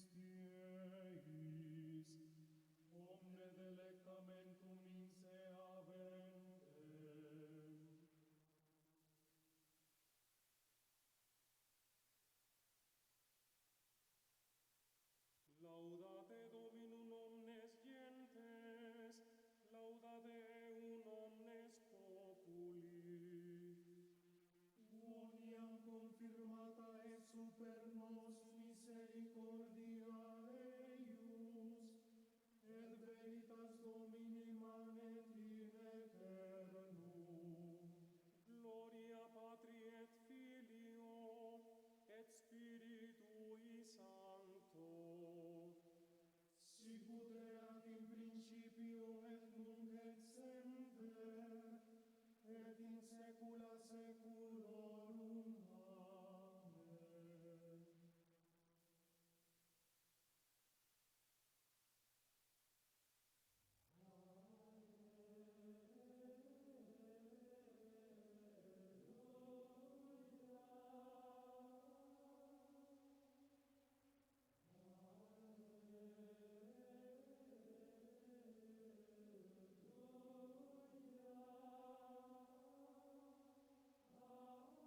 Christiis, omne delectamentum in se aventem. Laudate Dominum omnes gentes, laudate eum omnes populi. Uniam confirmata et super nos misericordia eius, et veritas Domini manet in aeternum. Gloria Patri et Filio, et Spiritui Sancto, sicut erat in principio et nunc et semper, et in saecula saeculorum. Amen.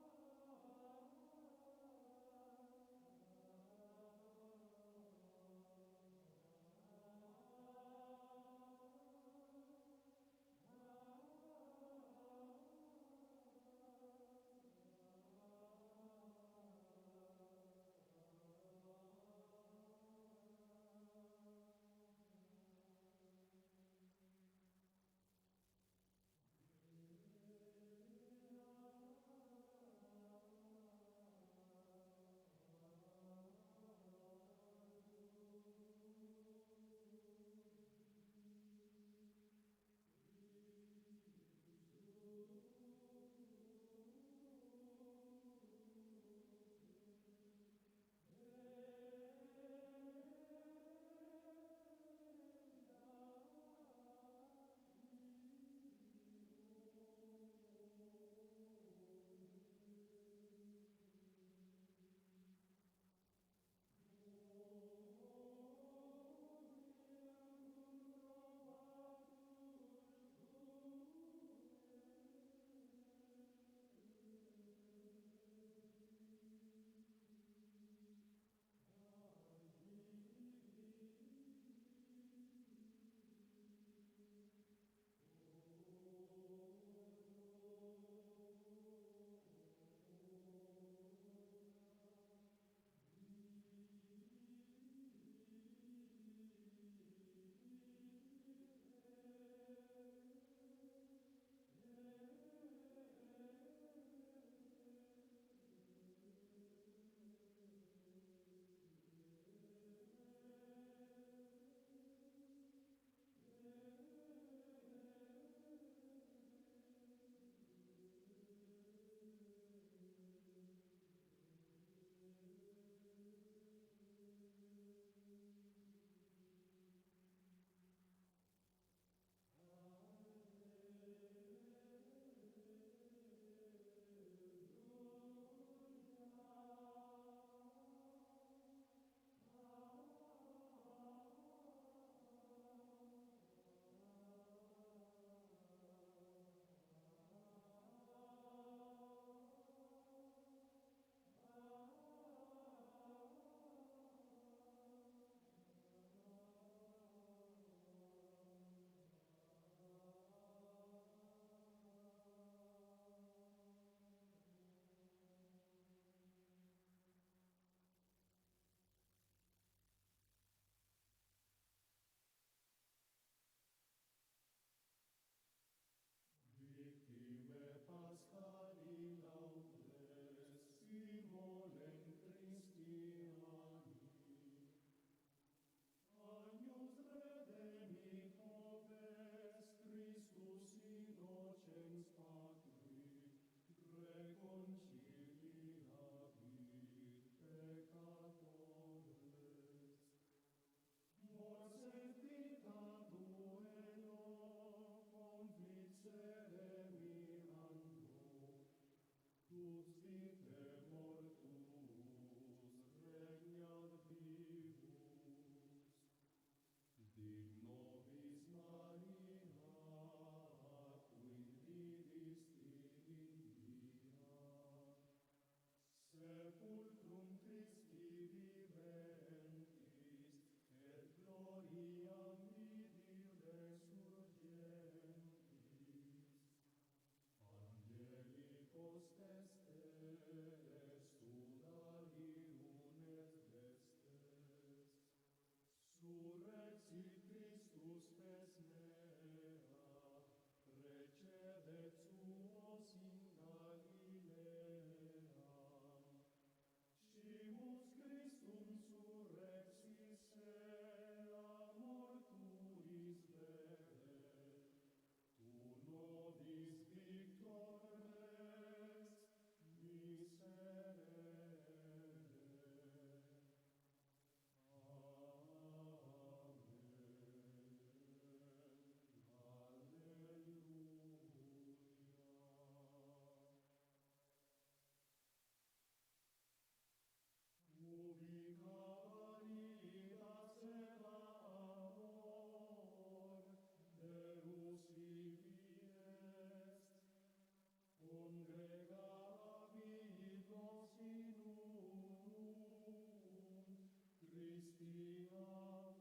Christi amor,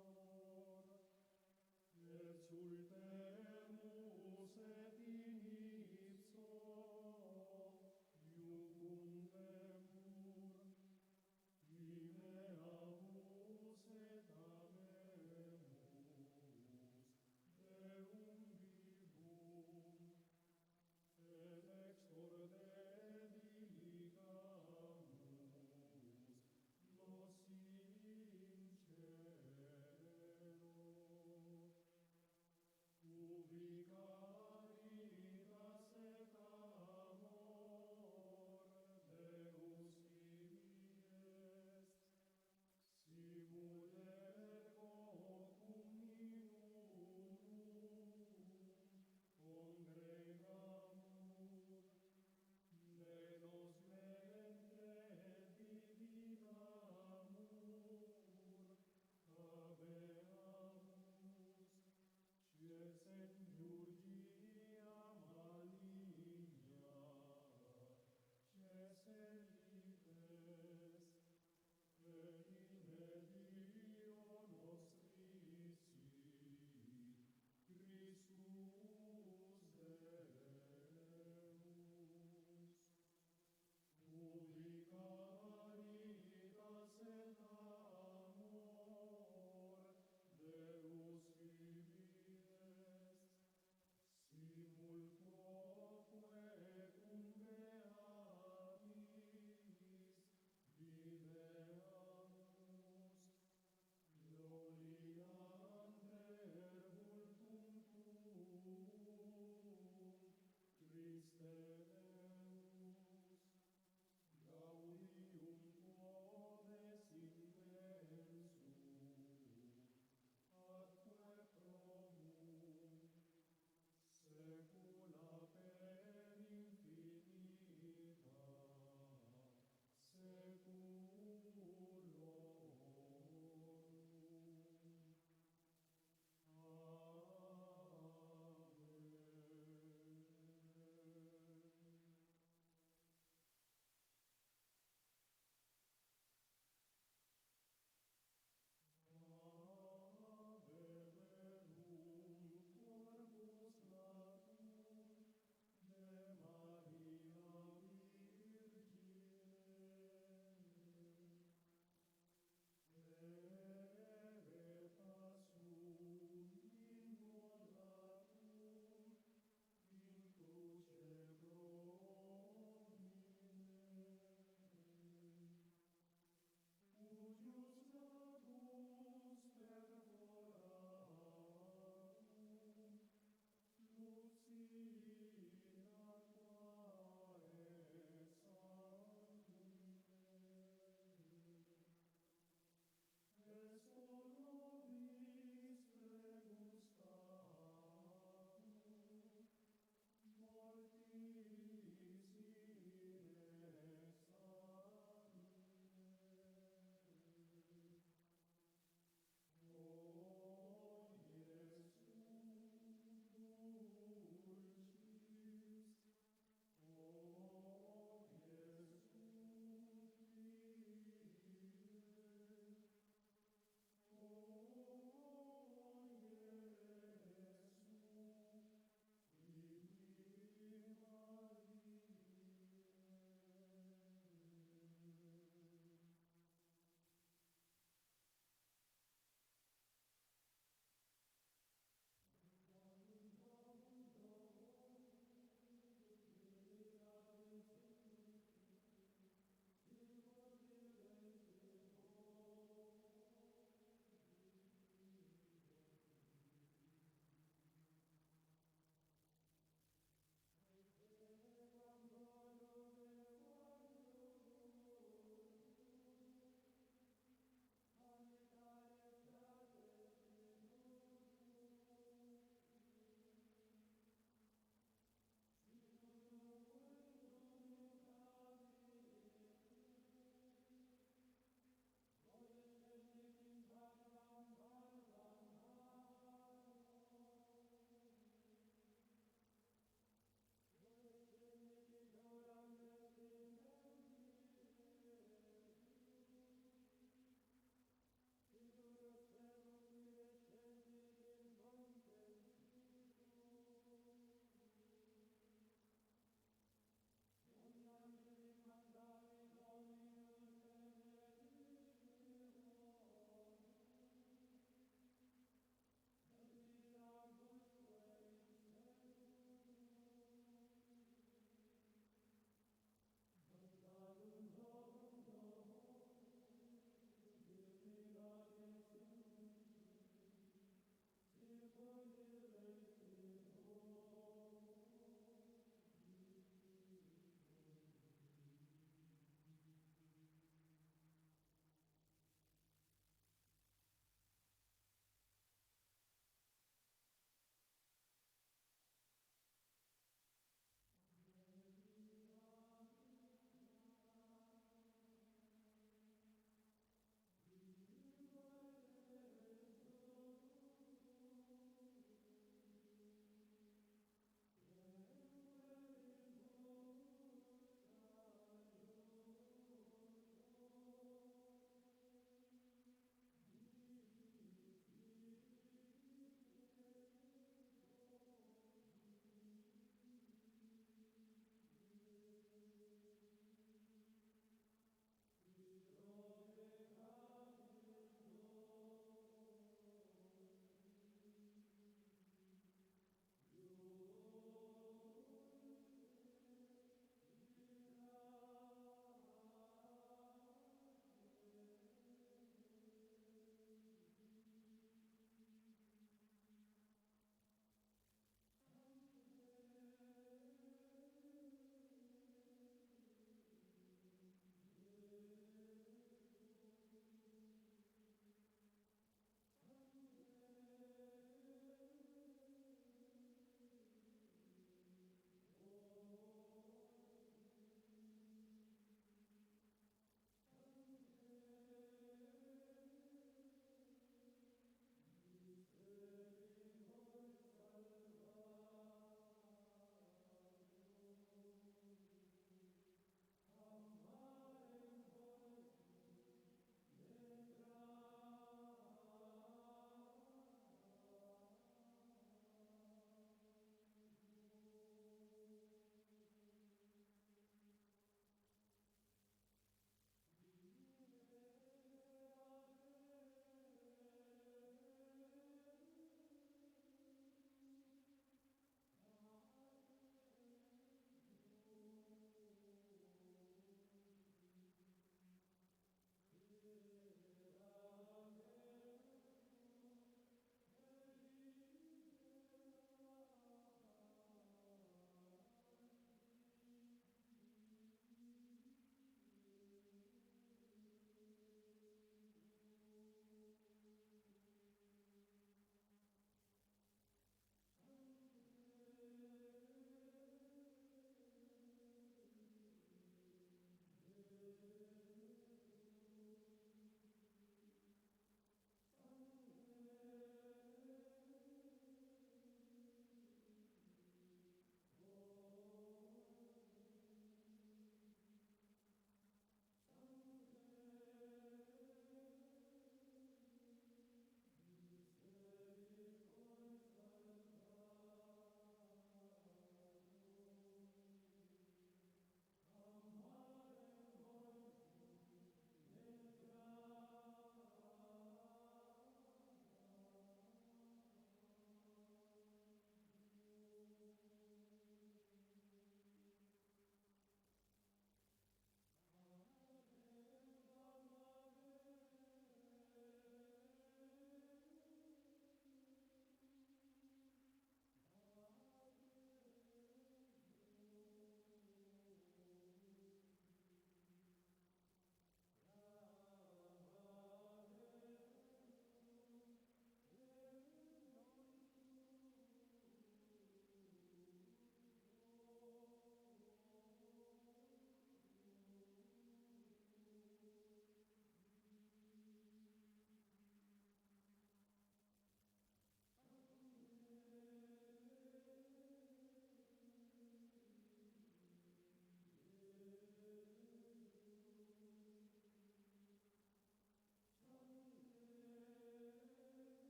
exultemus et in ipso iucundemur, timeamus et amemus Deum vivum, et extorde diligamus nos in cielo. Tu vicari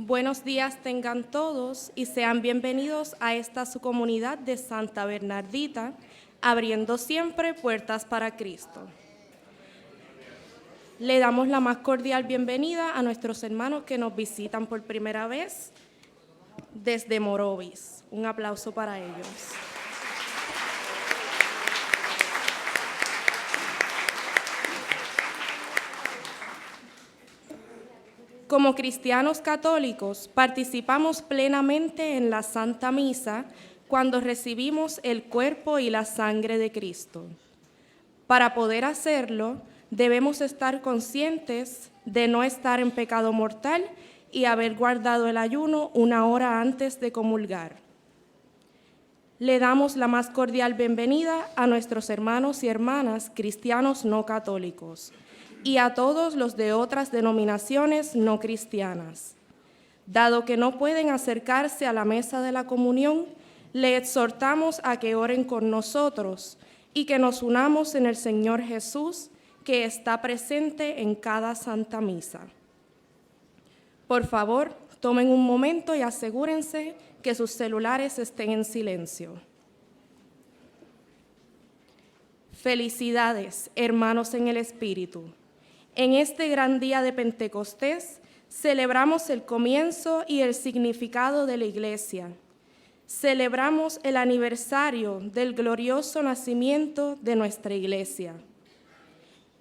Buenos días tengan todos y sean bienvenidos a esta su comunidad de Santa Bernardita, abriendo siempre puertas para Cristo. Le damos la más cordial bienvenida a nuestros hermanos que nos visitan por primera vez desde Morovis. Un aplauso para ellos. Como cristianos católicos, participamos plenamente en la Santa Misa cuando recibimos el cuerpo y la sangre de Cristo. Para poder hacerlo, debemos estar conscientes de no estar en pecado mortal y haber guardado el ayuno 1 hora antes de comulgar. Le damos la más cordial bienvenida a nuestros hermanos y hermanas cristianos no católicos y a todos los de otras denominaciones no cristianas. Dado que no pueden acercarse a la mesa de la comunión, le exhortamos a que oren con nosotros y que nos unamos en el Señor Jesús, que está presente en cada Santa Misa. Por favor, tomen un momento y asegúrense que sus celulares estén en silencio. Felicidades, hermanos en el Espíritu. En este gran día de Pentecostés, celebramos el comienzo y el significado de la Iglesia. Celebramos el aniversario del glorioso nacimiento de nuestra Iglesia.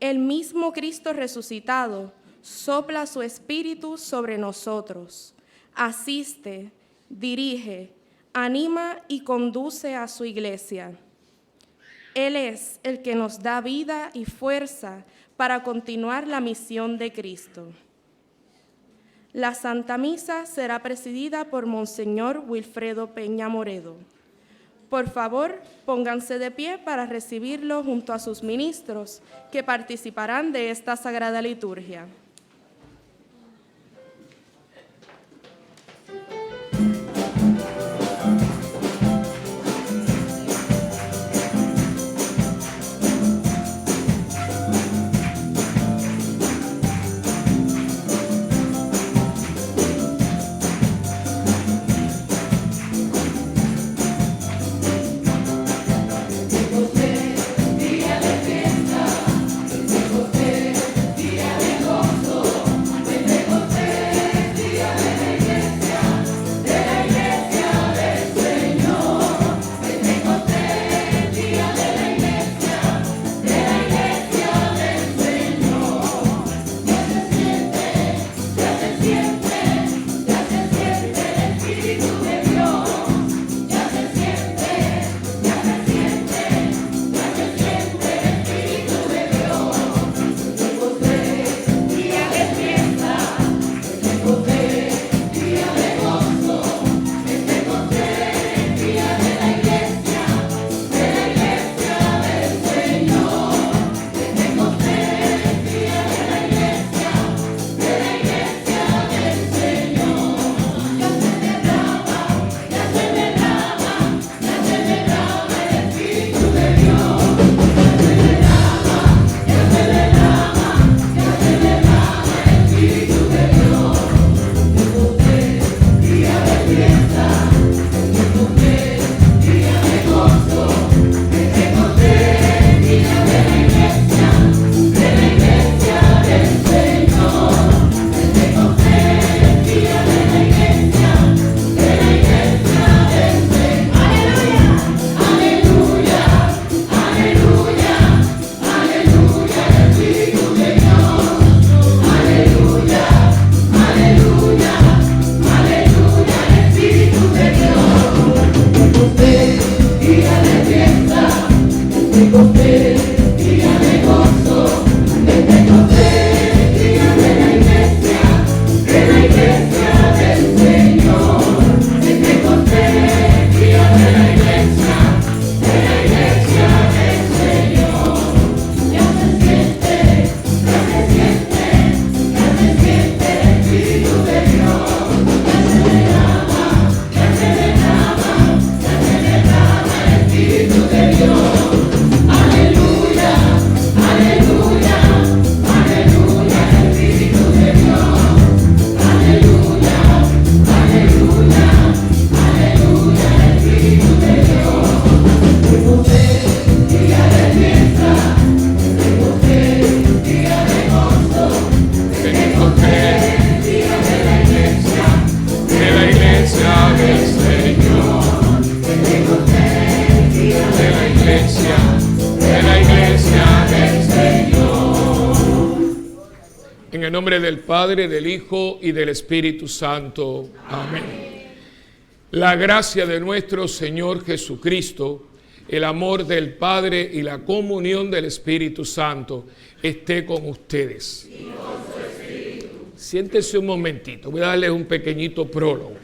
El mismo Cristo resucitado sopla su Espíritu sobre nosotros, asiste, dirige, anima y conduce a su Iglesia. Él es el que nos da vida y fuerza para continuar la misión de Cristo. La Santa Misa será presidida por Monseñor Wilfredo Peña Moredo. Por favor, pónganse de pie para recibirlo junto a sus ministros que participarán de esta sagrada liturgia. Día de fiesta, día de gozo. el nombre del Padre, del Hijo y del Espíritu Santo. Amén. La gracia de nuestro Señor Jesucristo, el amor del Padre y la comunión del Espíritu Santo esté con ustedes. Y con su espíritu. Siéntese un momentito, voy a darles un pequeñito prólogo.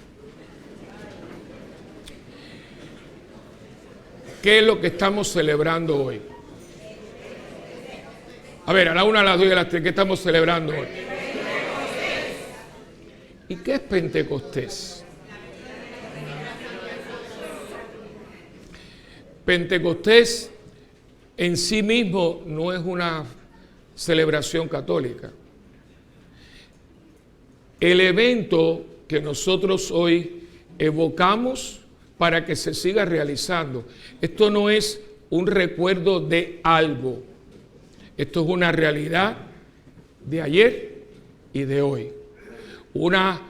¿Qué es lo que estamos celebrando hoy? A ver, a la 1, a las 2 y a las 3, ¿qué estamos celebrando hoy? ¿Y qué es Pentecostés? Pentecostés en sí mismo no es una celebración católica. El evento que nosotros hoy evocamos para que se siga realizando, esto no es un recuerdo de algo. Esto es una realidad de ayer y de hoy. Una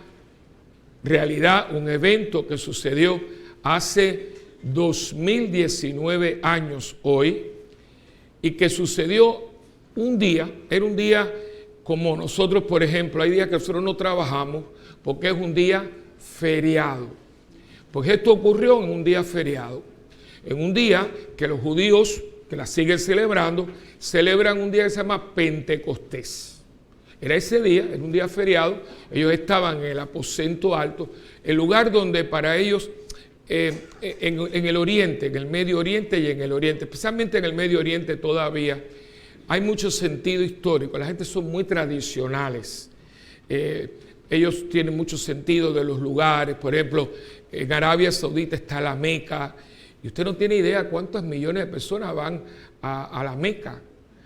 realidad, un evento que sucedió hace 2019 años hoy y que sucedió un día, era un día como nosotros, por ejemplo, hay días que nosotros no trabajamos porque es un día feriado. Pues esto ocurrió en un día feriado, en un día que los judíos que la siguen celebrando, celebran un día que se llama Pentecostés. Era ese día, en un día feriado, ellos estaban en el aposento alto, el lugar donde para ellos, en el oriente, en el Medio Oriente y en el Oriente, especialmente en el Medio Oriente todavía, hay mucho sentido histórico, la gente son muy tradicionales. Ellos tienen mucho sentido de los lugares, por ejemplo, en Arabia Saudita está la Meca, y usted no tiene idea cuántas millones de personas van a la Meca,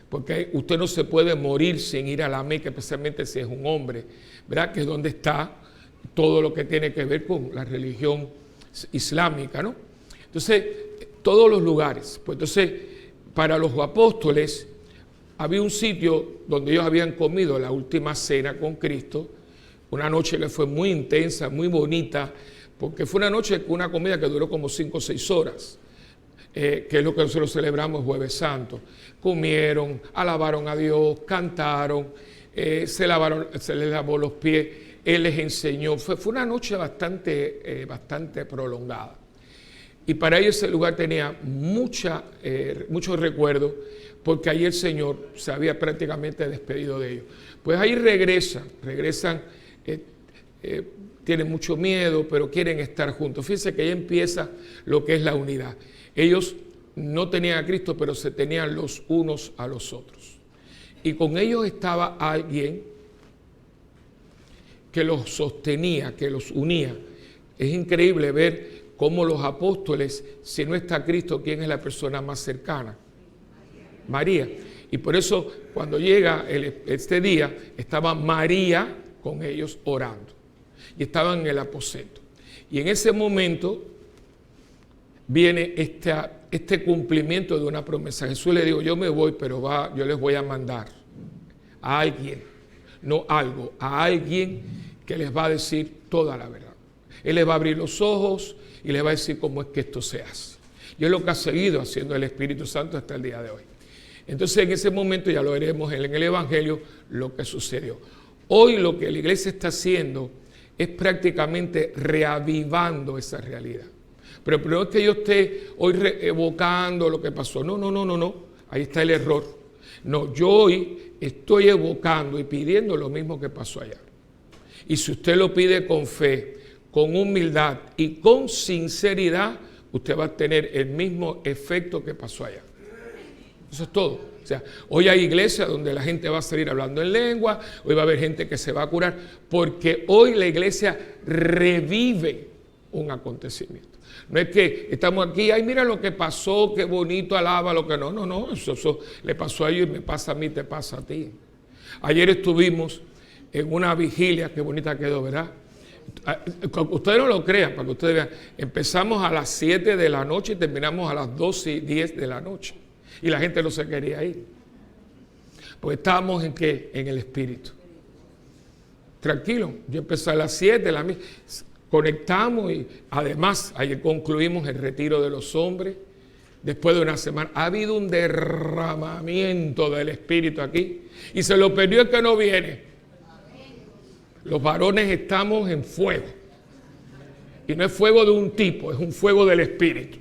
porque usted no se puede morir sin ir a la Meca, especialmente si es un hombre, ¿verdad? Que es donde está todo lo que tiene que ver con la religión islámica, ¿no? Entonces, todos los lugares. Pues entonces, para los apóstoles, había un sitio donde ellos habían comido la última cena con Cristo, una noche que fue muy intensa, muy bonita, porque fue una noche con una comida que duró como 5 o 6 horas, que es lo que nosotros celebramos Jueves Santo. Comieron, alabaron a Dios, cantaron, se les lavó los pies, Él les enseñó. Fue una noche bastante prolongada. Y para ellos ese lugar tenía muchos recuerdos, porque ahí el Señor se había prácticamente despedido de ellos. Pues ahí regresan, tienen mucho miedo, pero quieren estar juntos. Fíjense que ahí empieza lo que es la unidad. Ellos no tenían a Cristo, pero se tenían los unos a los otros. Y con ellos estaba alguien que los sostenía, que los unía. Es increíble ver cómo los apóstoles, si no está Cristo, ¿quién es la persona más cercana? María. Y por eso cuando llega este día, estaba María con ellos orando. Y estaban en el aposento. Y en ese momento viene este cumplimiento de una promesa. Jesús le dijo, yo me voy, pero yo les voy a mandar a alguien, no algo, a alguien que les va a decir toda la verdad. Él les va a abrir los ojos y les va a decir cómo es que esto se hace. Y es lo que ha seguido haciendo el Espíritu Santo hasta el día de hoy. Entonces en ese momento ya lo veremos en el Evangelio lo que sucedió. Hoy lo que la iglesia está haciendo es prácticamente reavivando esa realidad. Pero no es que yo esté hoy evocando lo que pasó. No. Ahí está el error. No, yo hoy estoy evocando y pidiendo lo mismo que pasó allá. Y si usted lo pide con fe, con humildad y con sinceridad, usted va a tener el mismo efecto que pasó allá. Eso es todo. O sea, hoy hay iglesias donde la gente va a salir hablando en lengua, hoy va a haber gente que se va a curar, porque hoy la iglesia revive un acontecimiento. No es que estamos aquí, ay, mira lo que pasó, qué bonito, alaba lo que no, eso le pasó a ellos y me pasa a mí, te pasa a ti. Ayer estuvimos en una vigilia, qué bonita quedó, ¿verdad? Ustedes no lo crean, para que ustedes vean, empezamos a las 7 de la noche y terminamos a las 12:10 de la noche. Y la gente no se quería ir. Porque estábamos en ¿qué? En el Espíritu. Tranquilo, yo empecé a las 7, conectamos y además ayer concluimos el retiro de los hombres. Después de una semana ha habido un derramamiento del Espíritu aquí. Y se lo perdió el que no viene. Los varones estamos en fuego. Y no es fuego de un tipo, es un fuego del Espíritu.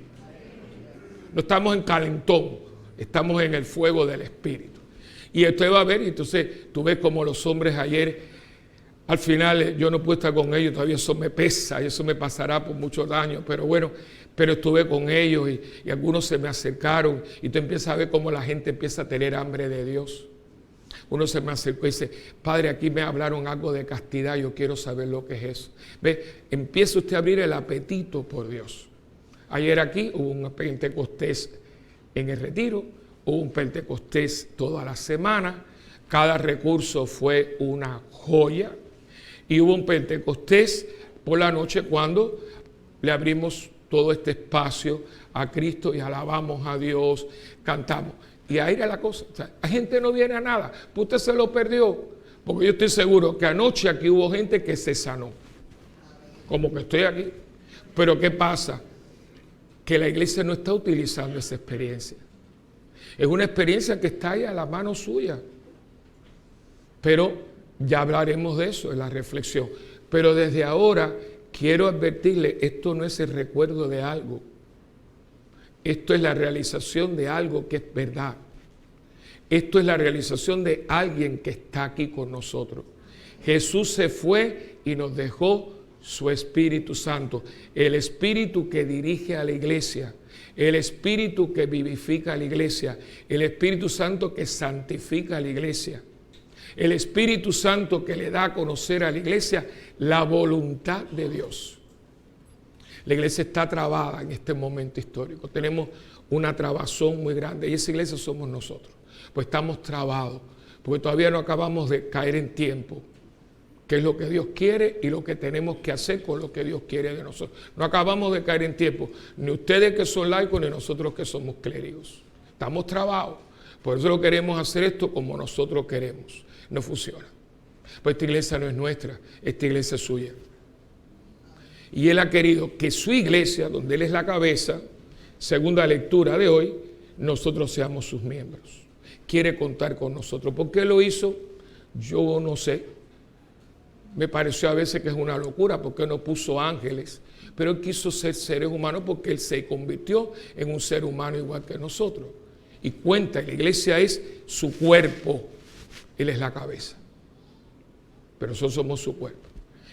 No estamos en calentón, estamos en el fuego del Espíritu. Y usted va a ver, entonces tú ves como los hombres ayer, al final yo no puedo estar con ellos, todavía eso me pesa, y eso me pasará por muchos años, pero bueno, pero estuve con ellos y algunos se me acercaron y tú empiezas a ver cómo la gente empieza a tener hambre de Dios. Uno se me acercó y dice, Padre, aquí me hablaron algo de castidad, yo quiero saber lo que es eso. Ve, empieza usted a abrir el apetito por Dios. Ayer aquí hubo un Pentecostés en el retiro, hubo un Pentecostés toda la semana, cada recurso fue una joya y hubo un Pentecostés por la noche cuando le abrimos todo este espacio a Cristo y alabamos a Dios, cantamos. Y ahí era la cosa, o sea, la gente no viene a nada, pues usted se lo perdió, porque yo estoy seguro que anoche aquí hubo gente que se sanó, como que estoy aquí. Pero ¿qué pasa? Que la iglesia no está utilizando esa experiencia. Es una experiencia que está ahí a la mano suya. Pero ya hablaremos de eso en la reflexión. Pero desde ahora quiero advertirle, esto no es el recuerdo de algo. Esto es la realización de algo que es verdad. Esto es la realización de alguien que está aquí con nosotros. Jesús se fue y nos dejó su Espíritu Santo, el Espíritu que dirige a la iglesia, el Espíritu que vivifica a la iglesia, el Espíritu Santo que santifica a la iglesia, el Espíritu Santo que le da a conocer a la iglesia la voluntad de Dios. La iglesia está trabada en este momento histórico, tenemos una trabazón muy grande y esa iglesia somos nosotros, pues estamos trabados, porque todavía no acabamos de caer en tiempo. Que es lo que Dios quiere y lo que tenemos que hacer con lo que Dios quiere de nosotros. No acabamos de caer en tiempo, ni ustedes que son laicos, ni nosotros que somos clérigos. Estamos trabados, por eso lo queremos hacer esto como nosotros queremos. No funciona. Pues esta iglesia no es nuestra, esta iglesia es suya. Y Él ha querido que su iglesia, donde Él es la cabeza, segunda lectura de hoy, nosotros seamos sus miembros. Quiere contar con nosotros. ¿Por qué lo hizo? Yo no sé. Me pareció a veces que es una locura porque no puso ángeles, pero Él quiso ser seres humanos porque Él se convirtió en un ser humano igual que nosotros. Y cuenta, la iglesia es su cuerpo, Él es la cabeza, pero nosotros somos su cuerpo.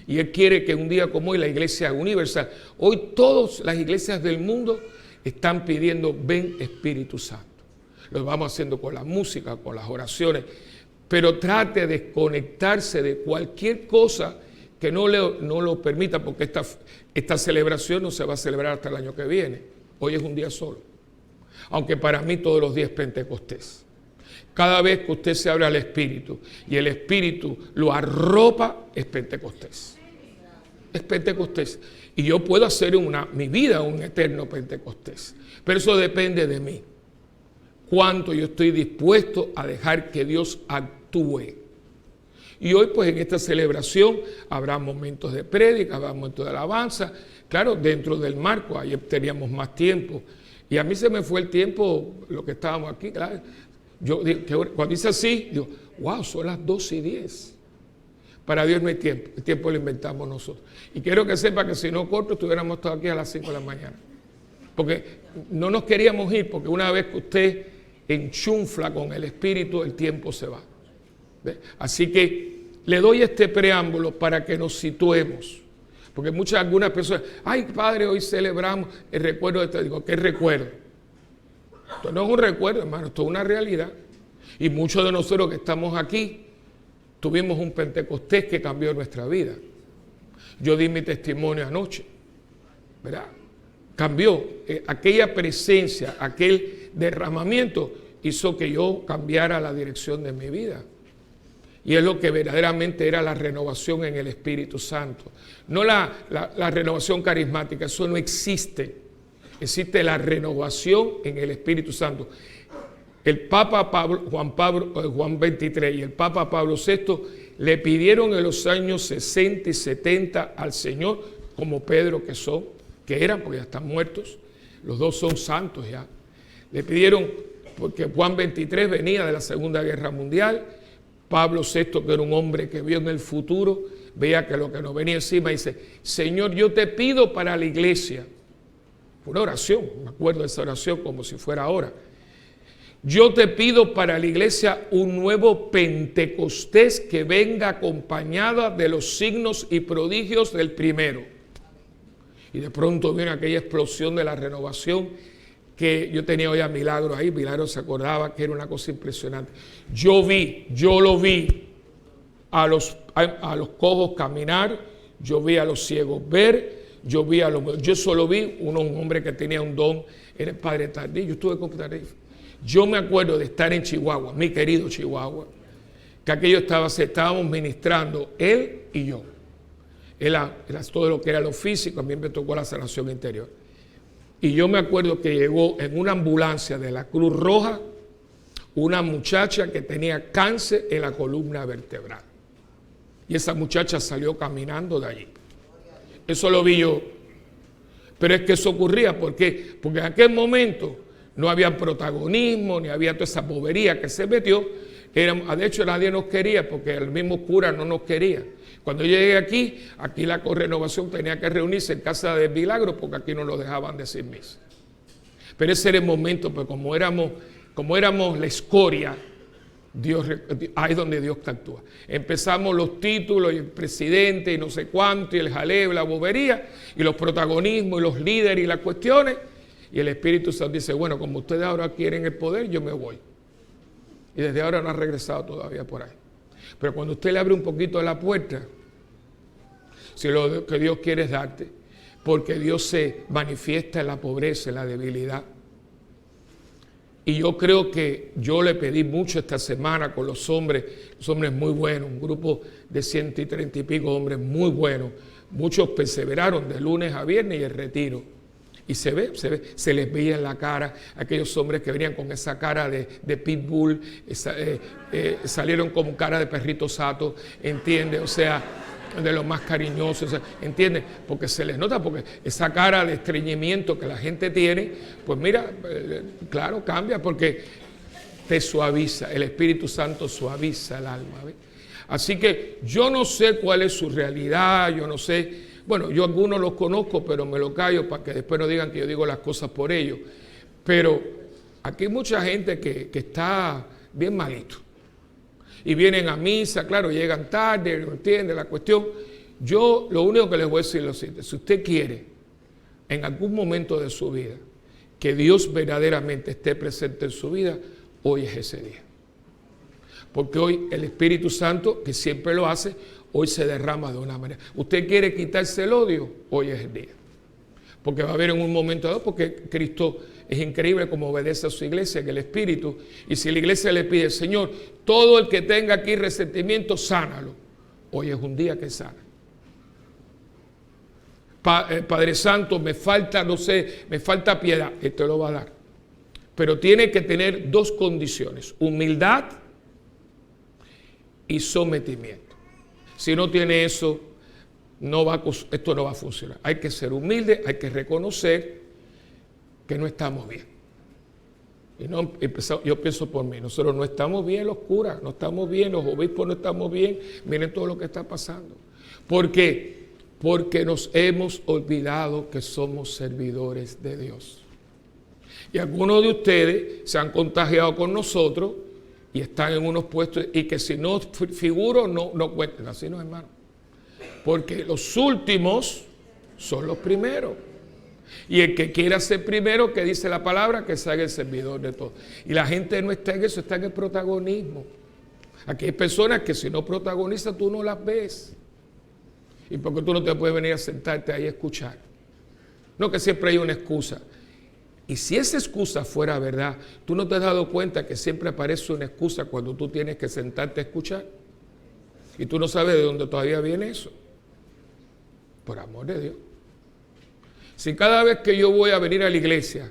Y Él quiere que un día como hoy la iglesia universal, hoy todas las iglesias del mundo están pidiendo, ven Espíritu Santo. Lo vamos haciendo con la música, con las oraciones, pero trate de desconectarse de cualquier cosa que no lo permita, porque esta celebración no se va a celebrar hasta el año que viene. Hoy es un día solo. Aunque para mí todos los días es Pentecostés. Cada vez que usted se abre al Espíritu y el Espíritu lo arropa, es Pentecostés. Es Pentecostés. Y yo puedo hacer mi vida un eterno Pentecostés. Pero eso depende de mí. Cuánto yo estoy dispuesto a dejar que Dios actúe. Y hoy pues en esta celebración habrá momentos de prédica, habrá momentos de alabanza, claro, dentro del marco, ayer teníamos más tiempo. Y a mí se me fue el tiempo, lo que estábamos aquí, claro. Yo cuando dice así, digo, wow, son las 12:10. Para Dios no hay tiempo, el tiempo lo inventamos nosotros. Y quiero que sepa que si no corto, estuviéramos todos aquí a las 5 de la mañana. Porque no nos queríamos ir, porque una vez que usted enchunfla con el Espíritu, el tiempo se va. ¿Ve? Así que le doy este preámbulo para que nos situemos. Porque algunas personas, ay Padre, hoy celebramos el recuerdo de este. Digo, ¿qué recuerdo? Esto no es un recuerdo, hermano, esto es una realidad. Y muchos de nosotros que estamos aquí, tuvimos un Pentecostés que cambió nuestra vida. Yo di mi testimonio anoche, ¿verdad? Cambió, aquella presencia, aquel derramamiento hizo que yo cambiara la dirección de mi vida. Y es lo que verdaderamente era la renovación en el Espíritu Santo. No la renovación carismática, eso no existe. Existe la renovación en el Espíritu Santo. El Papa Juan XXIII y el Papa Pablo VI le pidieron en los años 60 y 70 al Señor, como Pedro que eran, porque ya están muertos, los dos son santos ya. Le pidieron, porque Juan XXIII venía de la Segunda Guerra Mundial, Pablo VI, que era un hombre que vio en el futuro, veía que lo que nos venía encima, dice, Señor, yo te pido para la iglesia, una oración, me acuerdo de esa oración como si fuera ahora, yo te pido para la iglesia un nuevo Pentecostés que venga acompañada de los signos y prodigios del primero. Y de pronto viene aquella explosión de la renovación, que yo tenía hoy a Milagro ahí, Milagro se acordaba que era una cosa impresionante. Yo lo vi a los cojos caminar, yo vi a los ciegos ver, yo solo vi un hombre que tenía un don, era el padre Tardí, yo estuve con Tardí. Yo me acuerdo de estar en Chihuahua, mi querido Chihuahua, que aquello estábamos ministrando, él y yo. Él era todo lo que era lo físico, a mí me tocó la sanación interior. Y yo me acuerdo que llegó en una ambulancia de la Cruz Roja una muchacha que tenía cáncer en la columna vertebral. Y esa muchacha salió caminando de allí. Eso lo vi yo. Pero es que eso ocurría, ¿por qué? Porque en aquel momento no había protagonismo, ni había toda esa bobería que se metió. De hecho, nadie nos quería, porque el mismo cura no nos quería. Cuando yo llegué aquí la Correnovación tenía que reunirse en casa de Milagro, porque aquí no lo dejaban decir misa. Pero ese era el momento, pues como éramos la escoria, ahí es donde Dios actúa. Empezamos los títulos, y el presidente, y no sé cuánto, y el jaleo, la bobería, y los protagonismos, y los líderes, y las cuestiones. Y el Espíritu Santo dice, bueno, como ustedes ahora quieren el poder, yo me voy. Y desde ahora no ha regresado todavía por ahí. Pero cuando usted le abre un poquito de la puerta, si lo que Dios quiere es darte, porque Dios se manifiesta en la pobreza, en la debilidad. Y yo creo que yo le pedí mucho esta semana con los hombres muy buenos, un grupo de 130 y pico hombres muy buenos. Muchos perseveraron de lunes a viernes y el retiro. Y se les veía en la cara aquellos hombres que venían con esa cara de pitbull, salieron con cara de perrito sato, ¿entiende? O sea, de los más cariñosos, ¿entiende? Porque se les nota, porque esa cara de estreñimiento que la gente tiene, pues mira, claro, cambia porque te suaviza, el Espíritu Santo suaviza el alma, ¿ves? Así que yo no sé cuál es su realidad, yo no sé. Bueno, yo algunos los conozco, pero me lo callo para que después no digan que yo digo las cosas por ellos. Pero aquí hay mucha gente que está bien malito. Y vienen a misa, claro, llegan tarde, no entienden la cuestión. Yo lo único que les voy a decir es lo siguiente. Si usted quiere, en algún momento de su vida, que Dios verdaderamente esté presente en su vida, hoy es ese día. Porque hoy el Espíritu Santo, que siempre lo hace, hoy se derrama de una manera. ¿Usted quiere quitarse el odio? Hoy es el día. Porque va a haber en un momento dado, porque Cristo es increíble como obedece a su iglesia, en el Espíritu. Y si la iglesia le pide, Señor, todo el que tenga aquí resentimiento, sánalo. Hoy es un día que sana. Padre Santo, me falta, no sé, me falta piedad. Él te lo va a dar. Pero tiene que tener dos condiciones: humildad y sometimiento. Si no tiene eso, esto no va a funcionar. Hay que ser humilde, hay que reconocer que no estamos bien. Y yo pienso por mí, nosotros no estamos bien, los curas, no estamos bien, los obispos no estamos bien, miren todo lo que está pasando. ¿Por qué? Porque nos hemos olvidado que somos servidores de Dios. Y algunos de ustedes se han contagiado con nosotros y están en unos puestos, y que si no figuro, no cuenten. Así no, hermano. Porque los últimos son los primeros. Y el que quiera ser primero, que dice la palabra, que se haga el servidor de todos. Y la gente no está en eso, está en el protagonismo. Aquí hay personas que si no protagonizan, tú no las ves. ¿Y por qué tú no te puedes venir a sentarte ahí a escuchar? No, que siempre hay una excusa. Y si esa excusa fuera verdad, ¿tú no te has dado cuenta que siempre aparece una excusa cuando tú tienes que sentarte a escuchar? Y tú no sabes de dónde todavía viene eso. Por amor de Dios. Si cada vez que yo voy a venir a la iglesia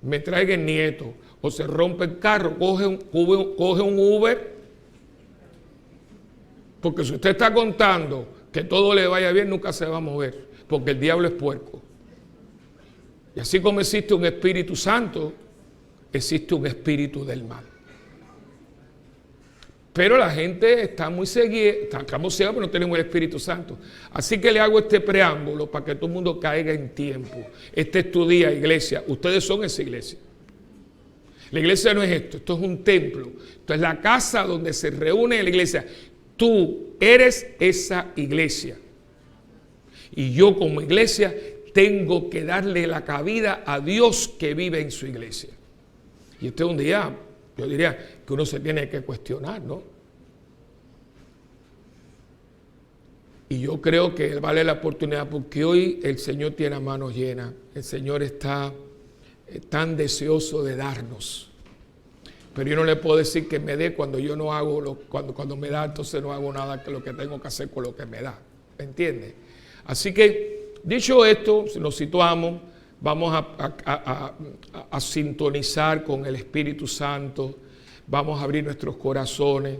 me traiga el nieto o se rompe el carro, coge un Uber, porque si usted está contando que todo le vaya bien, nunca se va a mover, porque el diablo es puerco. Y así como existe un Espíritu Santo, existe un espíritu del mal. Pero la gente está muy seguida, estamos ciegos, pero no tenemos el Espíritu Santo. Así que le hago este preámbulo para que todo el mundo caiga en tiempo. Este es tu día, iglesia. Ustedes son esa iglesia. La iglesia no es esto es un templo. Esto es la casa donde se reúne la iglesia. Tú eres esa iglesia. Y yo como iglesia tengo que darle la cabida a Dios que vive en su iglesia. Y este es un día, yo diría, que uno se tiene que cuestionar, ¿no? Y yo creo que vale la oportunidad porque hoy el Señor tiene manos llenas. El Señor está tan deseoso de darnos. Pero yo no le puedo decir que me dé cuando yo no hago, cuando me da, entonces no hago nada que lo que tengo que hacer con lo que me da. ¿Me entiendes? Así que, dicho esto, nos situamos, vamos a sintonizar con el Espíritu Santo, vamos a abrir nuestros corazones.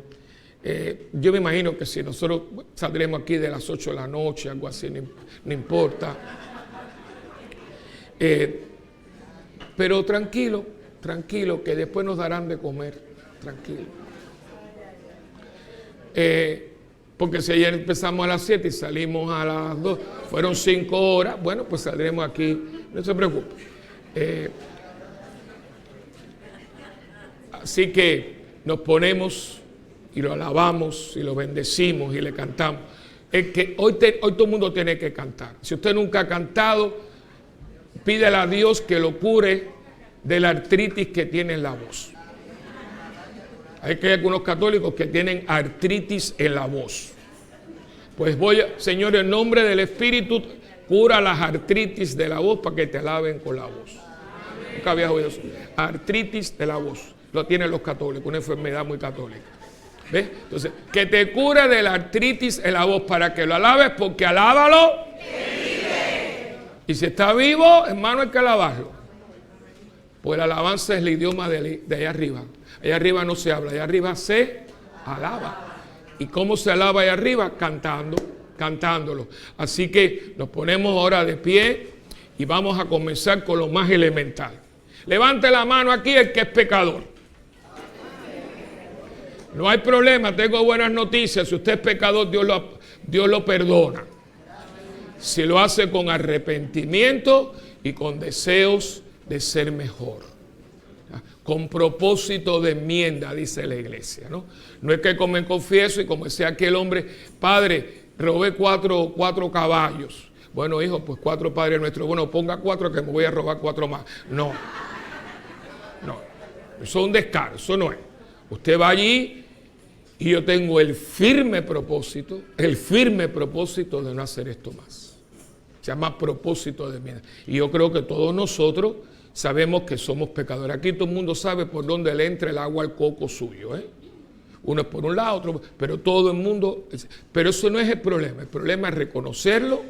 Yo me imagino que si nosotros saldremos aquí de las 8 de la noche, algo así, no importa. Pero tranquilo, que después nos darán de comer, tranquilo. Porque si ayer empezamos a las 7 y salimos a las 2, fueron 5 horas, bueno, pues saldremos aquí, no se preocupe. Así que nos ponemos y lo alabamos y lo bendecimos y le cantamos. Es que hoy todo el mundo tiene que cantar. Si usted nunca ha cantado, pídele a Dios que lo cure de la artritis que tiene en la voz. Hay algunos católicos que tienen artritis en la voz. Pues Señor, en nombre del Espíritu, cura las artritis de la voz para que te alaben con la voz. Nunca había oído eso. Artritis de la voz. Lo tienen los católicos, una enfermedad muy católica. ¿Ves? Entonces, que te cure de la artritis en la voz para que lo alabes, porque alábalo. Y si está vivo, hermano, hay que alabarlo. Pues la alabanza es el idioma de allá arriba. Allá arriba no se habla, allá arriba se alaba. ¿Y cómo se alaba allá arriba? Cantándolo. Así que nos ponemos ahora de pie y vamos a comenzar con lo más elemental. Levante la mano aquí el que es pecador. No hay problema, tengo buenas noticias. Si usted es pecador, Dios lo perdona. Si lo hace con arrepentimiento y con deseos de ser mejor. Con propósito de enmienda, dice la iglesia, ¿no? No es que como me confieso y como decía aquel hombre, padre, robé cuatro caballos. Bueno, hijo, pues 4 padres nuestros. Bueno, ponga 4 que me voy a robar 4 más. No. Eso es un descaro, eso no es. Usted va allí y yo tengo el firme propósito de no hacer esto más. Se llama propósito de enmienda. Y yo creo que todos nosotros sabemos que somos pecadores. Aquí todo el mundo sabe por dónde le entra el agua al coco suyo, ¿eh? Uno es por un lado, otro, pero todo el mundo. Pero eso no es el problema. El problema es reconocerlo,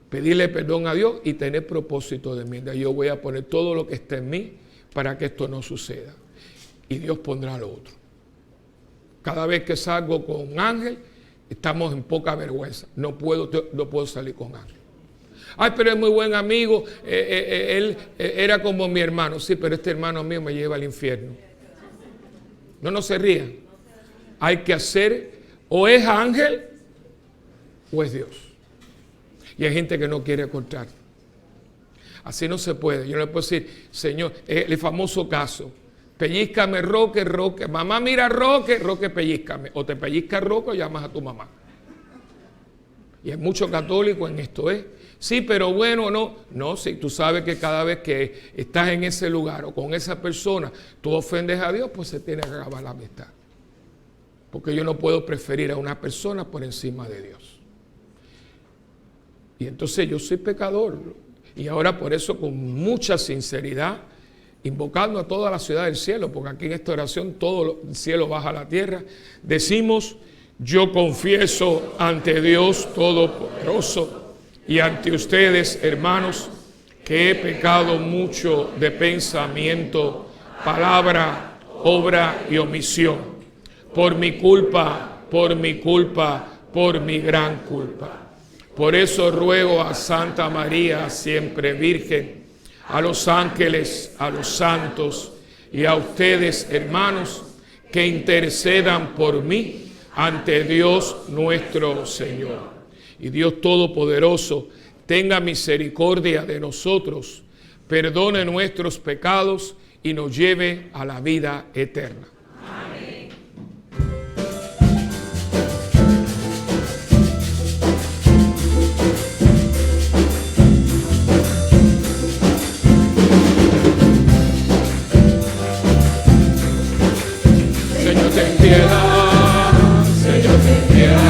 pedirle perdón a Dios y tener propósito de enmienda. Yo voy a poner todo lo que está en mí para que esto no suceda. Y Dios pondrá lo otro. Cada vez que salgo con Ángel, estamos en poca vergüenza. No puedo salir con Ángel. Ay, pero es muy buen amigo, él era como mi hermano. Sí, pero este hermano mío me lleva al infierno. No se rían. Hay que hacer, o es Ángel, o es Dios. Y hay gente que no quiere cortar. Así no se puede. Yo no le puedo decir, Señor, el famoso caso, pellízcame Roque, mamá mira Roque, pellízcame. O te pellizca Roque o llamas a tu mamá. Y hay muchos católicos en esto, ¿eh? Sí, pero bueno, no, si tú sabes que cada vez que estás en ese lugar o con esa persona, tú ofendes a Dios, pues se tiene que acabar la amistad. Porque yo no puedo preferir a una persona por encima de Dios. Y entonces yo soy pecador. Y ahora por eso con mucha sinceridad, invocando a toda la ciudad del cielo, porque aquí en esta oración todo el cielo baja a la tierra, decimos, yo confieso ante Dios Todopoderoso y ante ustedes, hermanos, que he pecado mucho de pensamiento, palabra, obra y omisión. Por mi culpa, por mi gran culpa. Por eso ruego a Santa María, siempre Virgen, a los ángeles, a los santos y a ustedes, hermanos, que intercedan por mí ante Dios nuestro Señor. Y Dios Todopoderoso tenga misericordia de nosotros, perdone nuestros pecados y nos lleve a la vida eterna. Amén. Señor, ten piedad, Señor, ten piedad.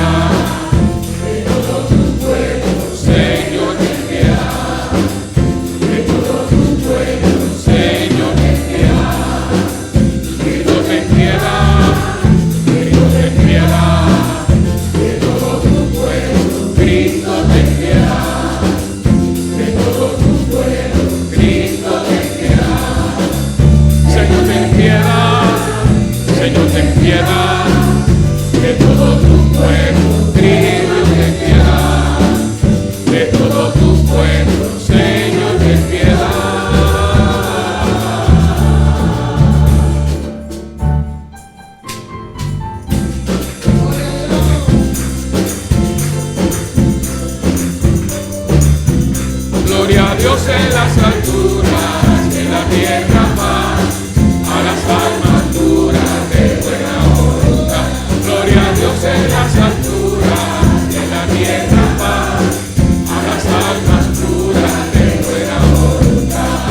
Señor, ten piedad de todo tu pueblo, Cristo, ten piedad de todo tu pueblo, Señor, ten piedad. Gloria a Dios en las alturas, en la tierra paz, a las almas puras de buena voluntad. Gloria a Dios en las alturas, en la tierra paz, a las almas puras de buena voluntad.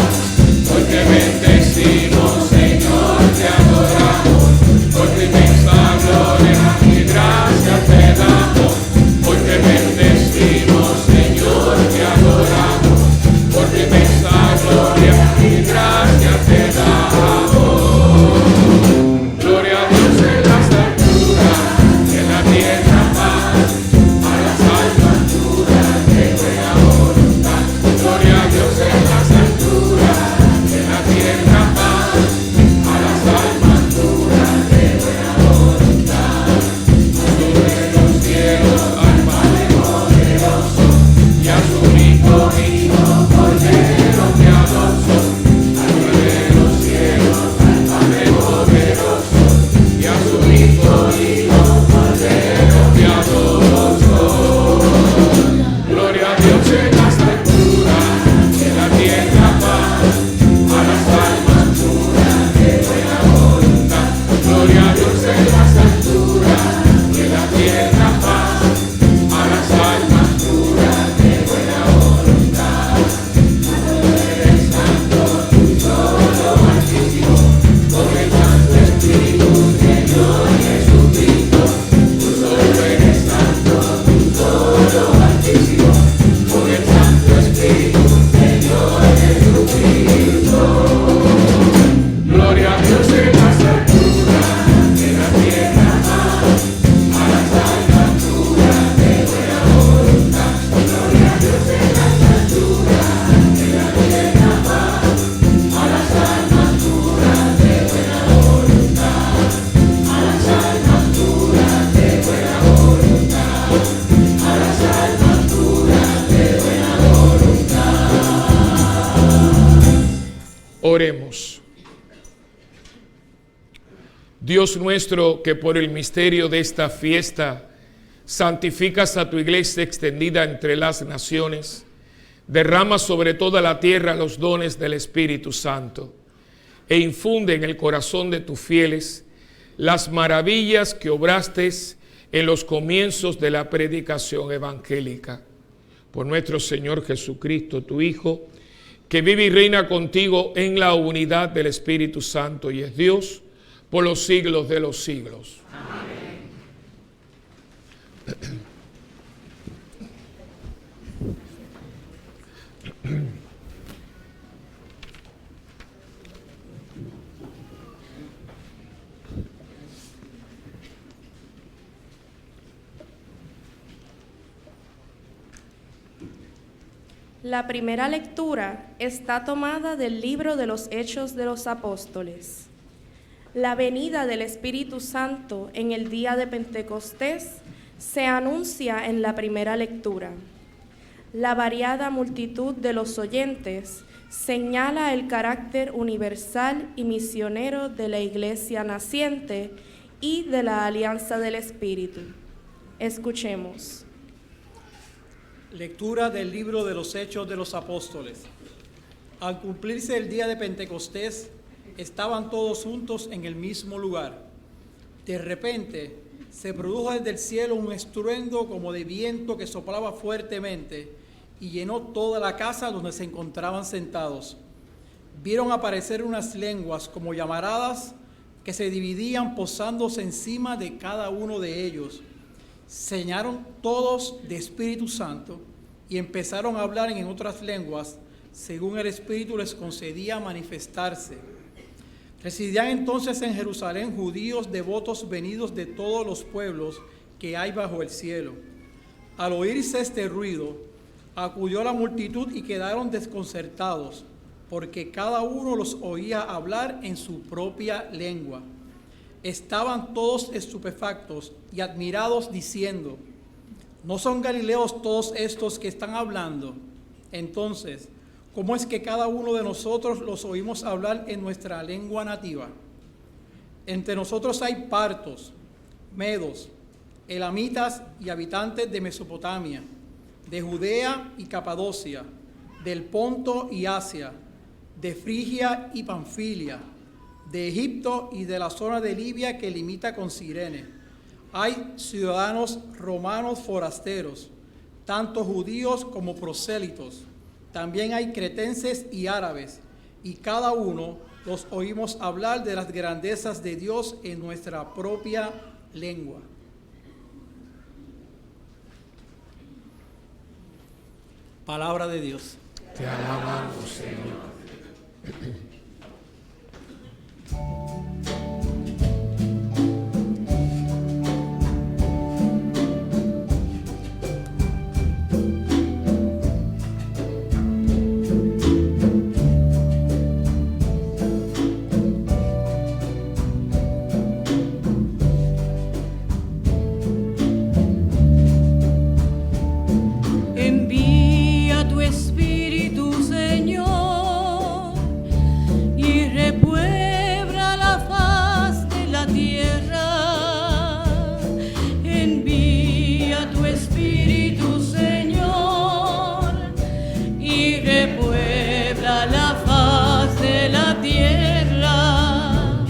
Hoy te bendecimos, Señor, te adoramos, por tu inmensa gloria y gracias te damos. Hoy te bendecimos, Señor, te adoramos, por tu inmensa gloria y gracias te damos. Gloria a Dios en las alturas, en la tierra paz, a las almas puras de buena voluntad. Gloria a Dios en las alturas, en la tierra paz, a las almas puras de buena voluntad. Sobre los cielos al Padre poderoso y a su único Hijo Cordero piadoso. Al de los cielos al Padre poderoso y a su único Hijo Cordero piadoso. Gloria a Dios en las alturas, en la tierra paz, a las almas puras de buena voluntad. Gloria a Dios en las alturas, en la tierra paz, a las almas puras de buena voluntad. Eres santo, tú solo altísimo, con el Santo Espíritu de Dios Jesucristo. Tú solo eres santo, tú solo altísimo, con el Santo Espíritu de Dios Jesucristo. Gloria a Dios en las alturas, en la tierra paz, a las almas puras de buena voluntad. Gloria a Dios en las alturas, en la tierra paz, a las almas puras de buena voluntad. A las almas puras de buena voluntad. A las almas puras de buena voluntad. Oremos. Dios nuestro, que por el misterio de esta fiesta santificas a tu iglesia extendida entre las naciones, derrama sobre toda la tierra los dones del Espíritu Santo e infunde en el corazón de tus fieles las maravillas que obraste en los comienzos de la predicación evangélica. Por nuestro Señor Jesucristo, tu Hijo, que vive y reina contigo en la unidad del Espíritu Santo y es Dios por los siglos de los siglos. Amén. La primera lectura está tomada del libro de los Hechos de los Apóstoles. La venida del Espíritu Santo en el día de Pentecostés se anuncia en la primera lectura. La variada multitud de los oyentes señala el carácter universal y misionero de la Iglesia naciente y de la alianza del Espíritu. Escuchemos. Lectura del libro de los Hechos de los Apóstoles. Al cumplirse el día de Pentecostés, estaban todos juntos en el mismo lugar. De repente, se produjo desde el cielo un estruendo como de viento que soplaba fuertemente y llenó toda la casa donde se encontraban sentados. Vieron aparecer unas lenguas como llamaradas que se dividían posándose encima de cada uno de ellos. Se llenaron todos de Espíritu Santo y empezaron a hablar en otras lenguas, según el Espíritu les concedía manifestarse. Residían entonces en Jerusalén judíos devotos venidos de todos los pueblos que hay bajo el cielo. Al oírse este ruido, acudió la multitud y quedaron desconcertados, porque cada uno los oía hablar en su propia lengua. Estaban todos estupefactos y admirados, diciendo: ¿no son galileos todos estos que están hablando? Entonces, ¿cómo es que cada uno de nosotros los oímos hablar en nuestra lengua nativa? Entre nosotros hay partos, medos, elamitas y habitantes de Mesopotamia, de Judea y Capadocia, del Ponto y Asia, de Frigia y Panfilia, de Egipto y de la zona de Libia que limita con Cirene. Hay ciudadanos romanos forasteros, tanto judíos como prosélitos. También hay cretenses y árabes, y cada uno los oímos hablar de las grandezas de Dios en nuestra propia lengua. Palabra de Dios. Te alabamos, Señor. Envía tu Espíritu, Señor, y repuebla la faz de la tierra. Envía tu Espíritu, Señor, y repuebla la faz de la tierra.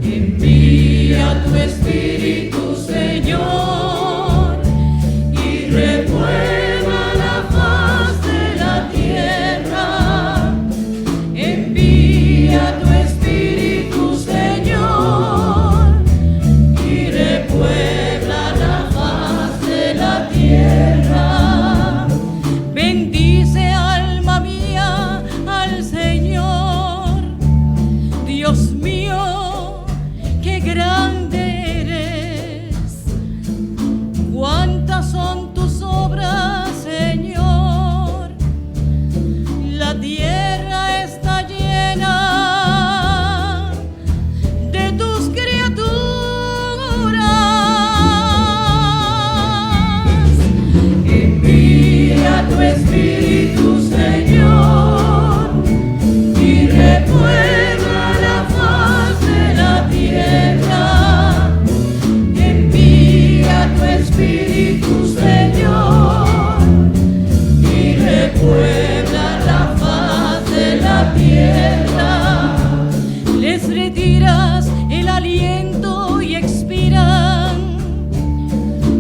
Envía tu Espíritu, Señor, y repuebla la faz de la tierra. Envía tu Espíritu, Señor, y repuebla la faz de la tierra. Bendice, alma mía, al Señor. Dios mío, qué grande eres. Cuántas son tus obras, Señor. La tierra está llena de tus criaturas. Envía tu Espíritu, Señor, y repuebla la faz de la tierra. Envía tu Espíritu, Señor, y repuebla la faz de la tierra. Les retiras el aliento y expiran,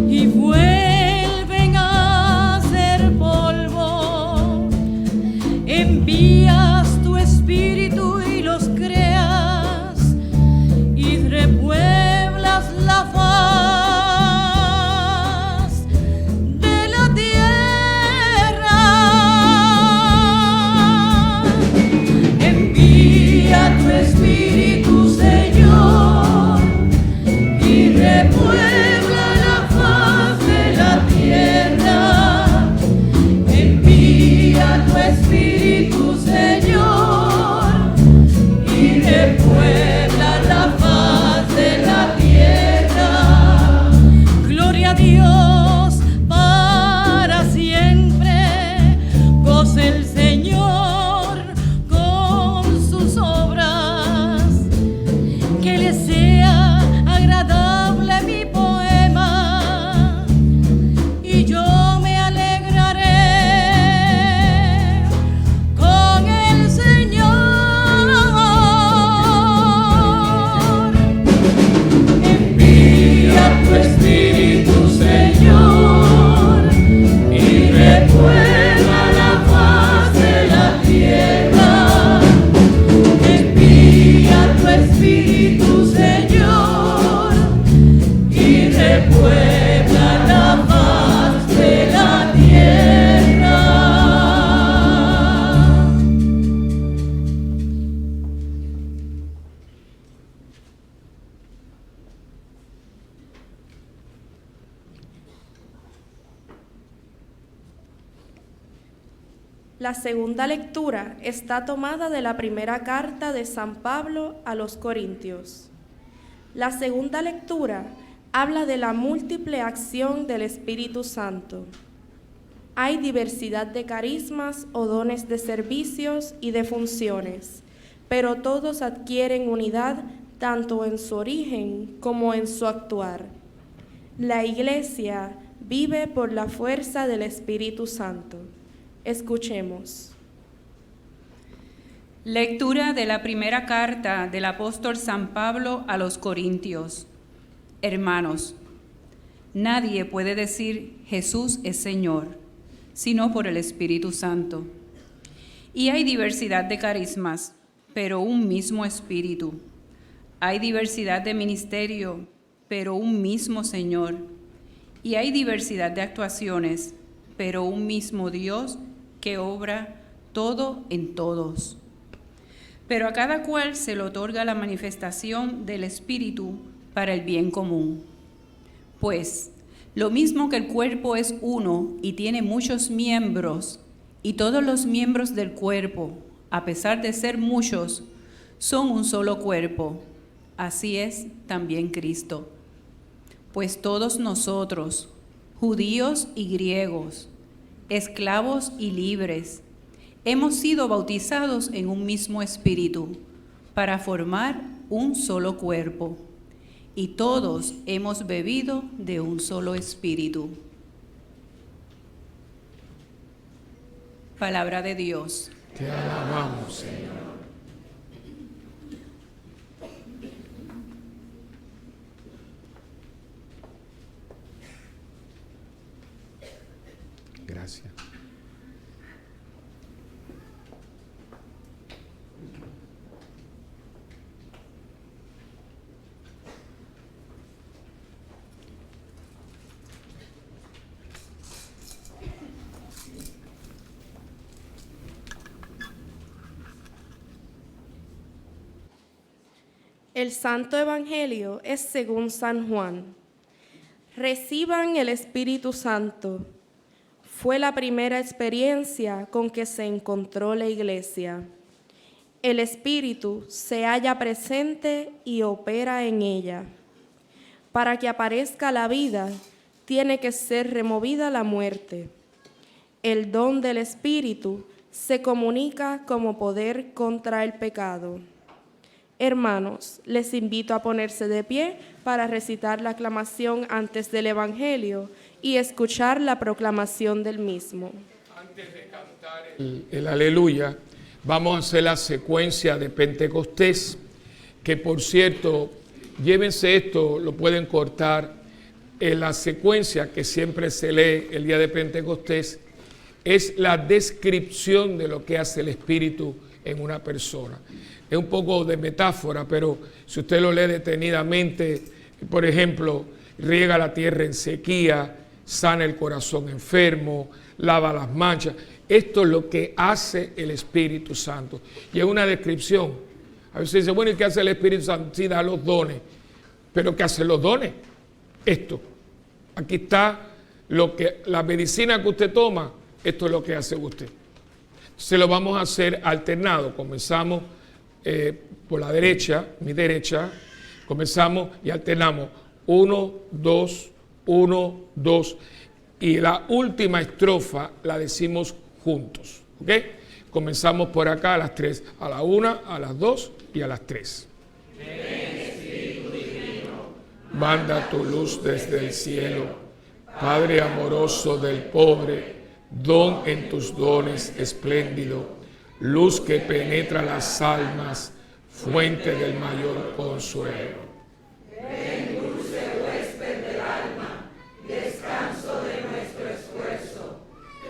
y vuelven a ser polvo. Envías tu Espíritu y los creas, y repueblas la faz de la tierra. Envía tu Espíritu, Señor, y repuebla la faz de la tierra. Envía tu Espíritu, Señor, y repuebla la faz de la tierra. Gloria a Dios para siempre. Goce el Señor La segunda lectura está tomada de la primera carta de San Pablo a los Corintios. La segunda lectura habla de la múltiple acción del Espíritu Santo. Hay diversidad de carismas o dones de servicios y de funciones, pero todos adquieren unidad tanto en su origen como en su actuar. La Iglesia vive por la fuerza del Espíritu Santo. Escuchemos. Lectura de la primera carta del apóstol San Pablo a los Corintios. Hermanos, nadie puede decir Jesús es Señor, sino por el Espíritu Santo. Y hay diversidad de carismas, pero un mismo Espíritu. Hay diversidad de ministerio, pero un mismo Señor. Y hay diversidad de actuaciones, pero un mismo Dios que obra todo en todos. Pero a cada cual se le otorga la manifestación del Espíritu para el bien común. Pues, lo mismo que el cuerpo es uno y tiene muchos miembros, y todos los miembros del cuerpo, a pesar de ser muchos, son un solo cuerpo, así es también Cristo. Pues todos nosotros, judíos y griegos, esclavos y libres, hemos sido bautizados en un mismo espíritu para formar un solo cuerpo, y todos hemos bebido de un solo espíritu. Palabra de Dios. Te alabamos, Señor. Gracias. El Santo Evangelio es según San Juan. Reciban el Espíritu Santo. Fue la primera experiencia con que se encontró la Iglesia. El Espíritu se halla presente y opera en ella. Para que aparezca la vida, tiene que ser removida la muerte. El don del Espíritu se comunica como poder contra el pecado. Hermanos, les invito a ponerse de pie para recitar la aclamación antes del Evangelio y escuchar la proclamación del mismo. Antes de cantar el aleluya, vamos a hacer la secuencia de Pentecostés, que por cierto, llévense esto, lo pueden cortar. En la secuencia que siempre se lee el día de Pentecostés es la descripción de lo que hace el Espíritu en una persona. Es un poco de metáfora, pero si usted lo lee detenidamente, por ejemplo, riega la tierra en sequía, sana el corazón enfermo, lava las manchas. Esto es lo que hace el Espíritu Santo. Y es una descripción. A veces dice, bueno, ¿y qué hace el Espíritu Santo? Sí, da los dones. ¿Pero qué hacen los dones? Esto. Aquí está la medicina que usted toma, esto es lo que hace usted. Se lo vamos a hacer alternado. Comenzamos por la derecha, mi derecha, comenzamos y alternamos 1, 2, 1, 2 y la última estrofa la decimos juntos, ¿ok? Comenzamos por acá a las 3, a la 1, a las 2 y a las 3. Ven, Espíritu Divino, manda tu luz desde el cielo, Padre amoroso del pobre, don en tus dones espléndido, luz que penetra las almas, fuente del mayor consuelo. Ven, dulce huésped del alma, descanso de nuestro esfuerzo,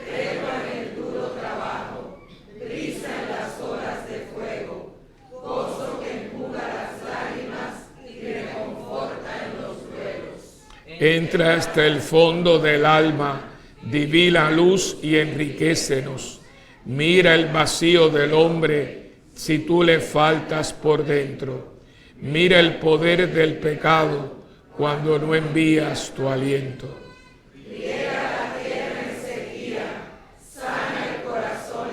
tregua en el duro trabajo, brisa en las horas de fuego, gozo que enjuga las lágrimas y reconforta en los duelos. Entra hasta el fondo del alma, divina luz y enriquécenos. Mira el vacío del hombre si tú le faltas por dentro. Mira el poder del pecado cuando no envías tu aliento. Riega la tierra en sequía, sana el corazón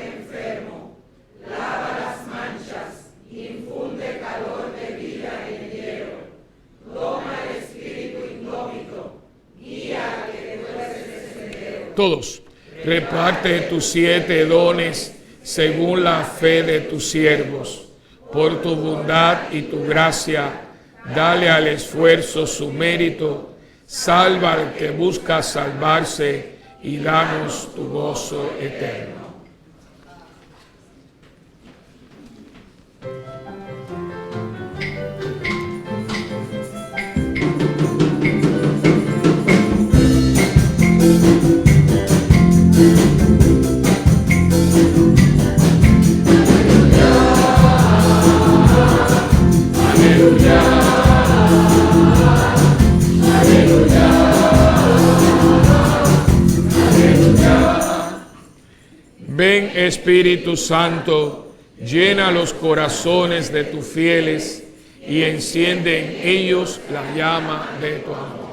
Todos. Reparte tus 7 dones según la fe de tus siervos. Por tu bondad y tu gracia, dale al esfuerzo su mérito. Salva al que busca salvarse y danos tu gozo eterno. Ven Espíritu Santo, llena los corazones de tus fieles y enciende en ellos la llama de tu amor.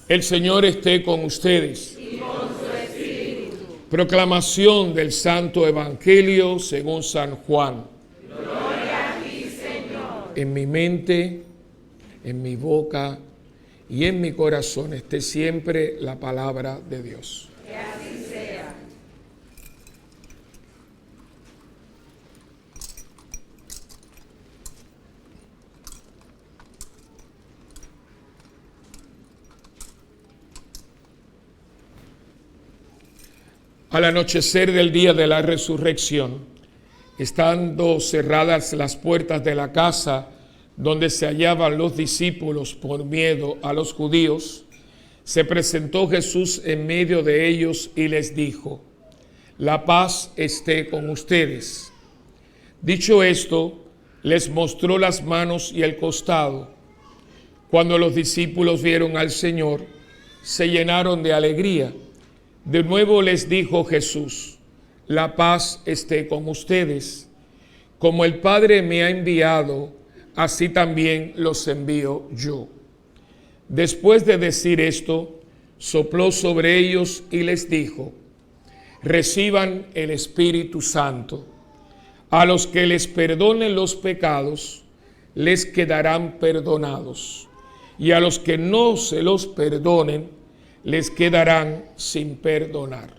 El Señor esté con ustedes. Y con su espíritu. Proclamación del Santo Evangelio según San Juan. Gloria a ti, Señor. En mi mente, en mi boca y en mi corazón esté siempre la palabra de Dios. Que así sea. Al anochecer del día de la resurrección, estando cerradas las puertas de la casa donde se hallaban los discípulos por miedo a los judíos, se presentó Jesús en medio de ellos y les dijo: la paz esté con ustedes. Dicho esto, les mostró las manos y el costado. Cuando los discípulos vieron al Señor, se llenaron de alegría. De nuevo les dijo Jesús: la paz esté con ustedes. Como el Padre me ha enviado, así también los envío yo. Después de decir esto, sopló sobre ellos y les dijo: reciban el Espíritu Santo. A los que les perdonen los pecados, les quedarán perdonados. Y a los que no se los perdonen, les quedarán sin perdonar.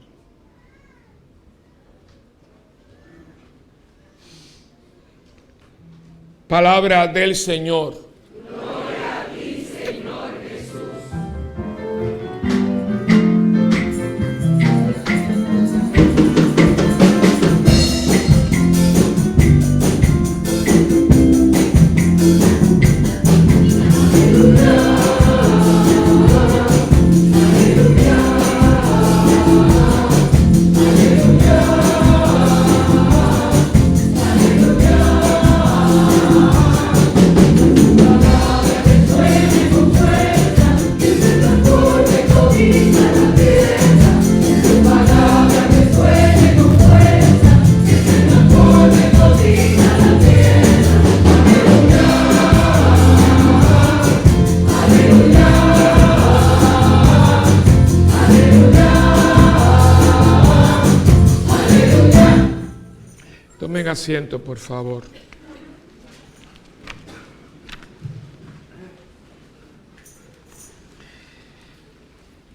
Palabra del Señor. Gloria a ti, Señor Jesús. Tomen asiento, por favor.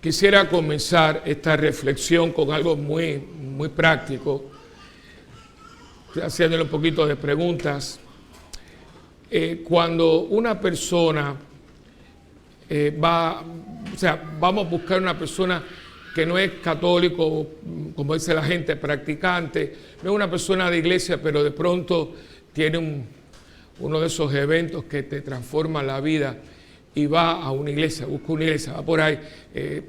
Quisiera comenzar esta reflexión con algo muy práctico, haciéndole un poquito de preguntas. Cuando una persona vamos a buscar una persona que no es católico, como dice la gente, practicante, no es una persona de iglesia, pero de pronto tiene uno de esos eventos que te transforman la vida y va a una iglesia, busca una iglesia, va por ahí,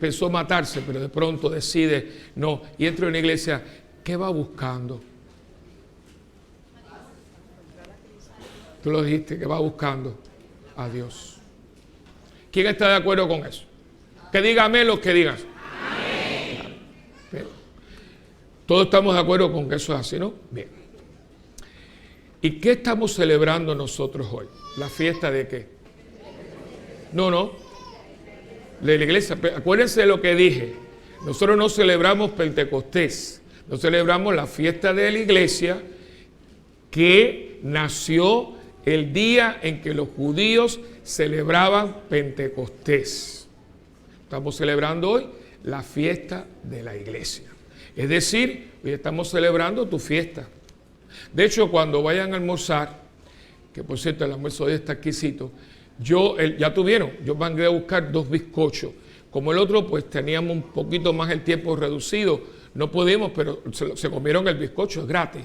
pensó matarse, pero de pronto decide no, y entra en una iglesia, ¿qué va buscando? Tú lo dijiste, ¿qué va buscando? A Dios. ¿Quién está de acuerdo con eso? Que diga amén los que digan. Amén. Pero, todos estamos de acuerdo con que eso es así, ¿no? Bien. ¿Y qué estamos celebrando nosotros hoy? ¿La fiesta de qué? No. De la iglesia. Acuérdense de lo que dije. Nosotros no celebramos Pentecostés. No celebramos la fiesta de la iglesia que nació el día en que los judíos celebraban Pentecostés. Estamos celebrando hoy la fiesta de la iglesia. Es decir, hoy estamos celebrando tu fiesta. De hecho, cuando vayan a almorzar, que por cierto el almuerzo hoy está exquisito, ya tuvieron, yo mandé a buscar 2 bizcochos. Como el otro, pues teníamos un poquito más el tiempo reducido, no pudimos, pero se comieron el bizcocho, es gratis.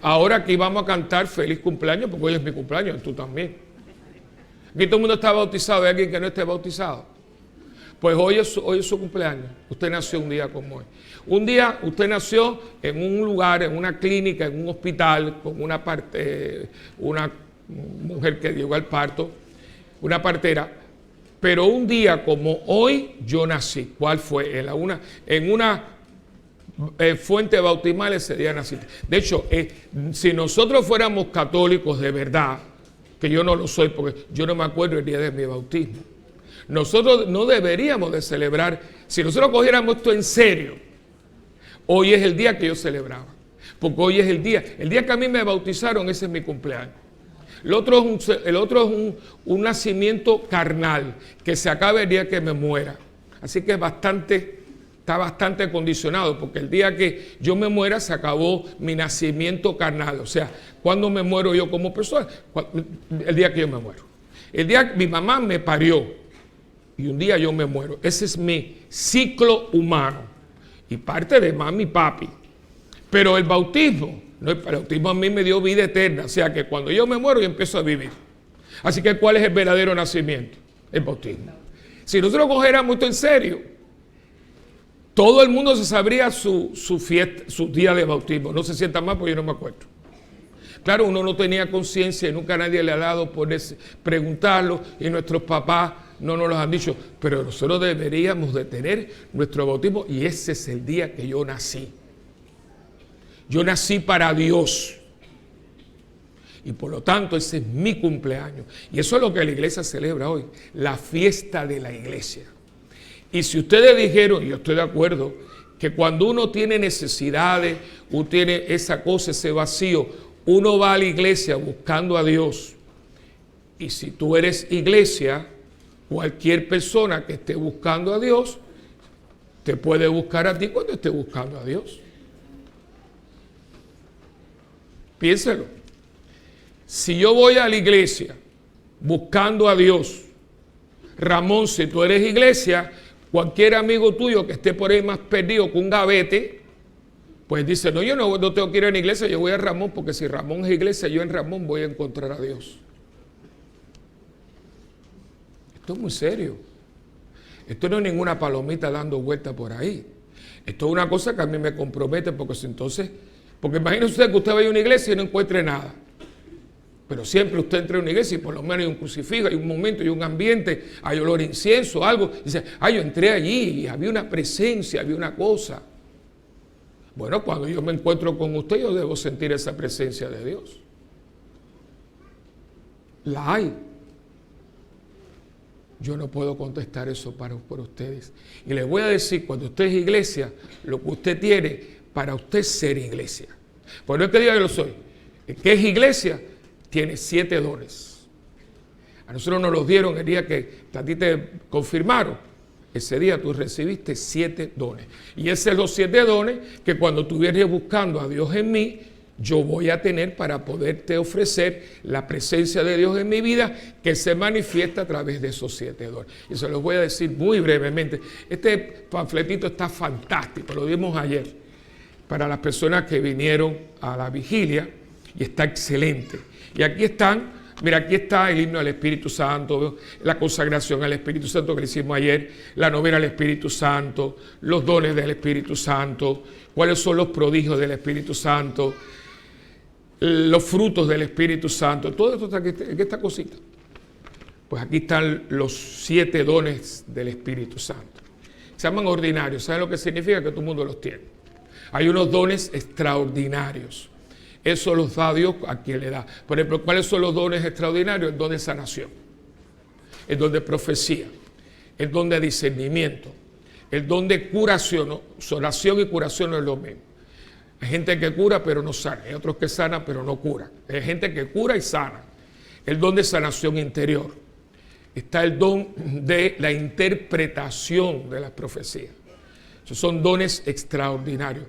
Ahora aquí vamos a cantar feliz cumpleaños, porque hoy es mi cumpleaños, tú también. Aquí todo el mundo está bautizado, ¿hay alguien que no esté bautizado? Pues hoy es su cumpleaños, usted nació un día como hoy. Un día usted nació en un lugar, en una clínica, en un hospital, con una mujer que llegó al parto, una partera, pero un día como hoy yo nací. ¿Cuál fue? En una fuente bautismal ese día nací. De hecho, si nosotros fuéramos católicos de verdad, que yo no lo soy porque yo no me acuerdo el día de mi bautismo, nosotros no deberíamos de celebrar, si nosotros cogiéramos esto en serio, hoy es el día que yo celebraba, porque hoy es el día que a mí me bautizaron, ese es mi cumpleaños. El otro es un nacimiento carnal, que se acaba el día que me muera. Así que está bastante condicionado, porque el día que yo me muera se acabó mi nacimiento carnal. O sea, ¿cuándo me muero yo como persona? El día que yo me muero. El día que mi mamá me parió y un día yo me muero. Ese es mi ciclo humano y parte de mami y papi. Pero el bautismo a mí me dio vida eterna. O sea que cuando yo me muero yo empiezo a vivir. Así que ¿cuál es el verdadero nacimiento? El bautismo. Si nosotros cogiéramos esto en serio, todo el mundo se sabría su fiesta, su día de bautismo. No se sienta mal porque yo no me acuerdo. Claro, uno no tenía conciencia y nunca nadie le ha dado por preguntarlo, y nuestros papás no nos lo han dicho, pero nosotros deberíamos de tener nuestro bautismo, y ese es el día que yo nací. Yo nací para Dios y por lo tanto ese es mi cumpleaños, y eso es lo que la iglesia celebra hoy, la fiesta de la iglesia. Y si ustedes dijeron, y yo estoy de acuerdo, que cuando uno tiene necesidades, uno tiene esa cosa, ese vacío, uno va a la iglesia buscando a Dios. Y si tú eres iglesia, cualquier persona que esté buscando a Dios, te puede buscar a ti cuando esté buscando a Dios. Piénselo. Si yo voy a la iglesia buscando a Dios, Ramón, si tú eres iglesia, cualquier amigo tuyo que esté por ahí más perdido que un gavete, pues dice, no, yo no tengo que ir a la iglesia, yo voy a Ramón, porque si Ramón es iglesia, yo en Ramón voy a encontrar a Dios. Esto es muy serio. Esto no es ninguna palomita dando vuelta por ahí. Esto es una cosa que a mí me compromete, porque imagínese usted que usted vaya a una iglesia y no encuentre nada. Pero siempre usted entra a una iglesia y por lo menos hay un crucifijo, hay un momento, hay un ambiente, hay olor a incienso, algo. Y dice, yo entré allí y había una presencia, había una cosa. Bueno, cuando yo me encuentro con usted, yo debo sentir esa presencia de Dios. La hay. Yo no puedo contestar eso por ustedes. Y les voy a decir, cuando usted es iglesia, lo que usted tiene para usted ser iglesia. Pues no es que diga que lo soy. El que es iglesia tiene 7 dones. A nosotros nos los dieron el día que a ti te confirmaron. Ese día tú recibiste 7 dones. Y esos son los 7 dones que cuando tú vienes buscando a Dios en mí, yo voy a tener para poderte ofrecer la presencia de Dios en mi vida, que se manifiesta a través de esos 7 dones. Y se los voy a decir muy brevemente. Este panfletito está fantástico, lo vimos ayer, para las personas que vinieron a la vigilia, y está excelente. Y aquí están Mira, aquí está el himno al Espíritu Santo, la consagración al Espíritu Santo que le hicimos ayer, la novena al Espíritu Santo, los dones del Espíritu Santo, cuáles son los prodigios del Espíritu Santo, los frutos del Espíritu Santo, todo esto está aquí, en esta cosita. Pues aquí están los 7 dones del Espíritu Santo. Se llaman ordinarios. ¿Saben lo que significa? Que todo el mundo los tiene. Hay unos dones extraordinarios. Eso los da Dios a quien le da. Por ejemplo, ¿cuáles son los dones extraordinarios? El don de sanación, el don de profecía, el don de discernimiento, el don de curación. ¿No? Sanación y curación no es lo mismo. Hay gente que cura pero no sana. Hay otros que sanan pero no curan. Hay gente que cura y sana. El don de sanación interior. Está el don de la interpretación de las profecías. Esos son dones extraordinarios.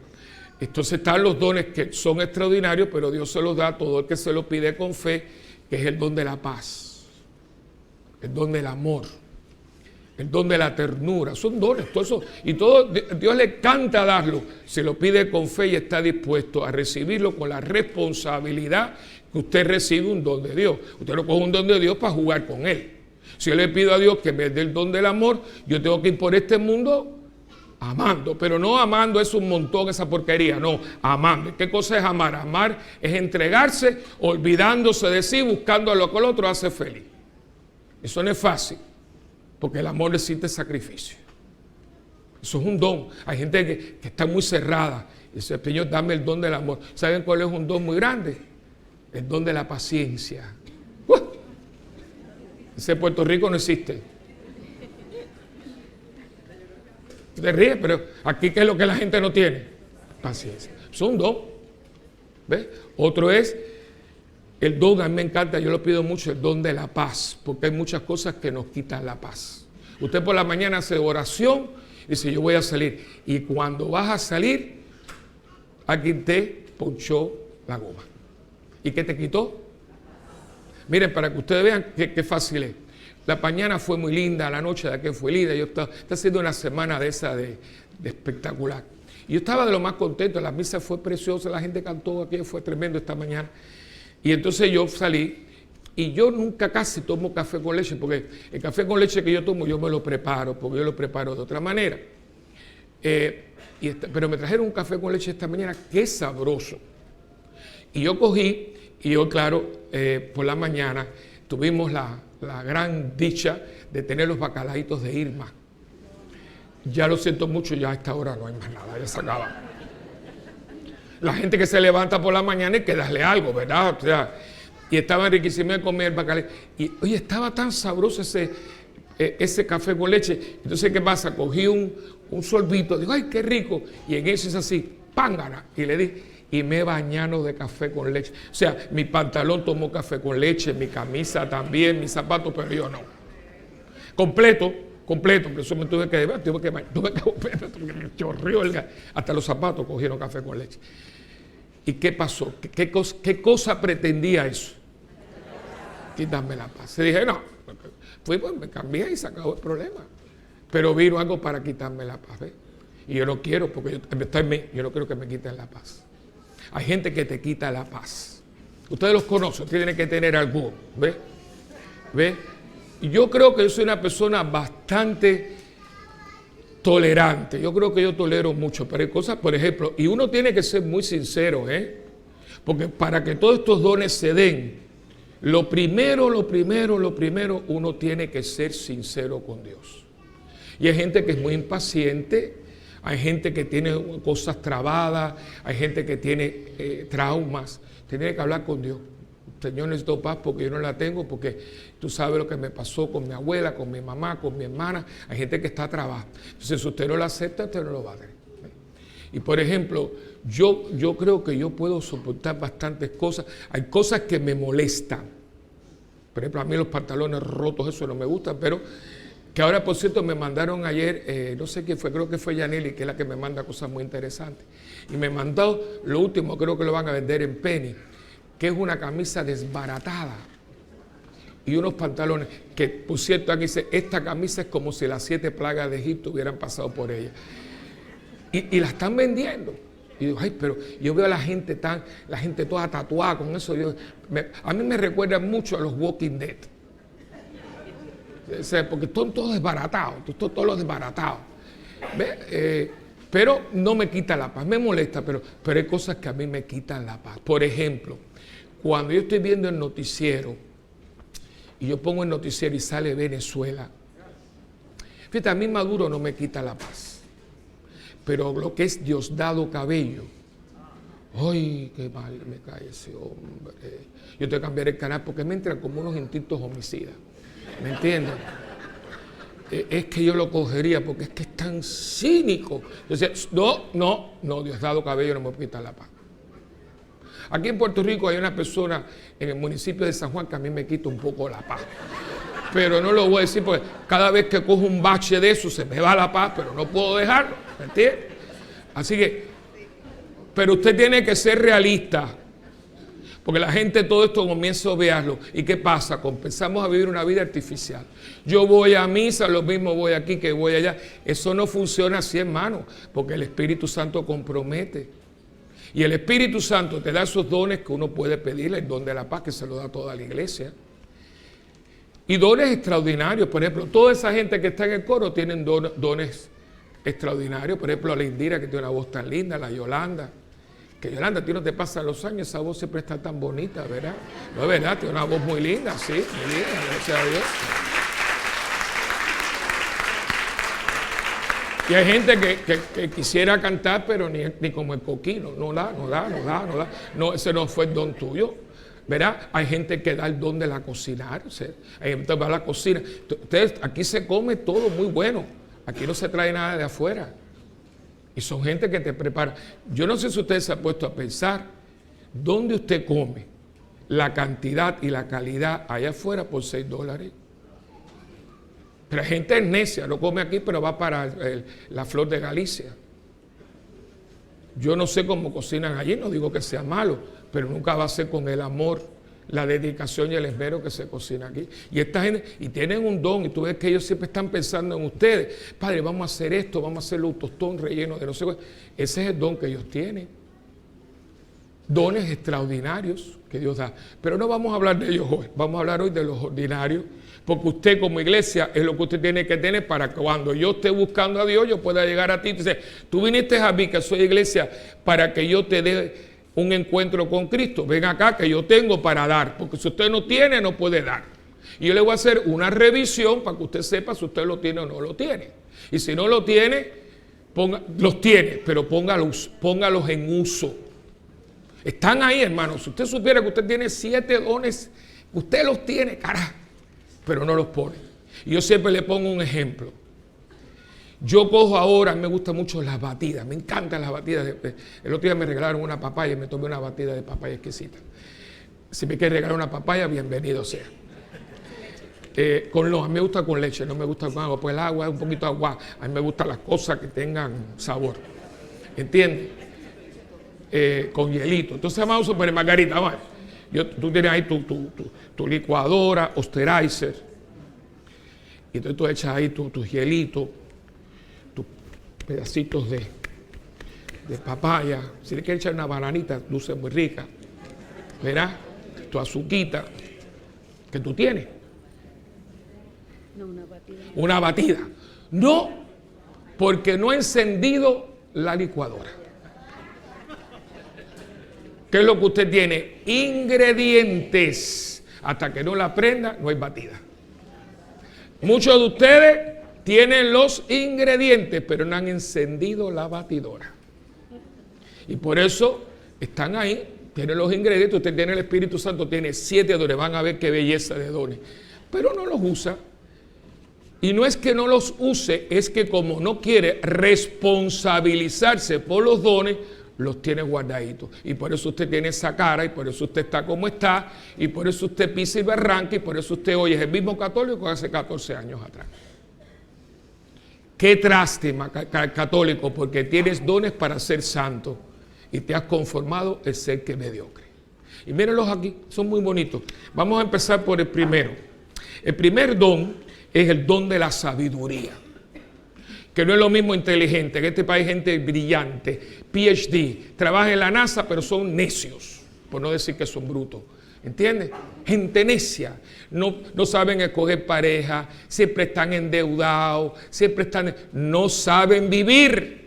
Entonces están los dones que son extraordinarios, pero Dios se los da a todo el que se lo pide con fe, que es el don de la paz, el don del amor, el don de la ternura. Son dones, todo eso. Y todo Dios le canta darlo. Se lo pide con fe y está dispuesto a recibirlo con la responsabilidad que usted recibe un don de Dios. Usted no coge un don de Dios para jugar con él. Si yo le pido a Dios que me dé el don del amor, yo tengo que ir por este mundo amando, pero no amando es un montón esa porquería, no, amando. ¿Qué cosa es amar? Amar es entregarse, olvidándose de sí, buscando a lo que el otro hace feliz. Eso no es fácil, porque el amor necesita sacrificio. Eso es un don. Hay gente que está muy cerrada y dice, Señor, dame el don del amor. ¿Saben cuál es un don muy grande? El don de la paciencia. Ese Puerto Rico no existe. Te ríes, pero aquí ¿qué es lo que la gente no tiene? Paciencia. Es un don. ¿Ves? Otro es el don, a mí me encanta, yo lo pido mucho, el don de la paz, porque hay muchas cosas que nos quitan la paz. Usted por la mañana hace oración y dice, yo voy a salir. Y cuando vas a salir, alguien te ponchó la goma. ¿Y qué te quitó? Miren, para que ustedes vean qué fácil es. La mañana fue muy linda, la noche de aquel fue linda. Yo está haciendo una semana de esa de espectacular. Y yo estaba de lo más contento, la misa fue preciosa, la gente cantó, aquello fue tremendo esta mañana. Y entonces yo salí y yo nunca casi tomo café con leche, porque el café con leche que yo tomo yo me lo preparo, porque yo lo preparo de otra manera. Pero me trajeron un café con leche esta mañana, qué sabroso. Y yo cogí, y yo claro, por la mañana tuvimos la gran dicha de tener los bacalaitos de Irma. Ya lo siento mucho, ya a esta hora no hay más nada, ya se acaba. La gente que se levanta por la mañana hay que darle algo, ¿verdad? O sea, y estaba riquísimo de comer bacalao. Y oye, estaba tan sabroso ese café con leche. Entonces, ¿qué pasa? Cogí un sorbito, digo, ¡ay, qué rico! Y en eso es así, pángana. Y le di, y me bañaron de café con leche. O sea, mi pantalón tomó café con leche, mi camisa también, mis zapatos, pero yo no. Completo, por eso me tuve que volver, porque me chorrió hasta los zapatos cogieron café con leche. ¿Y qué pasó? ¿Qué cosa pretendía eso? Quitarme la paz. Se dije, no, fui, pues me cambié y se acabó el problema. Pero vino algo para quitarme la paz, ¿ves? Y yo no quiero, porque está en mí, yo no quiero que me quiten la paz. Hay gente que te quita la paz. Ustedes los conocen, tienen que tener alguno, ¿ves? ¿Ves? Y yo creo que yo soy una persona bastante tolerante. Yo creo que yo tolero mucho, pero hay cosas, por ejemplo, y uno tiene que ser muy sincero, porque para que todos estos dones se den, lo primero, uno tiene que ser sincero con Dios. Y hay gente que es muy impaciente, hay gente que tiene cosas trabadas, hay gente que tiene traumas. Tiene que hablar con Dios. Señor, necesito paz porque yo no la tengo, porque tú sabes lo que me pasó con mi abuela, con mi mamá, con mi hermana. Hay gente que está trabada. Entonces, si usted no la acepta, usted no lo va a tener. Y por ejemplo, yo creo que yo puedo soportar bastantes cosas. Hay cosas que me molestan. Por ejemplo, a mí los pantalones rotos, eso no me gusta, pero que ahora, por cierto, me mandaron ayer, no sé quién fue, creo que fue Yaneli, que es la que me manda cosas muy interesantes. Y me mandó lo último, creo que lo van a vender en Penny, que es una camisa desbaratada y unos pantalones que, por cierto, aquí dice, esta camisa es como si las 7 plagas de Egipto hubieran pasado por ella. Y la están vendiendo. Y digo, ay, pero yo veo a la gente toda tatuada con eso. A mí me recuerda mucho a los Walking Dead. O sea, porque están todos desbaratados, todos los desbaratados. Pero no me quita la paz, me molesta, pero hay cosas que a mí me quitan la paz. Por ejemplo, cuando yo estoy viendo el noticiero y yo pongo el noticiero y sale Venezuela, fíjate, a mí Maduro no me quita la paz, pero lo que es Diosdado Cabello, ¡ay, qué mal me cae ese hombre! Yo tengo que cambiar el canal porque me entran como unos instintos homicidas, ¿me entienden? Es que yo lo cogería porque es que es tan cínico. Entonces, no, Diosdado Cabello no me quita la paz. Aquí en Puerto Rico hay una persona en el municipio de San Juan que a mí me quita un poco la paz. Pero no lo voy a decir porque cada vez que cojo un bache de eso se me va la paz, pero no puedo dejarlo, ¿me entiendes? Así que, pero usted tiene que ser realista. Porque la gente todo esto comienza a obviarlo. ¿Y qué pasa? Comenzamos a vivir una vida artificial. Yo voy a misa, lo mismo voy aquí que voy allá. Eso no funciona así, hermano, porque el Espíritu Santo compromete. Y el Espíritu Santo te da esos dones que uno puede pedirle, el don de la paz que se lo da a toda la iglesia. Y dones extraordinarios. Por ejemplo, toda esa gente que está en el coro tienen dones extraordinarios. Por ejemplo, la Indira, que tiene una voz tan linda, la Yolanda. Que Yolanda, a ti no te pasan los años, esa voz siempre está tan bonita, ¿verdad? No es verdad, tiene una voz muy linda, sí, muy linda, gracias a Dios. Y hay gente que quisiera cantar, pero ni como el coquino, no da. No, ese no fue el don tuyo, ¿verdad? Hay gente que da el don de la cocinar, o sea, hay gente que va a la cocina. Ustedes, aquí se come todo muy bueno, aquí no se trae nada de afuera. Y son gente que te prepara. Yo no sé si usted se ha puesto a pensar dónde usted come la cantidad y la calidad allá afuera por $6. Pero la gente es necia, lo come aquí, pero va para la Flor de Galicia. Yo no sé cómo cocinan allí, no digo que sea malo, pero nunca va a ser con el amor, la dedicación y el esmero que se cocina aquí. Y esta gente, y tienen un don, y tú ves que ellos siempre están pensando en ustedes. Padre, vamos a hacer esto, vamos a hacer un tostón relleno de no sé qué. Ese es el don que ellos tienen. Dones extraordinarios que Dios da. Pero no vamos a hablar de ellos hoy, vamos a hablar hoy de los ordinarios, porque usted como iglesia es lo que usted tiene que tener para que cuando yo esté buscando a Dios, yo pueda llegar a ti y decir, tú viniste a mí, que soy iglesia, para que yo te dé un encuentro con Cristo. Ven acá que yo tengo para dar, porque si usted no tiene, no puede dar. Y yo le voy a hacer una revisión para que usted sepa si usted lo tiene o no lo tiene. Y si no lo tiene, los tiene, pero póngalos en uso. Están ahí, hermanos. Si usted supiera que usted tiene 7 dones, usted los tiene, carajo, pero no los pone. Y yo siempre le pongo un ejemplo. Yo cojo ahora, me gustan mucho las batidas, me encantan las batidas. El otro día me regalaron una papaya y me tomé una batida de papaya exquisita. Si me quiere regalar una papaya, bienvenido sea. A mí me gusta con leche, no me gusta con agua, pues el agua es un poquito agua. A mí me gustan las cosas que tengan sabor. ¿Entiendes? Con hielito. Entonces vamos a poner margarita. Vamos. Tú tienes ahí tu licuadora, Osterizer. Y entonces tú echas ahí tu hielito, tus pedacitos de papaya. Si le quieres echar una bananita, dulce muy rica. ¿Verdad? Tu azuquita que tú tienes. No, una batida. Una batida. No, porque no he encendido la licuadora. ¿Qué es lo que usted tiene? Ingredientes. Hasta que no la prenda, no hay batida. Muchos de ustedes tienen los ingredientes, pero no han encendido la batidora. Y por eso están ahí, tienen los ingredientes. Usted tiene el Espíritu Santo, tiene 7 dones. Van a ver qué belleza de dones. Pero no los usa. Y no es que no los use, es que como no quiere responsabilizarse por los dones, los tiene guardaditos. Y por eso usted tiene esa cara, y por eso usted está como está, y por eso usted pisa y barranca, y por eso usted hoy es el mismo católico que hace 14 años atrás. Qué trástima, católico, porque tienes dones para ser santo, y te has conformado el ser que mediocre. Y mírenlos aquí, son muy bonitos. Vamos a empezar por el primero. El primer don es el don de la sabiduría. que no es lo mismo inteligente. En este país hay gente brillante, PhD, trabaja en la NASA, pero son necios, por no decir que son brutos. ¿Entiendes? Gente necia, no saben escoger pareja, siempre están endeudados, no saben vivir.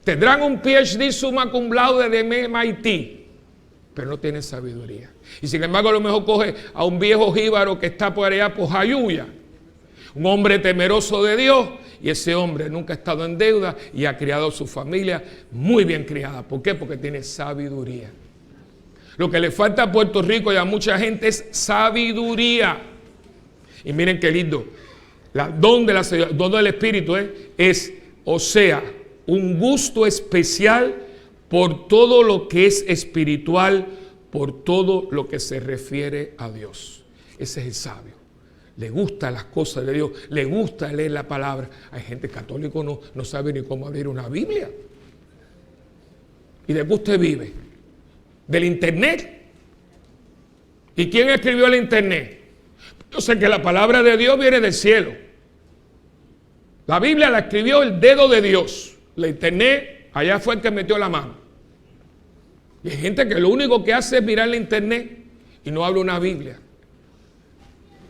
Tendrán un PhD summa cum laude de MIT, pero no tienen sabiduría. Y sin embargo, a lo mejor coge a un viejo jíbaro que está por allá por Jayuya, un hombre temeroso de Dios, y ese hombre nunca ha estado en deuda y ha criado a su familia muy bien criada. ¿Por qué? Porque tiene sabiduría. Lo que le falta a Puerto Rico y a mucha gente es sabiduría. Y miren qué lindo. Don del Espíritu es, o sea, un gusto especial por todo lo que es espiritual, por todo lo que se refiere a Dios. Ese es el sabio. Le gustan las cosas de Dios, le gusta leer la palabra. Hay gente católica no sabe ni cómo abrir una Biblia. ¿Y de qué usted vive? ¿Del internet? ¿Y quién escribió el internet? Yo sé que la palabra de Dios viene del cielo. La Biblia la escribió el dedo de Dios. La internet, allá fue el que metió la mano. Y hay gente que lo único que hace es mirar la internet y no habla una Biblia.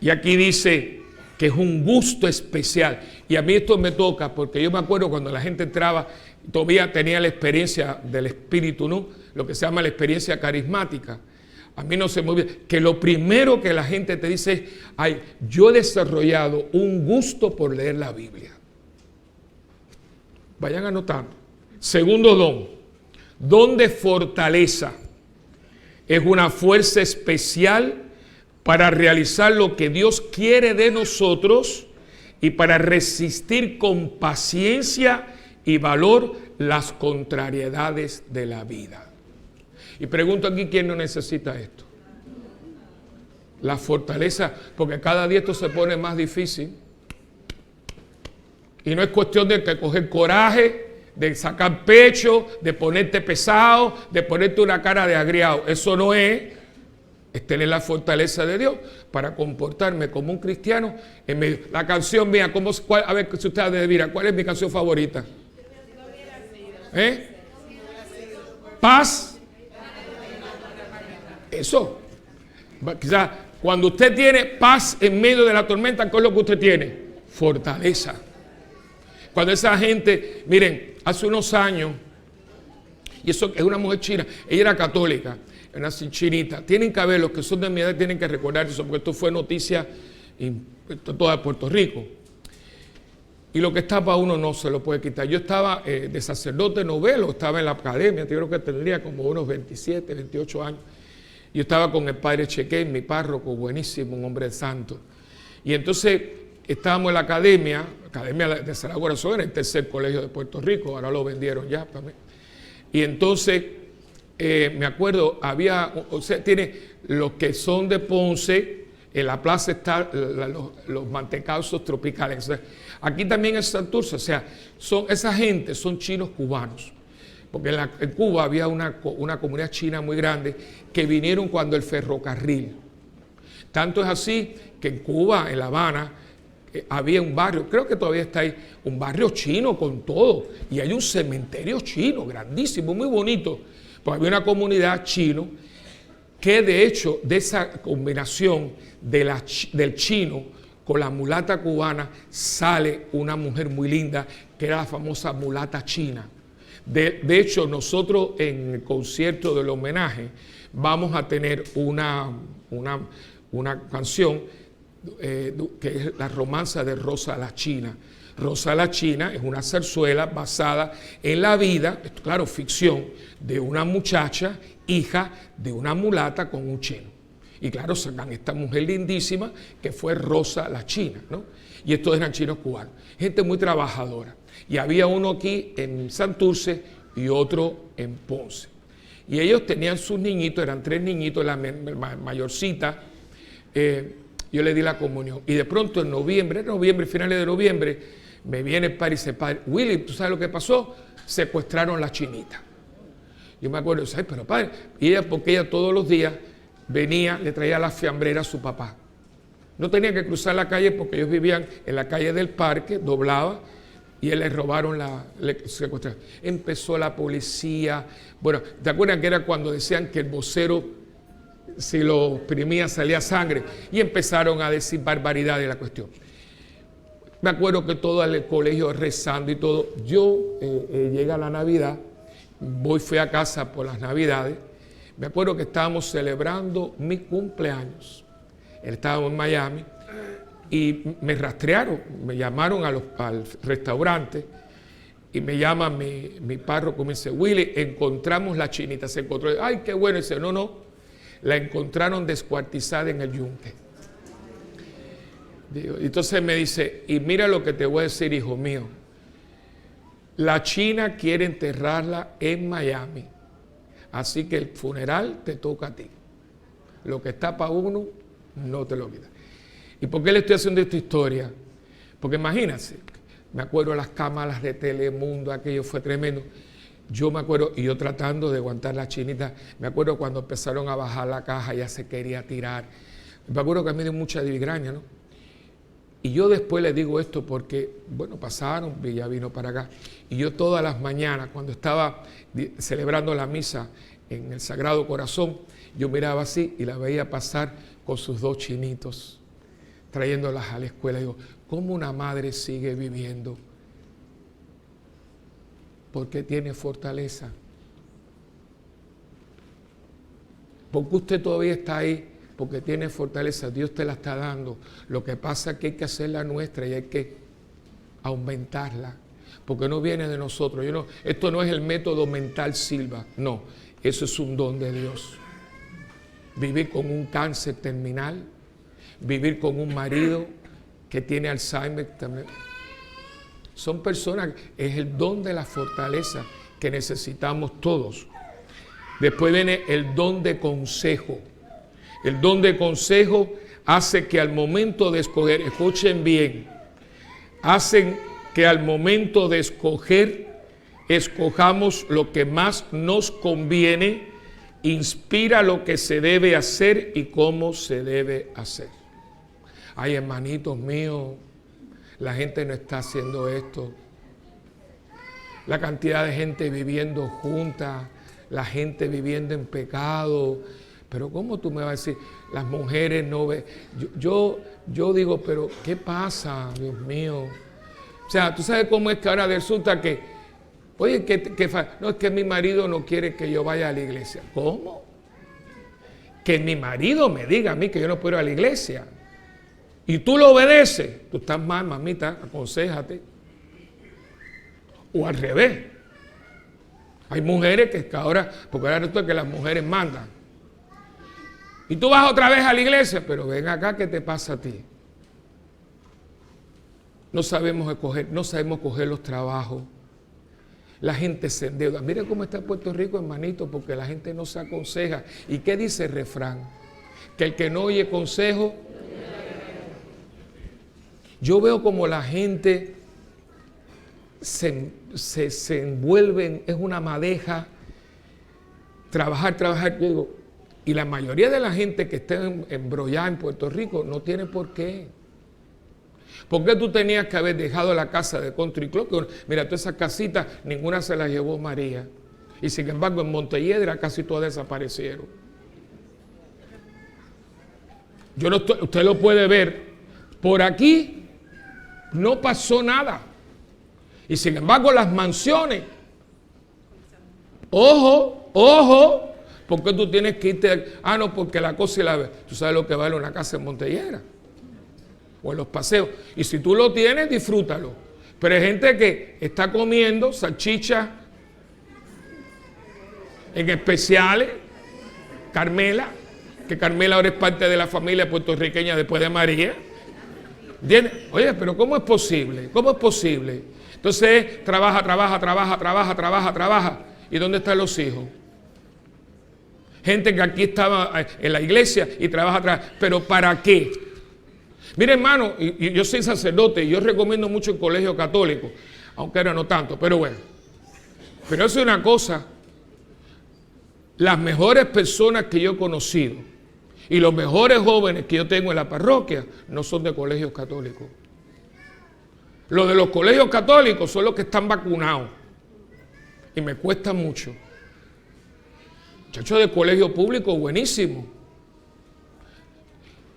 Y aquí dice que es un gusto especial. Y a mí esto me toca porque yo me acuerdo cuando la gente entraba, todavía tenía la experiencia del Espíritu, ¿no? Lo que se llama la experiencia carismática. A mí no se me olvida que lo primero que la gente te dice es, ay, yo he desarrollado un gusto por leer la Biblia. Vayan anotando. Segundo don de fortaleza. Es una fuerza especial para realizar lo que Dios quiere de nosotros y para resistir con paciencia y valor las contrariedades de la vida. Y pregunto aquí, ¿quién no necesita esto? La fortaleza, porque cada día esto se pone más difícil. Y no es cuestión de que coger coraje, de sacar pecho, de ponerte pesado, de ponerte una cara de agriado. Eso no es tener la fortaleza de Dios para comportarme como un cristiano en medio. La canción mía, a ver si ustedes adivinan, ¿cuál es mi canción favorita? Paz. Eso. Quizás cuando usted tiene paz en medio de la tormenta, ¿qué es lo que usted tiene? Fortaleza. Cuando esa gente, miren, hace unos años, y eso es una mujer china, ella era católica, una chinita, tienen que ver, los que son de mi edad tienen que recordar eso, porque esto fue noticia en toda Puerto Rico. Y lo que está para uno no se lo puede quitar. Yo estaba de sacerdote novelo, estaba en la academia, yo creo que tendría como unos 27, 28 años. Yo estaba con el padre Chequén, mi párroco, buenísimo, un hombre santo. Y entonces estábamos en la academia de Sagrado Corazón, era el tercer colegio de Puerto Rico, ahora lo vendieron ya para mí. Y entonces, me acuerdo, tiene los que son de Ponce, en la plaza están los mantecazos tropicales. O sea, aquí también en Santurce, o sea, esa gente son chinos cubanos. Porque en Cuba había una comunidad china muy grande que vinieron cuando el ferrocarril. Tanto es así que en Cuba, en La Habana, había un barrio, creo que todavía está ahí, un barrio chino con todo. Y hay un cementerio chino grandísimo, muy bonito. Pues había una comunidad chino que de hecho de esa combinación del chino con la mulata cubana sale una mujer muy linda que era la famosa mulata china. De hecho, nosotros en el concierto del homenaje vamos a tener una canción que es la romanza de Rosa la China. Rosa la China es una zarzuela basada en la vida, claro, ficción, de una muchacha, hija de una mulata con un chino. Y claro, sacan esta mujer lindísima que fue Rosa la China, ¿no? Y estos eran chinos cubanos. Gente muy trabajadora. Y había uno aquí en Santurce y otro en Ponce. Y ellos tenían sus niñitos, eran 3 niñitos, la mayorcita, yo le di la comunión. Y de pronto en noviembre, finales de noviembre, me viene el padre y dice, padre, Willy, ¿tú sabes lo que pasó? Secuestraron la chinita. Yo me acuerdo, ¿sabes? Pero padre, y ella, porque ella todos los días venía, le traía la fiambrera a su papá. No tenía que cruzar la calle porque ellos vivían en la calle del parque, doblaba, y él le robaron le secuestraron. Empezó la policía. Bueno, ¿te acuerdas que era cuando decían que el vocero, si lo oprimía, salía sangre? Y empezaron a decir barbaridad de la cuestión. Me acuerdo que todo el colegio rezando y todo. Yo llega la Navidad, fui a casa por las Navidades. Me acuerdo que estábamos celebrando mi cumpleaños. Estábamos en Miami y me rastrearon, me llamaron al restaurante y me llama mi párroco, me dice, Willy, encontramos la chinita, se encontró. Ay, qué bueno. Y dice, no, la encontraron descuartizada en el yunque. Entonces me dice, y mira lo que te voy a decir, hijo mío, la China quiere enterrarla en Miami, así que el funeral te toca a ti. Lo que está para uno, no te lo quita. ¿Y por qué le estoy haciendo esta historia? Porque imagínense, me acuerdo de las cámaras de Telemundo, aquello fue tremendo. Yo me acuerdo, y yo tratando de aguantar la chinita, me acuerdo cuando empezaron a bajar la caja, ya se quería tirar. Me acuerdo que a mí me dio mucha divigraña, ¿no? Y yo después le digo esto porque, bueno, pasaron, y ya vino para acá. Y yo todas las mañanas, cuando estaba celebrando la misa en el Sagrado Corazón, yo miraba así y la veía pasar con sus 2 chinitos, trayéndolas a la escuela. Digo, ¿cómo una madre sigue viviendo? Porque tiene fortaleza. Porque usted todavía está ahí, porque tiene fortaleza. Dios te la está dando. Lo que pasa es que hay que hacerla nuestra y hay que aumentarla. Porque no viene de nosotros. Esto no es el método mental Silva. No, eso es un don de Dios. Vivir con un cáncer terminal, vivir con un marido que tiene Alzheimer también. Son personas, es el don de la fortaleza que necesitamos todos. Después viene el don de consejo. El don de consejo hace que al momento de escoger, escuchen bien, hacen que al momento de escoger, escojamos lo que más nos conviene, inspira lo que se debe hacer y cómo se debe hacer. Ay, hermanitos míos, la gente no está haciendo esto. La cantidad de gente viviendo junta, la gente viviendo en pecado. Pero ¿cómo tú me vas a decir, las mujeres no ven? Yo digo, pero ¿qué pasa, Dios mío? O sea, tú sabes cómo es que ahora resulta que, oye, no, es que mi marido no quiere que yo vaya a la iglesia. ¿Cómo? Que mi marido me diga a mí que yo no puedo ir a la iglesia. Y tú lo obedeces. Tú estás mal, mamita, aconséjate. O al revés. Hay mujeres que ahora, porque ahora resulta que las mujeres mandan. Y tú vas otra vez a la iglesia, pero ven acá, ¿qué te pasa a ti? No sabemos coger los trabajos. La gente se endeuda. Mira cómo está Puerto Rico, hermanito, porque la gente no se aconseja. ¿Y qué dice el refrán? Que el que no oye consejo. Yo veo como la gente se envuelve, es una madeja, trabajar. Yo digo, y la mayoría de la gente que está embrollada en Puerto Rico no tiene por qué. ¿Por qué tú tenías que haber dejado la casa de Country Club? Mira, todas esas casitas, ninguna se las llevó María. Y sin embargo, en Montelledra casi todas desaparecieron. Usted lo puede ver. Por aquí no pasó nada. Y sin embargo, las mansiones. Ojo. ¿Por qué tú tienes que irte? No, porque la cosa y la vez. Tú sabes lo que vale una casa en Montelledra. O en los paseos. Y si tú lo tienes, disfrútalo. Pero hay gente que está comiendo salchicha en especiales. Carmela, que Carmela ahora es parte de la familia puertorriqueña después de María. ¿Entiendes? Oye, pero ¿cómo es posible? ¿Cómo es posible? Entonces, trabaja. ¿Y dónde están los hijos? Gente que aquí estaba en la iglesia y trabaja. ¿Pero para qué? Mire, hermano, y yo soy sacerdote y yo recomiendo mucho el colegio católico, aunque ahora no tanto, pero bueno. Pero eso es una cosa. Las mejores personas que yo he conocido y los mejores jóvenes que yo tengo en la parroquia no son de colegios católicos. Los de los colegios católicos son los que están vacunados. Y me cuesta mucho. Muchachos de colegio público, buenísimo.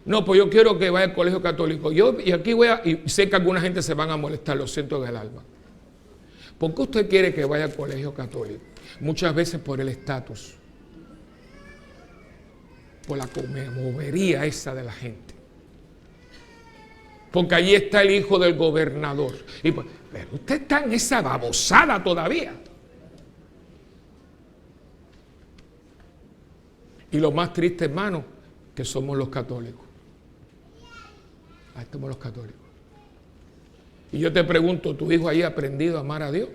No, pues yo quiero que vaya al colegio católico. Y aquí y sé que alguna gente se van a molestar, lo siento en el alma. ¿Por qué usted quiere que vaya al colegio católico? Muchas veces por el estatus. Por la movería esa de la gente. Porque allí está el hijo del gobernador. Pero usted está en esa babosada todavía. Y lo más triste, hermano, que somos los católicos. Ahí estamos los católicos. Y yo te pregunto, ¿tu hijo ahí ha aprendido a amar a Dios?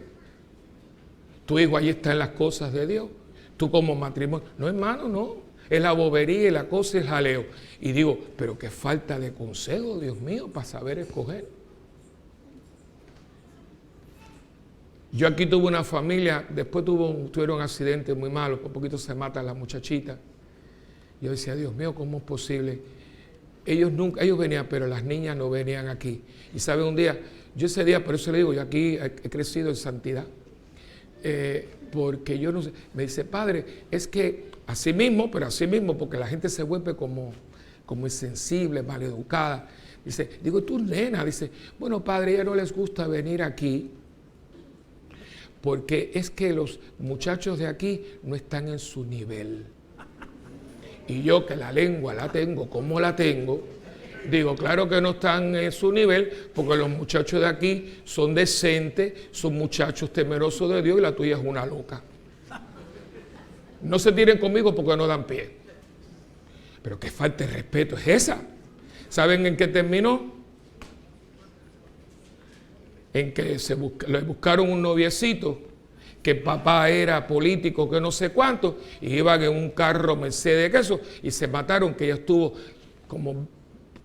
¿Tu hijo ahí está en las cosas de Dios? Tú como matrimonio. No, hermano, no. Es la bobería y la cosa y el jaleo. Y digo, pero qué falta de consejo, Dios mío, para saber escoger. Yo aquí tuve una familia, después tuvieron accidentes muy malos, por poquito se mata la muchachita. Yo decía, Dios mío, ¿cómo es posible? Ellos venían, pero las niñas no venían aquí. Y sabe, un día, yo ese día, por eso le digo, yo aquí he crecido en santidad. Porque yo no sé, me dice, padre, es que así mismo, porque la gente se vuelve como insensible, maleducada. Digo, tú nena, dice, bueno padre, a ella no les gusta venir aquí, porque es que los muchachos de aquí no están en su nivel. Y yo que la lengua la tengo como la tengo, digo, claro que no están en su nivel, porque los muchachos de aquí son decentes, son muchachos temerosos de Dios y la tuya es una loca. No se tiren conmigo porque no dan pie. Pero qué falta de respeto es esa. ¿Saben en qué terminó? En que le buscaron un noviecito, que el papá era político, que no sé cuánto, y iban en un carro Mercedes que eso, y se mataron, que ella estuvo como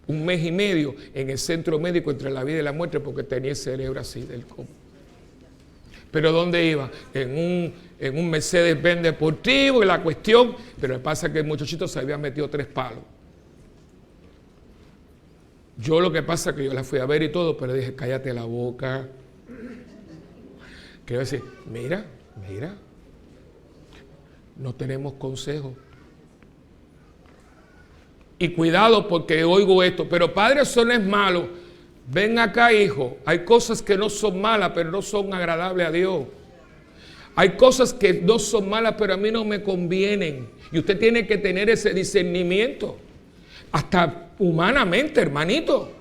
un mes y medio en el centro médico entre la vida y la muerte porque tenía el cerebro así del coma. Pero ¿dónde iba? En un Mercedes-Benz deportivo y la cuestión, pero lo que pasa es que el muchachito se había metido 3 palos. Yo lo que pasa es que yo la fui a ver y todo, pero dije, cállate la boca. Quiero decir, mira, no tenemos consejo. Y cuidado porque oigo esto, pero padre, eso no es malo. Ven acá, hijo, hay cosas que no son malas, pero no son agradables a Dios. Hay cosas que no son malas, pero a mí no me convienen. Y usted tiene que tener ese discernimiento, hasta humanamente, hermanito.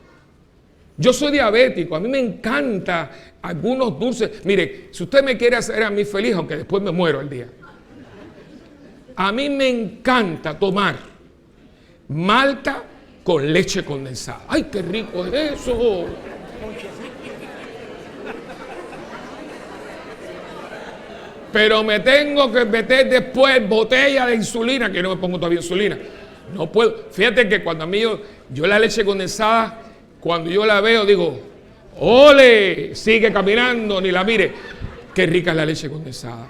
Yo soy diabético, a mí me encanta algunos dulces. Mire, si usted me quiere hacer a mí feliz, aunque después me muero el día. A mí me encanta tomar malta con leche condensada. ¡Ay, qué rico es eso! Pero me tengo que meter después botella de insulina, que no me pongo todavía insulina. No puedo. Fíjate que cuando a mí yo la leche condensada, cuando yo la veo, digo, ¡ole! Sigue caminando, ni la mire. Qué rica es la leche condensada.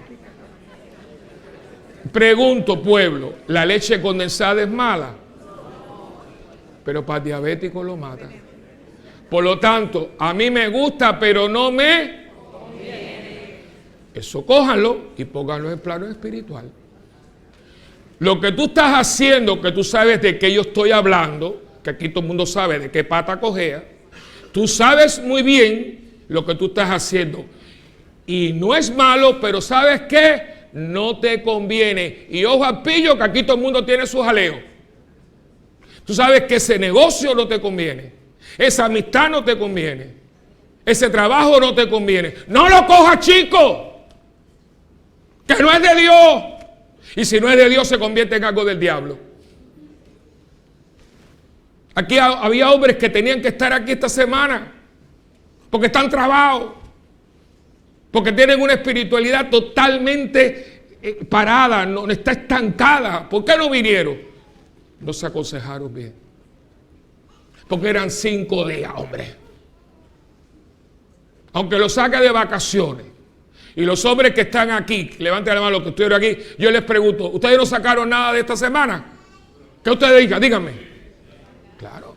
Pregunto, pueblo, ¿la leche condensada es mala? Pero para el diabético lo mata. Por lo tanto, a mí me gusta, pero no me conviene. Eso cójanlo y pónganlo en plano espiritual. Lo que tú estás haciendo, que tú sabes de qué yo estoy hablando, que aquí todo el mundo sabe de qué pata cojea, tú sabes muy bien lo que tú estás haciendo. Y no es malo, pero ¿sabes qué? No te conviene. Y ojo al pillo, que aquí todo el mundo tiene su jaleo. Tú sabes que ese negocio no te conviene. Esa amistad no te conviene. Ese trabajo no te conviene. No lo cojas, chico. Que no es de Dios. Y si no es de Dios, se convierte en algo del diablo. Aquí había hombres que tenían que estar aquí esta semana porque están trabados, porque tienen una espiritualidad totalmente parada, no está estancada. ¿Por qué no vinieron? No se aconsejaron bien. Porque eran 5 días, hombre. Aunque lo saque de vacaciones. Y los hombres que están aquí, levanten la mano los que estuvieron aquí, yo les pregunto, ¿ustedes no sacaron nada de esta semana? ¿Qué ustedes digan? Díganme. Claro.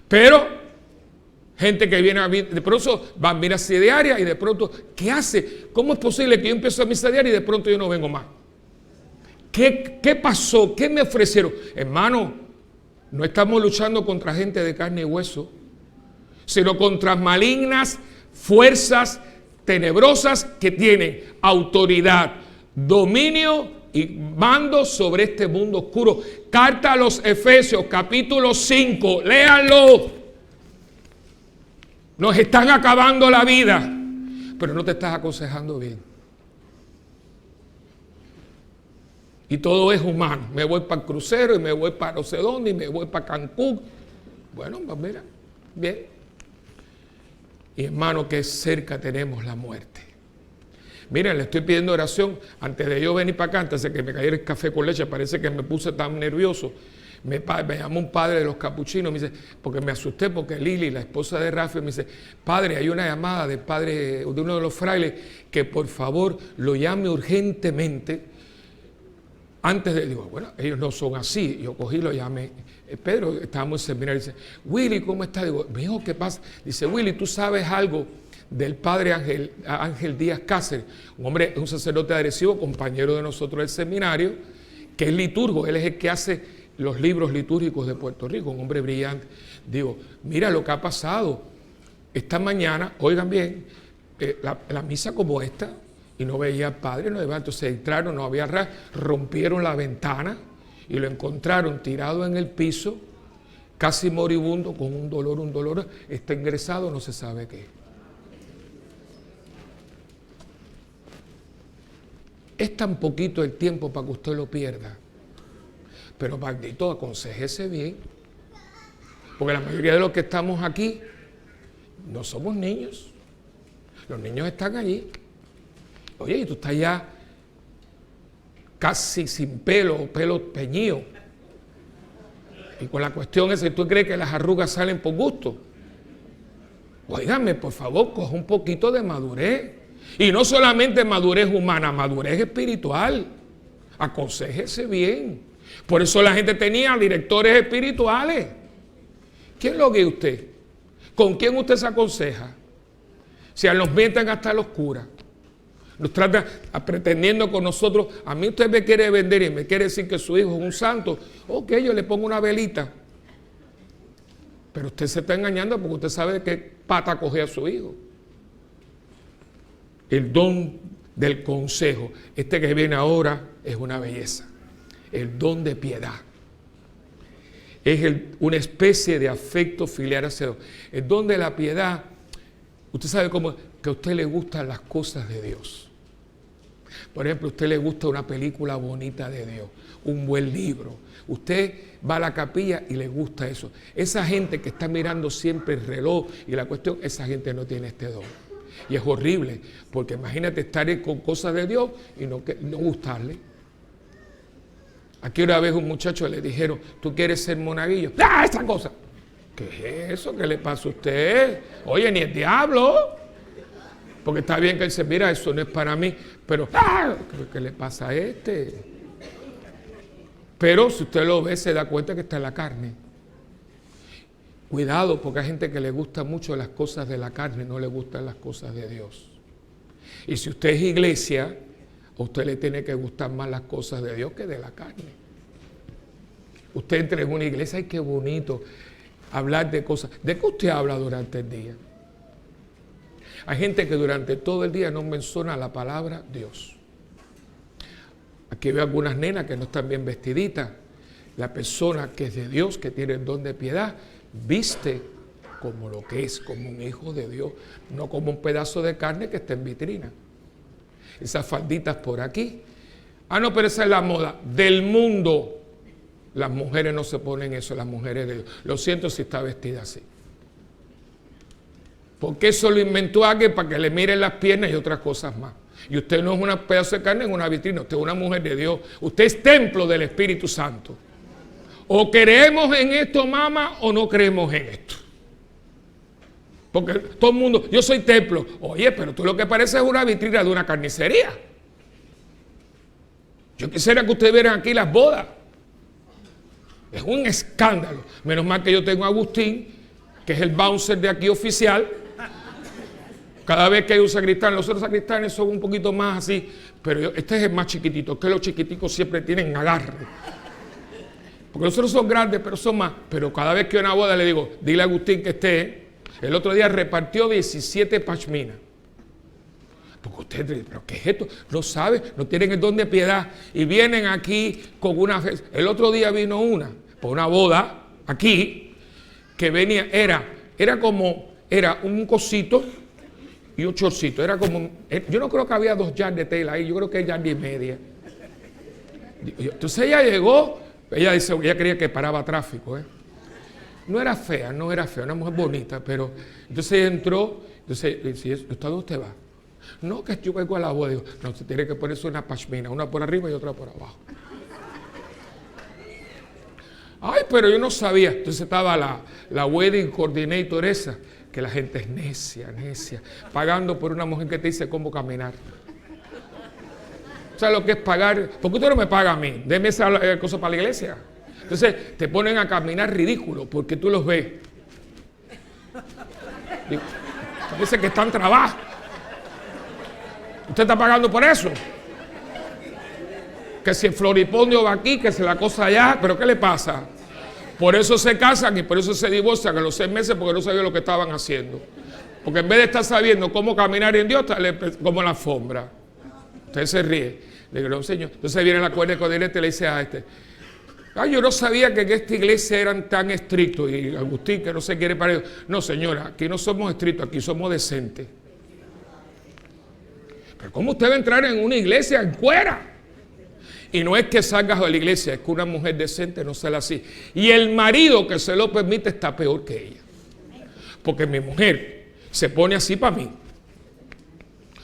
Pero Gente que viene a de pronto va a misa diaria y de pronto, ¿qué hace? ¿Cómo es posible que yo empiezo a misa diaria y de pronto yo no vengo más? ¿Qué pasó? ¿Qué me ofrecieron? Hermano, no estamos luchando contra gente de carne y hueso, sino contra malignas fuerzas tenebrosas que tienen autoridad, dominio y mando sobre este mundo oscuro. Carta a los Efesios, capítulo 5, léanlo. Nos están acabando la vida, pero no te estás aconsejando bien. Y todo es humano. Me voy para el crucero y me voy para no sé dónde y me voy para Cancún. Bueno, pues mira, bien. Y hermano, que cerca tenemos la muerte. Miren, le estoy pidiendo oración antes de yo venir para acá, antes de que me cayera el café con leche. Parece que me puse tan nervioso. Me llamó un padre de los capuchinos, me dice, porque me asusté, porque Lili, la esposa de Rafael, me dice, padre, hay una llamada del padre de uno de los frailes, que por favor lo llame urgentemente. Antes de, digo, bueno, ellos no son así. Yo cogí, lo llamé. Pedro, estábamos en seminario, dice, Willy, ¿cómo está? Digo, mi hijo, ¿qué pasa? Dice, Willy, ¿tú sabes algo del padre Ángel Díaz Cáceres? Un hombre, un sacerdote agresivo, compañero de nosotros del seminario, que es liturgo. Él es el que hace los libros litúrgicos de Puerto Rico, un hombre brillante. Digo, mira lo que ha pasado. Esta mañana, oigan bien, la misa como esta, y no veía al padre, no veía, entonces entraron, no había ras, rompieron la ventana y lo encontraron tirado en el piso, casi moribundo, con un dolor, está ingresado, no se sabe qué. Es tan poquito el tiempo para que usted lo pierda, pero maldito, aconsejese bien, porque la mayoría de los que estamos aquí no somos niños, los niños están allí. Oye, y tú estás ya casi sin pelo peñido. Y con la cuestión esa, ¿tú crees que las arrugas salen por gusto? Óigame, por favor, coja un poquito de madurez. Y no solamente madurez humana, madurez espiritual. Aconséjese bien. Por eso la gente tenía directores espirituales. ¿Quién lo guía usted? ¿Con quién usted se aconseja? Si nos mienten hasta los curas. Nos trata pretendiendo con nosotros, a mí usted me quiere vender y me quiere decir que su hijo es un santo, ok, yo le pongo una velita. Pero usted se está engañando porque usted sabe de qué pata coge a su hijo. El don del consejo, este que viene ahora, es una belleza. El don de piedad. Es una especie de afecto filial hacia Dios. El don de la piedad, usted sabe cómo, que a usted le gustan las cosas de Dios. Por ejemplo, a usted le gusta una película bonita de Dios, un buen libro. Usted va a la capilla y le gusta eso. Esa gente que está mirando siempre el reloj y la cuestión, esa gente no tiene este don. Y es horrible, porque imagínate estar con cosas de Dios y no gustarle. Aquí una vez un muchacho le dijeron, ¿tú quieres ser monaguillo? ¡Ah, esa cosa! ¿Qué es eso? ¿Qué le pasa a usted? Oye, ni el diablo. Porque está bien que él se mira, eso no es para mí, pero ¡ah! ¿Qué le pasa a este? Pero si usted lo ve, se da cuenta que está en la carne. Cuidado, porque hay gente que le gusta mucho las cosas de la carne, no le gustan las cosas de Dios. Y si usted es iglesia, a usted le tiene que gustar más las cosas de Dios que de la carne. Usted entra en una iglesia, ¡ay, qué bonito! Hablar de cosas. ¿De qué usted habla durante el día? Hay gente que durante todo el día no menciona la palabra Dios. Aquí veo algunas nenas que no están bien vestiditas. La persona que es de Dios, que tiene el don de piedad, viste como lo que es, como un hijo de Dios, no como un pedazo de carne que está en vitrina. Esas falditas por aquí. Ah, no, pero esa es la moda del mundo. Las mujeres no se ponen eso, las mujeres de Dios. Lo siento si está vestida así. Porque eso lo inventó alguien para que le miren las piernas y otras cosas más. Y usted no es un pedazo de carne en una vitrina, usted es una mujer de Dios. Usted es templo del Espíritu Santo. O creemos en esto, mamá, o no creemos en esto. Porque todo el mundo, yo soy templo. Oye, pero tú lo que parece es una vitrina de una carnicería. Yo quisiera que ustedes vieran aquí las bodas. Es un escándalo. Menos mal que yo tengo a Agustín, que es el bouncer de aquí oficial. Cada vez que hay un sacristán, los otros sacristanes son un poquito más así, pero este es el más chiquitito, que los chiquiticos siempre tienen agarre. Porque los otros son grandes, pero son más. Pero cada vez que hay una boda le digo, dile a Agustín que esté. El otro día repartió 17 pashminas. Porque usted, ¿pero qué es esto? No sabe, no tienen el don de piedad. Y vienen aquí con una fe. El otro día vino una, por una boda, aquí, que venía, era un cosito y un chorcito. Era como, yo no creo que había 2 yardas de tela ahí, yo creo que es yarda y media. Entonces ella llegó, ella dice, ella creía que paraba tráfico, No era fea, una mujer bonita, pero entonces ella entró, entonces dice, ¿hasta dónde usted va? No, que yo vengo a la boda. Digo, no, usted tiene que ponerse una pashmina, una por arriba y otra por abajo. Ay, pero yo no sabía. Entonces estaba la wedding coordinator esa, que la gente es necia, pagando por una mujer que te dice cómo caminar. ¿Sabes lo que es pagar? ¿Por qué usted no me paga a mí? Deme esa cosa para la iglesia. Entonces te ponen a caminar ridículo porque tú los ves. Digo, parece que están trabajo. ¿Usted está pagando por eso? Que si el floripondio va aquí, que si la cosa allá, ¿pero qué le pasa? Por eso se casan y por eso se divorcian a los 6 meses, porque no sabían lo que estaban haciendo. Porque en vez de estar sabiendo cómo caminar en Dios, como en la alfombra. Usted se ríe. Le digo, no, señor. Entonces viene la cuerda con directo y le dice a este, yo no sabía que en esta iglesia eran tan estrictos. Y Agustín, que no se quiere para ellos. No, señora, aquí no somos estrictos, aquí somos decentes. Pero ¿cómo usted va a entrar en una iglesia en cuera? Y no es que salgas de la iglesia, es que una mujer decente no se la así. Y el marido que se lo permite está peor que ella. Porque mi mujer se pone así para mí.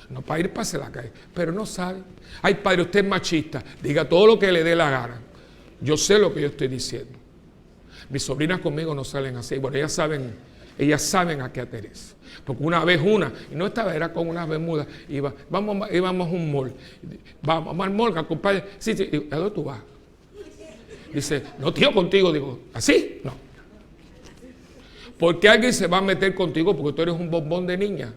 No para ir para la calle, pero no sabe. Ay, padre, usted es machista. Diga todo lo que le dé la gana. Yo sé lo que yo estoy diciendo. Mis sobrinas conmigo no salen así. Bueno, ellas saben a qué atenerse. Porque una vez y no estaba, era con unas bermudas, íbamos a un mall. Vamos al mall, compadre. Sí, ¿a dónde tú vas? Dice, no, tío, contigo. Digo, ¿así? No. Porque alguien se va a meter contigo porque tú eres un bombón de niña.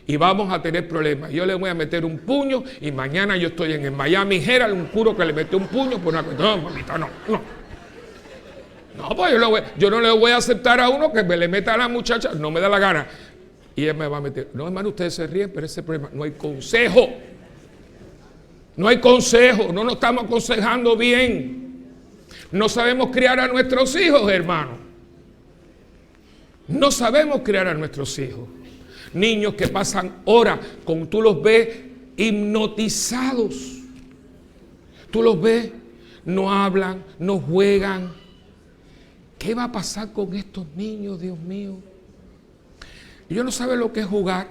Y vamos a tener problemas. Yo le voy a meter un puño y mañana yo estoy en el Miami Herald, un curo que le metió un puño por una cuestión. No, mamita, no. No, pues yo no le voy a aceptar a uno que me le meta a la muchacha, no me da la gana. Y él me va a meter. No, hermano, ustedes se ríen, pero ese problema, no hay consejo. No hay consejo, no nos estamos aconsejando bien. No sabemos criar a nuestros hijos, hermano. No sabemos criar a nuestros hijos. Niños que pasan horas, como tú los ves, hipnotizados. Tú los ves, no hablan, no juegan. ¿Qué va a pasar con estos niños, Dios mío? Ellos no saben lo que es jugar,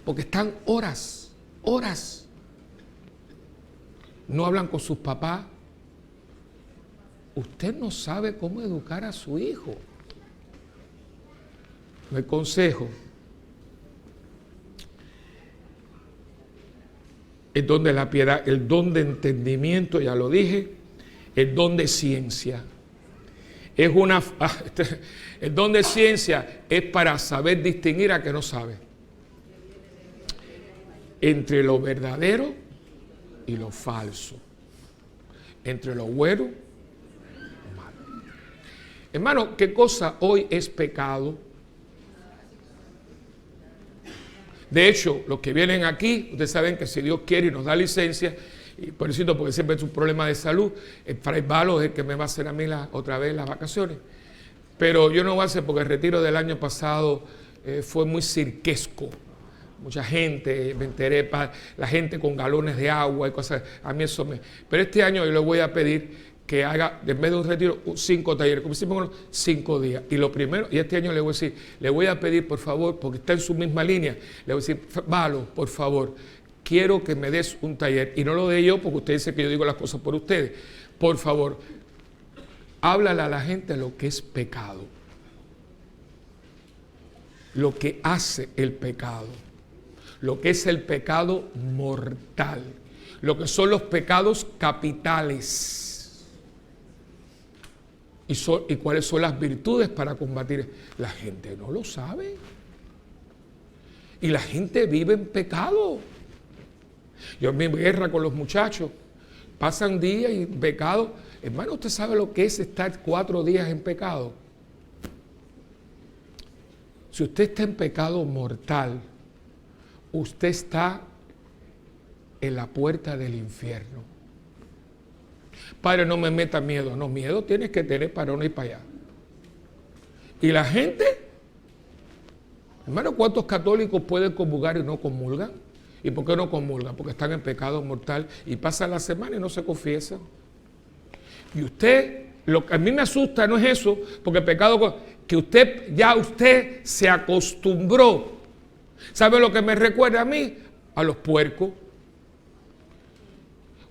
porque están horas. No hablan con sus papás. Usted no sabe cómo educar a su hijo. No hay consejo. El don de la piedad, el don de entendimiento, ya lo dije, el don de ciencia. El don de ciencia es para saber distinguir a que no sabe. Entre lo verdadero y lo falso. Entre lo bueno y lo malo. Hermano, ¿qué cosa hoy es pecado? De hecho, los que vienen aquí, ustedes saben que si Dios quiere y nos da licencia, y por eso, porque siempre es un problema de salud, el Fray Balo es el que me va a hacer a mí otra vez las vacaciones. Pero yo no voy a hacer porque el retiro del año pasado fue muy cirquesco. Mucha gente, me enteré, la gente con galones de agua y cosas, a mí eso me... Pero este año yo le voy a pedir que haga, en vez de un retiro, 5 talleres, como hicimos 5 días. Y lo primero, y este año le voy a decir, le voy a pedir, por favor, porque está en su misma línea, le voy a decir, Valo, por favor, quiero que me des un taller. Y no lo de yo, porque usted dice que yo digo las cosas por ustedes. Por favor, háblale a la gente lo que es pecado. Lo que hace el pecado. Lo que es el pecado mortal. Lo que son los pecados capitales. ¿Y cuáles son las virtudes para combatir? La gente no lo sabe. Y la gente vive en pecado. Yo en mi guerra con los muchachos, pasan días y pecado. Hermano, ¿usted sabe lo que es estar 4 días en pecado? Si usted está en pecado mortal, usted está en la puerta del infierno. Padre, no me meta miedo. No, miedo tienes que tener para no ir para allá. Y la gente, hermano, ¿cuántos católicos pueden comulgar y no comulgan? ¿Y por qué no comulgan? Porque están en pecado mortal y pasan la semana y no se confiesan. Y usted, lo que a mí me asusta no es eso, porque el pecado, que usted se acostumbró. ¿Sabe lo que me recuerda a mí? A los puercos.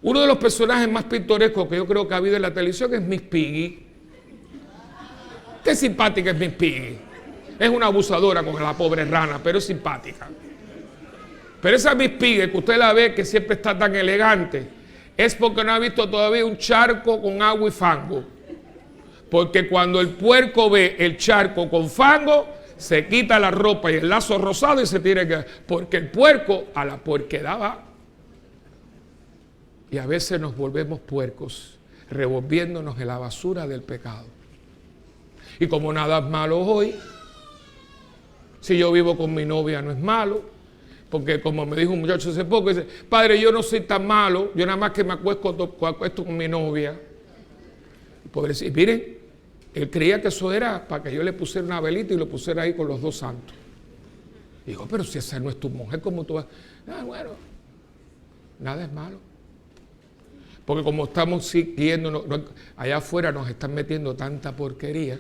Uno de los personajes más pintorescos que yo creo que ha habido en la televisión es Miss Piggy. Qué simpática es Miss Piggy. Es una abusadora con la pobre rana, pero es simpática. Pero esa Miss Piggy que usted la ve que siempre está tan elegante, es porque no ha visto todavía un charco con agua y fango. Porque cuando el puerco ve el charco con fango, se quita la ropa y el lazo rosado y se tiene que... Porque el puerco a la puerquedad va. Y a veces nos volvemos puercos, revolviéndonos en la basura del pecado. Y como nada es malo hoy, si yo vivo con mi novia no es malo, porque como me dijo un muchacho hace poco, dice, padre, yo no soy tan malo, yo nada más que me acuesto con mi novia. Y miren, él creía que eso era para que yo le pusiera una velita y lo pusiera ahí con los 2 santos. Y digo, pero si esa no es tu mujer, ¿cómo tú vas? Ah, bueno, nada es malo. Porque como estamos siguiendo, allá afuera nos están metiendo tanta porquería.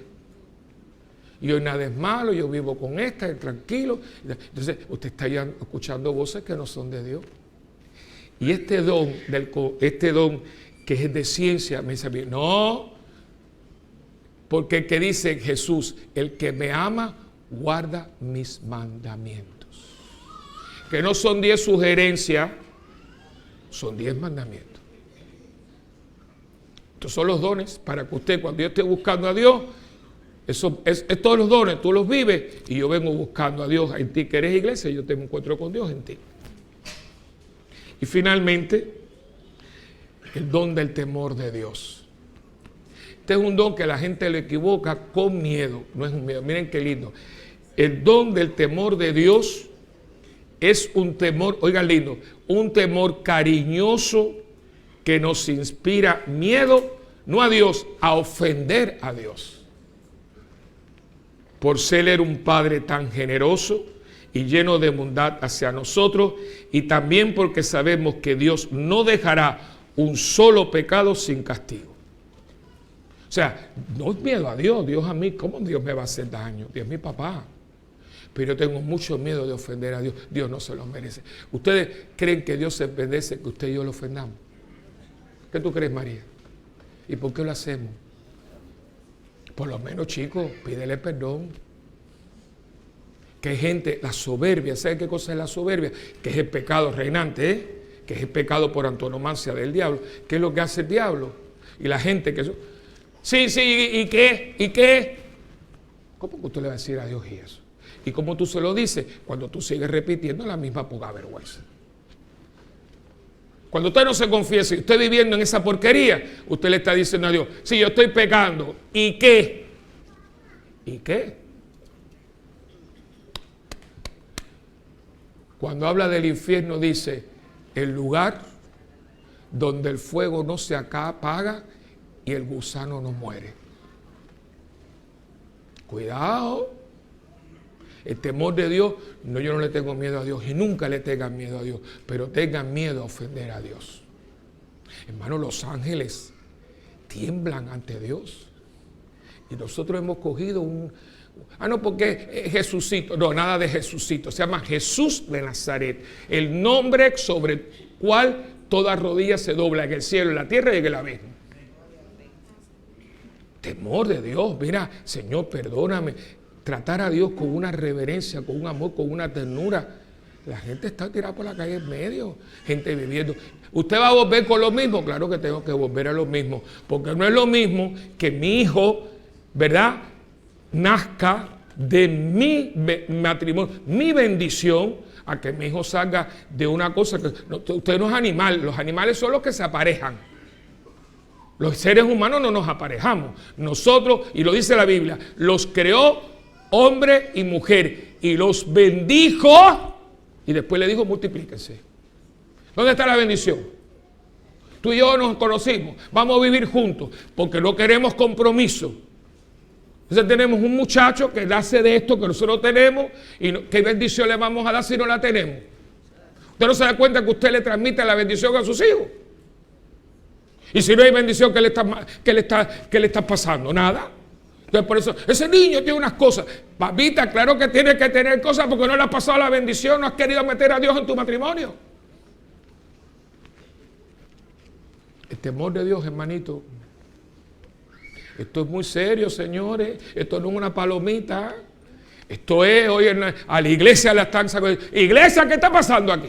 Y hoy nada es malo, yo vivo con esta, tranquilo. Entonces, usted está ya escuchando voces que no son de Dios. Y este don que es de ciencia, me dice a mí, no, porque el que dice Jesús, el que me ama, guarda mis mandamientos. Que no son 10 sugerencias, son 10 mandamientos. Estos son los dones para que usted, cuando yo esté buscando a Dios, eso es todos los dones, tú los vives y yo vengo buscando a Dios en ti que eres iglesia y yo te encuentro con Dios en ti. Y finalmente, el don del temor de Dios. Este es un don que la gente lo equivoca con miedo, no es un miedo. Miren qué lindo. El don del temor de Dios es un temor, oigan lindo, un temor cariñoso que nos inspira miedo, no a Dios, a ofender a Dios. Por ser Él un Padre tan generoso y lleno de bondad hacia nosotros, y también porque sabemos que Dios no dejará un solo pecado sin castigo. O sea, no es miedo a Dios, Dios a mí, ¿cómo Dios me va a hacer daño? Dios es mi papá. Pero yo tengo mucho miedo de ofender a Dios, Dios no se lo merece. ¿Ustedes creen que Dios se merece que usted y yo lo ofendamos? ¿Qué tú crees, María? ¿Y por qué lo hacemos? Por lo menos, chicos, pídele perdón. Que hay gente, la soberbia, ¿sabe qué cosa es la soberbia? Que es el pecado reinante, ¿eh? Que es el pecado por antonomasia del diablo. ¿Qué es lo que hace el diablo? Y la gente que... Sí, ¿y qué? ¿Y qué? ¿Cómo que usted le va a decir a Dios y eso? ¿Y cómo tú se lo dices? Cuando tú sigues repitiendo la misma poca vergüenza. Cuando usted no se confiesa y usted viviendo en esa porquería, usted le está diciendo a Dios, sí, yo estoy pecando. ¿Y qué? ¿Y qué? Cuando habla del infierno dice, el lugar donde el fuego no se apaga y el gusano no muere. Cuidado. El temor de Dios, no, yo no le tengo miedo a Dios y nunca le tengan miedo a Dios, pero tengan miedo a ofender a Dios. Hermano, los ángeles tiemblan ante Dios. Y nosotros hemos cogido no, porque Jesucito, no, nada de Jesucito, se llama Jesús de Nazaret, el nombre sobre el cual toda rodilla se dobla en el cielo, en la tierra y en el abismo. Temor de Dios, mira, Señor, perdóname. Tratar a Dios con una reverencia, con un amor, con una ternura. La gente está tirada por la calle en medio, gente viviendo. ¿Usted va a volver con lo mismo? Claro que tengo que volver a lo mismo, porque no es lo mismo que mi hijo, ¿verdad?, nazca de mi matrimonio, mi bendición, a que mi hijo salga de una cosa que... usted no es animal, los animales son los que se aparejan. Los seres humanos no nos aparejamos. Nosotros, y lo dice la Biblia, los creó hombre y mujer, y los bendijo, y después le dijo, multiplíquense. ¿Dónde está la bendición? Tú y yo nos conocimos, vamos a vivir juntos, porque no queremos compromiso. Entonces tenemos un muchacho que nace de esto que nosotros tenemos, y ¿qué bendición le vamos a dar si no la tenemos? Usted no se da cuenta que usted le transmite la bendición a sus hijos. Y si no hay bendición, ¿qué le está pasando? Nada. Entonces por eso, ese niño tiene unas cosas. Papita, claro que tiene que tener cosas porque no le ha pasado la bendición, no has querido meter a Dios en tu matrimonio. El temor de Dios, hermanito. Esto es muy serio, señores. Esto no es una palomita. Esto es, hoy a la iglesia la están sacando. Iglesia, ¿qué está pasando aquí?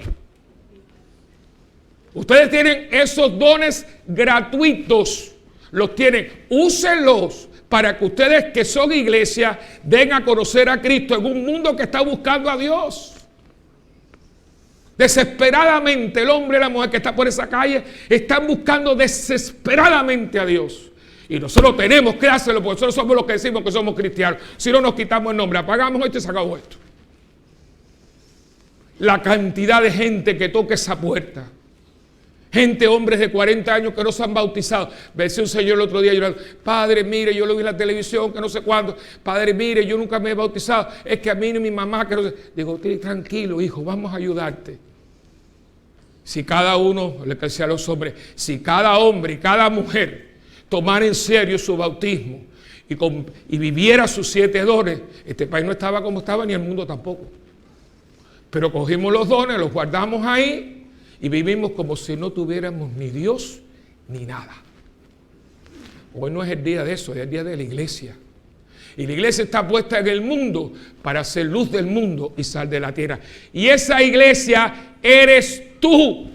Ustedes tienen esos dones gratuitos. Los tienen. Úsenlos para que ustedes que son iglesia den a conocer a Cristo en un mundo que está buscando a Dios. Desesperadamente el hombre y la mujer que está por esa calle están buscando desesperadamente a Dios. Y nosotros tenemos que hacerlo porque nosotros somos los que decimos que somos cristianos. Si no nos quitamos el nombre, apagamos esto y se acabó esto. La cantidad de gente que toca esa puerta. Gente, hombres de 40 años que no se han bautizado. Me decía un señor el otro día llorando, padre, mire, yo lo vi en la televisión, que no sé cuándo. Padre, mire, yo nunca me he bautizado. Es que a mí ni mi mamá, que no sé. Digo, tranquilo, hijo, vamos a ayudarte. Si cada uno, le decía a los hombres, si cada hombre y cada mujer tomara en serio su bautismo y viviera sus 7 dones, este país no estaba como estaba ni el mundo tampoco. Pero cogimos los dones, los guardamos ahí y vivimos como si no tuviéramos ni Dios ni nada. Hoy no es el día de eso, es el día de la iglesia. Y la iglesia está puesta en el mundo para ser luz del mundo y sal de la tierra. Y esa iglesia eres tú.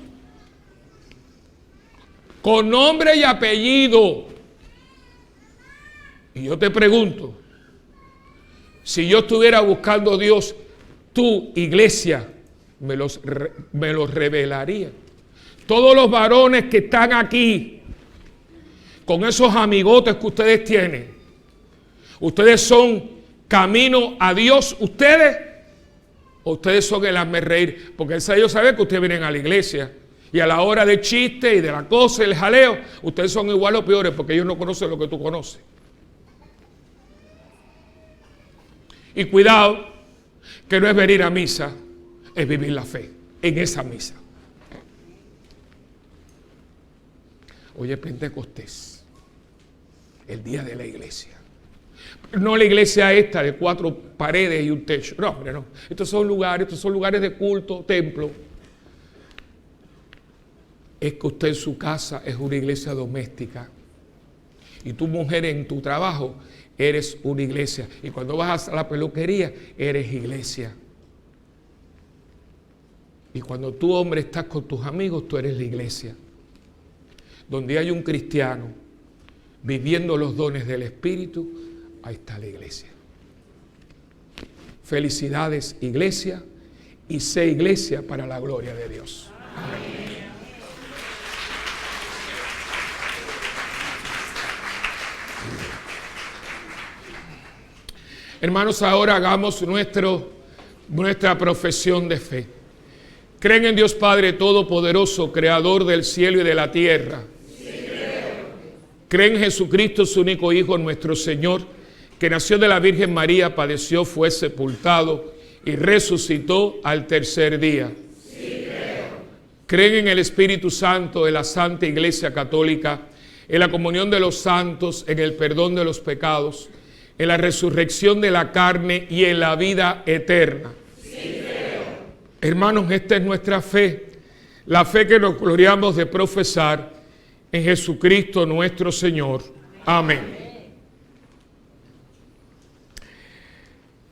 Con nombre y apellido. Y yo te pregunto, si yo estuviera buscando a Dios, tu iglesia me los revelaría. Todos los varones que están aquí, con esos amigotes que ustedes tienen, ustedes son camino a Dios, ustedes son el hazme reír, porque ellos saben que ustedes vienen a la iglesia y a la hora del chiste y de la cosa y el jaleo, ustedes son igual o peores porque ellos no conocen lo que tú conoces. Y cuidado, que no es venir a misa, es vivir la fe en esa misa. Hoy es Pentecostés, el día de la iglesia. No la iglesia esta de 4 paredes y un techo. No, hombre, no. Estos son lugares de culto, templo. Es que usted en su casa es una iglesia doméstica. Y tu mujer en tu trabajo eres una iglesia. Y cuando vas a la peluquería, eres iglesia. Y cuando tú, hombre, estás con tus amigos, tú eres la iglesia. Donde hay un cristiano viviendo los dones del Espíritu, ahí está la iglesia. Felicidades, iglesia, y sé iglesia para la gloria de Dios. Amén. Hermanos, ahora hagamos nuestra profesión de fe. ¿Creen en Dios Padre Todopoderoso, Creador del cielo y de la tierra? Sí, creo. ¿Creen en Jesucristo, su único Hijo, nuestro Señor, que nació de la Virgen María, padeció, fue sepultado y resucitó al tercer día? Sí, creo. ¿Creen en el Espíritu Santo, de la Santa Iglesia Católica, en la comunión de los santos, en el perdón de los pecados, en la resurrección de la carne y en la vida eterna? Sí, creo. Hermanos, esta es nuestra fe, la fe que nos gloriamos de profesar en Jesucristo nuestro Señor. Amén.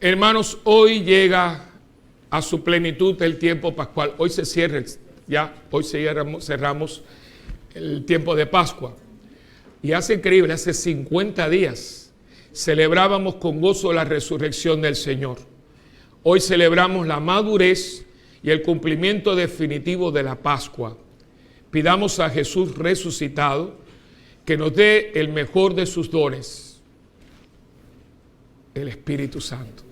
Hermanos, hoy llega a su plenitud el tiempo pascual. Hoy se cierra Ya hoy cerramos el tiempo de Pascua. Y hace increíble, hace 50 días celebrábamos con gozo la resurrección del Señor. Hoy celebramos la madurez y el cumplimiento definitivo de la Pascua. Pidamos a Jesús resucitado que nos dé el mejor de sus dones, el Espíritu Santo.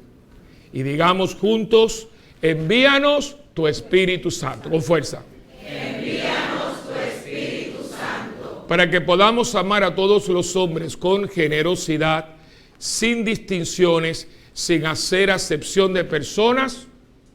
Y digamos juntos, envíanos tu Espíritu Santo, con fuerza. Envíanos tu Espíritu Santo. Para que podamos amar a todos los hombres con generosidad, sin distinciones, sin hacer acepción de personas.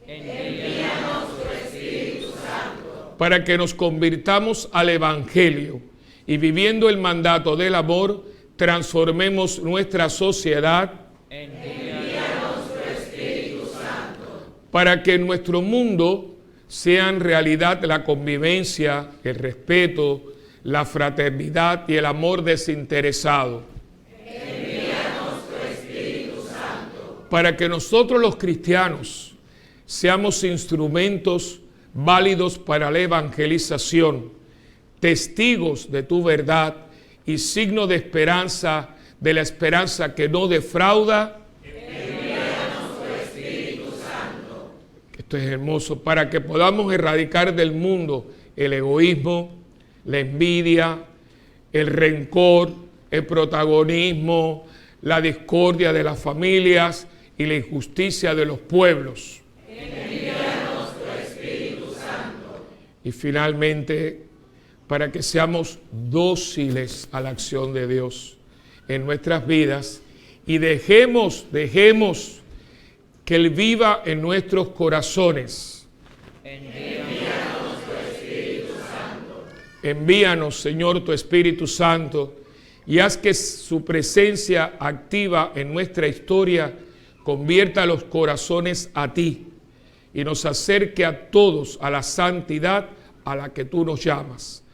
Envíanos tu Espíritu Santo. Para que nos convirtamos al Evangelio y viviendo el mandato del amor, transformemos nuestra sociedad. Envíanos tu Espíritu Santo. Para que en nuestro mundo sean realidad la convivencia, el respeto, la fraternidad y el amor desinteresado. Envíanos tu Espíritu Santo. Para que nosotros los cristianos seamos instrumentos válidos para la evangelización, testigos de tu verdad y signo de esperanza, de la esperanza que no defrauda. Envíanos tu Espíritu Santo. Esto es hermoso, para que podamos erradicar del mundo el egoísmo, la envidia, el rencor, el protagonismo, la discordia de las familias y la injusticia de los pueblos. Envíanos tu Espíritu Santo. Y finalmente, para que seamos dóciles a la acción de Dios en nuestras vidas y dejemos que Él viva en nuestros corazones. Envíanos tu Espíritu Santo. Envíanos, Señor, tu Espíritu Santo y haz que su presencia activa en nuestra historia convierta los corazones a ti y nos acerque a todos a la santidad a la que tú nos llamas.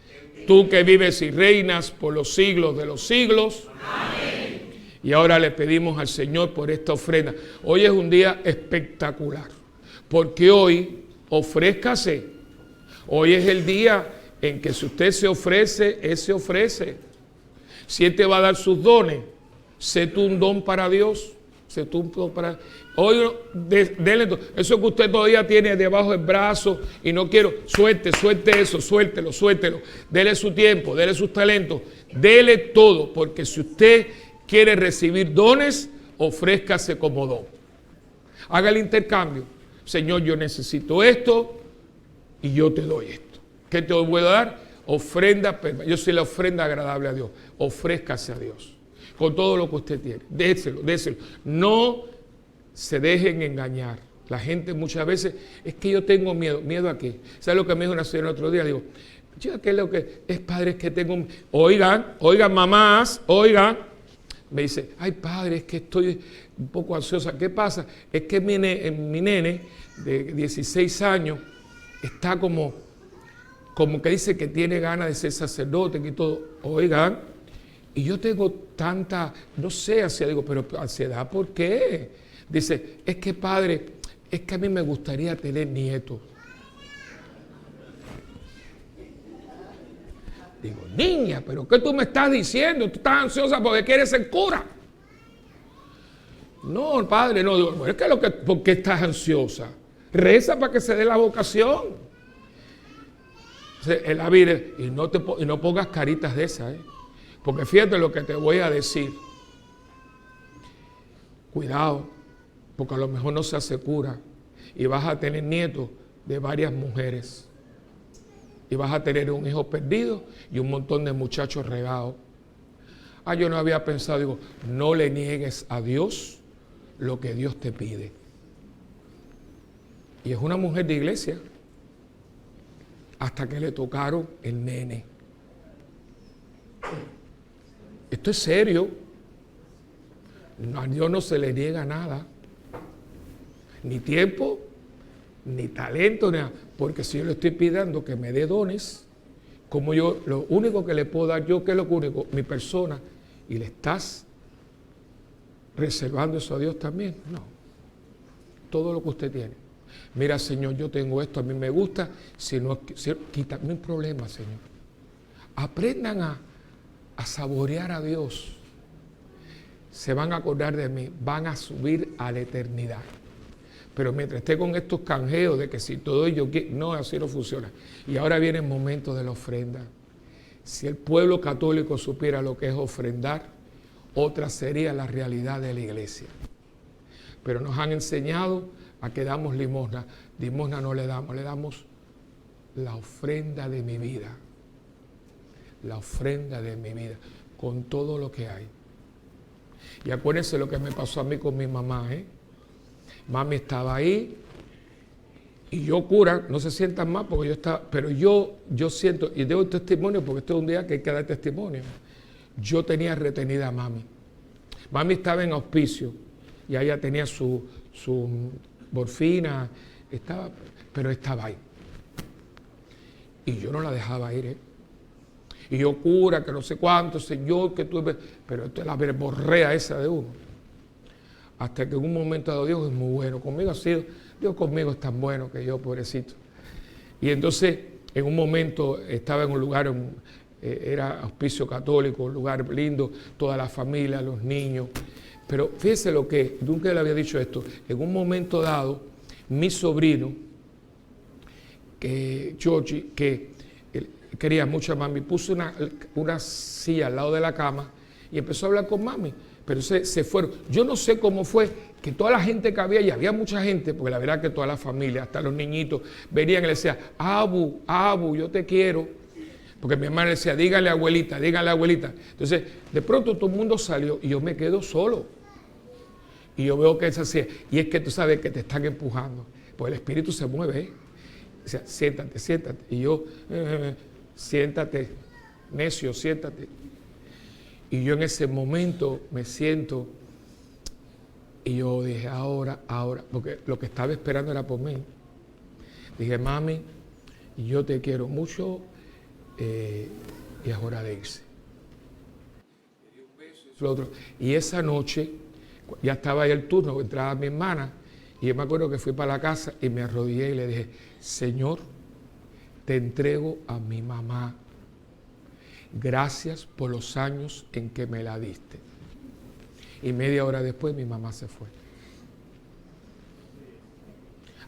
Tú que vives y reinas por los siglos de los siglos. Amén. Y ahora le pedimos al Señor por esta ofrenda. Hoy es un día espectacular, porque hoy ofrézcase. Hoy es el día en que si usted se ofrece, Él se ofrece. Si Él te va a dar sus dones, sé tú un don para Dios. Sé tú un don para... Hoy, dele eso que usted todavía tiene debajo del brazo y no quiero, suelte eso, suéltelo. Dele su tiempo, dele sus talentos, dele todo, porque si usted quiere recibir dones, ofrézcase como don. Haga el intercambio. Señor, yo necesito esto y yo te doy esto. ¿Qué te voy a dar? Ofrenda, yo soy la ofrenda agradable a Dios. Ofrézcase a Dios con todo lo que usted tiene. Déselo. No se dejen engañar. La gente muchas veces, es que yo tengo miedo. ¿Miedo a qué? ¿Sabe lo que me dijo una señora el otro día? Digo, yo, ¿qué es lo que es, padre? Es que tengo... Oigan, mamás, oigan. Me dice, ay, padre, es que estoy un poco ansiosa. ¿Qué pasa? Es que mi nene de 16 años está como que dice que tiene ganas de ser sacerdote y todo. Oigan, y yo tengo tanta, no sé, ansiedad. Digo, pero ansiedad, ¿por qué? Dice, es que padre, es que a mí me gustaría tener nietos. Digo, niña, ¿pero qué tú me estás diciendo? Tú estás ansiosa porque quieres ser cura. No, padre, no. Digo, bueno, es que ¿por qué estás ansiosa? Reza para que se dé la vocación. En la vida, y no pongas caritas de esas, porque fíjate lo que te voy a decir. Cuidado, porque a lo mejor no se hace cura y vas a tener nietos de varias mujeres y vas a tener un hijo perdido y un montón de muchachos regados. Yo no había pensado, digo, no le niegues a Dios lo que Dios te pide. Y es una mujer de iglesia hasta que le tocaron el nene. Esto es serio. A Dios no se le niega nada, ni tiempo, ni talento, ni nada. Porque si yo le estoy pidiendo que me dé dones, como yo, lo único que le puedo dar yo, ¿qué es lo único? Mi persona, y le estás reservando eso a Dios también. No, todo lo que usted tiene, Mira, Señor, yo tengo esto, a mí me gusta, si no, quítame un problema, Señor. Aprendan a saborear a Dios. Se van a acordar de mí, van a subir a la eternidad. Pero mientras esté con estos canjeos de que si todo ello, no, así no funciona. Y ahora viene el momento de la ofrenda. Si el pueblo católico supiera lo que es ofrendar, otra sería la realidad de la iglesia. Pero nos han enseñado a que damos limosna. Limosna no le damos la ofrenda de mi vida. La ofrenda de mi vida, con todo lo que hay. Y acuérdense lo que me pasó a mí con mi mamá, Mami estaba ahí, y yo, cura, no se sientan más porque yo estaba, pero yo siento, y doy testimonio porque este es un día que hay que dar testimonio. Yo tenía retenida a mami. Mami estaba en auspicio, y ella tenía su morfina, pero estaba ahí. Y yo no la dejaba ir, Y yo, cura, que no sé cuánto, Señor, que tú... Pero esto es la verborrea esa de uno. Hasta que en un momento dado, Dios es muy bueno. Conmigo ha sido, Dios conmigo es tan bueno que yo, pobrecito. Y entonces, en un momento, estaba en un lugar, era auspicio católico, un lugar lindo, toda la familia, los niños. Pero fíjese lo que, nunca le había dicho esto, en un momento dado, mi sobrino, Georgie, que quería mucho a mami, puso una silla al lado de la cama y empezó a hablar con mami, pero se fueron. Yo no sé cómo fue que toda la gente que había, y había mucha gente, porque la verdad que toda la familia, hasta los niñitos, venían y le decían, Abu, yo te quiero. Porque mi hermana le decía, dígale abuelita. Entonces, de pronto todo el mundo salió y yo me quedo solo. Y yo veo que es así. Y es que tú sabes que te están empujando. Pues el espíritu se mueve, O sea, siéntate. Y yo, siéntate, necio, siéntate. Y yo en ese momento me siento y yo dije, ahora, porque lo que estaba esperando era por mí. Dije, mami, yo te quiero mucho y es hora de irse. Y esa noche, ya estaba ahí el turno, entraba mi hermana, y yo me acuerdo que fui para la casa y me arrodillé y le dije, Señor, te entrego a mi mamá. Gracias por los años en que me la diste. Y media hora después mi mamá se fue.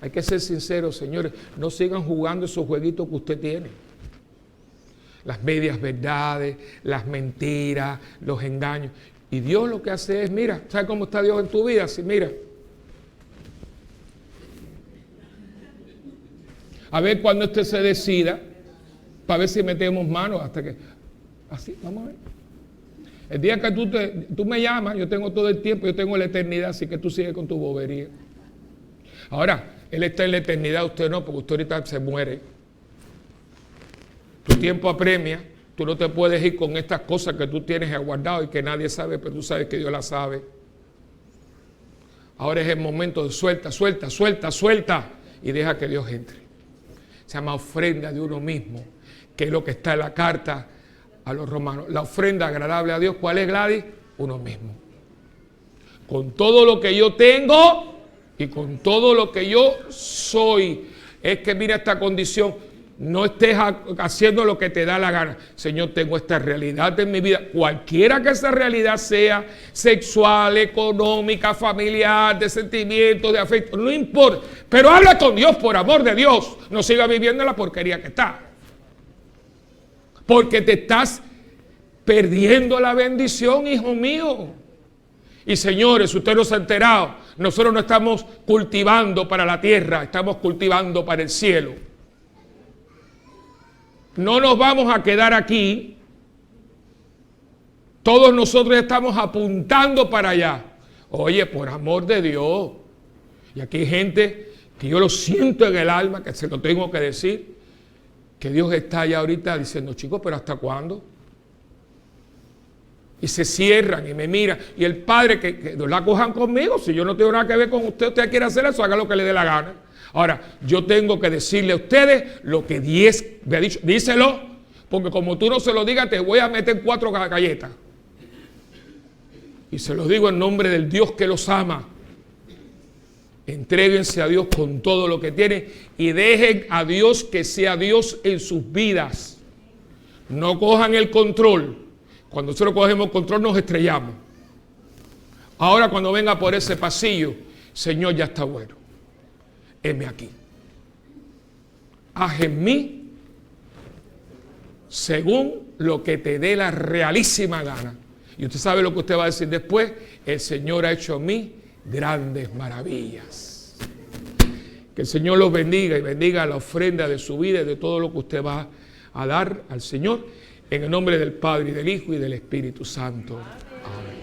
Hay que ser sinceros, señores. No sigan jugando esos jueguitos que usted tiene. Las medias verdades, las mentiras, los engaños. Y Dios lo que hace es, mira, ¿sabes cómo está Dios en tu vida? Sí, mira. A ver cuando usted se decida, para ver si metemos manos hasta que... Así, vamos a ver. El día que tú me llamas, yo tengo todo el tiempo, yo tengo la eternidad, así que tú sigues con tu bobería. Ahora, Él está en la eternidad, usted no, porque usted ahorita se muere. Tu tiempo apremia, tú no te puedes ir con estas cosas que tú tienes aguardado y que nadie sabe, pero tú sabes que Dios las sabe. Ahora es el momento de suelta y deja que Dios entre. Se llama ofrenda de uno mismo, que es lo que está en la carta a los romanos. La ofrenda agradable a Dios, ¿cuál es, Gladys? Uno mismo. Con todo lo que yo tengo y con todo lo que yo soy. Es que mira esta condición, no estés haciendo lo que te da la gana. Señor, tengo esta realidad en mi vida, cualquiera que esa realidad sea, sexual, económica, familiar, de sentimientos, de afecto, no importa. Pero habla con Dios, por amor de Dios. No siga viviendo en la porquería que está. Porque te estás perdiendo la bendición, hijo mío. Y señores, usted no se ha enterado, nosotros no estamos cultivando para la tierra, estamos cultivando para el cielo. No nos vamos a quedar aquí. Todos nosotros estamos apuntando para allá. Oye, por amor de Dios. Y aquí hay gente que yo lo siento en el alma, que se lo tengo que decir, que Dios está allá ahorita diciendo, chicos, pero ¿hasta cuándo? Y se cierran y me miran. Y el padre, que no la cojan conmigo, si yo no tengo nada que ver con usted, usted quiere hacer eso, haga lo que le dé la gana. Ahora, yo tengo que decirle a ustedes lo que Dios me ha dicho. Díselo, porque como tú no se lo digas, te voy a meter 4 galletas. Y se lo digo en nombre del Dios que los ama. Entréguense a Dios con todo lo que tienen y dejen a Dios que sea Dios en sus vidas. No cojan el control. Cuando nosotros cogemos control nos estrellamos. Ahora cuando venga por ese pasillo, Señor, ya está bueno. Heme aquí. Haz en mí según lo que te dé la realísima gana. Y usted sabe lo que usted va a decir después. El Señor ha hecho en mí grandes maravillas. Que el Señor los bendiga y bendiga la ofrenda de su vida y de todo lo que usted va a dar al Señor. En el nombre del Padre y del Hijo y del Espíritu Santo. Amén.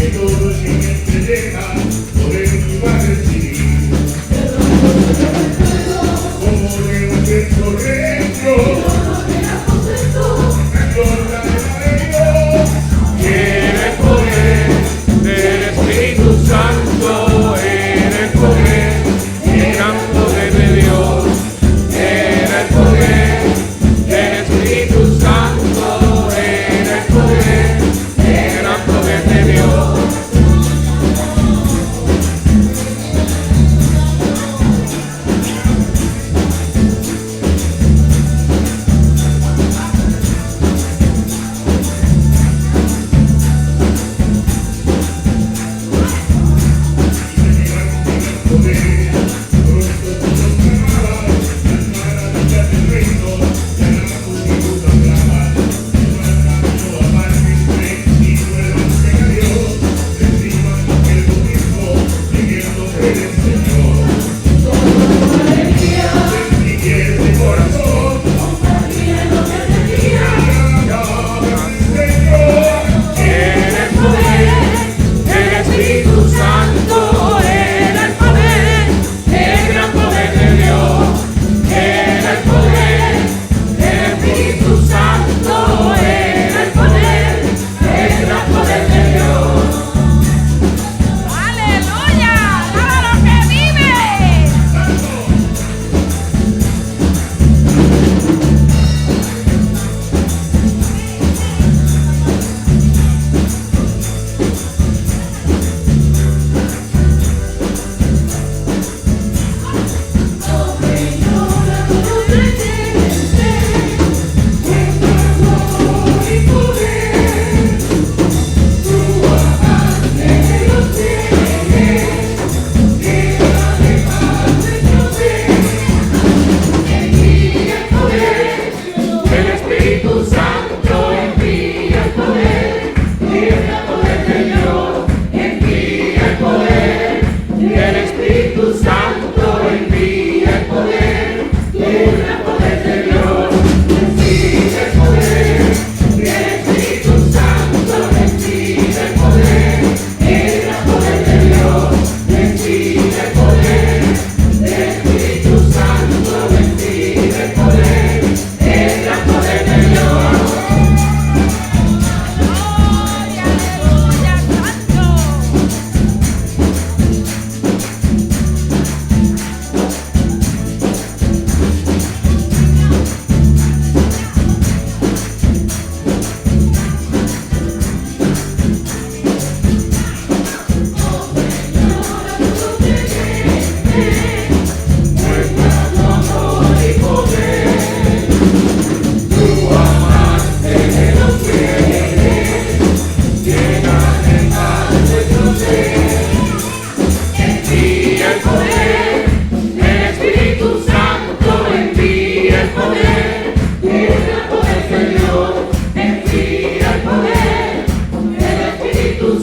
que todo el que llega por el Envía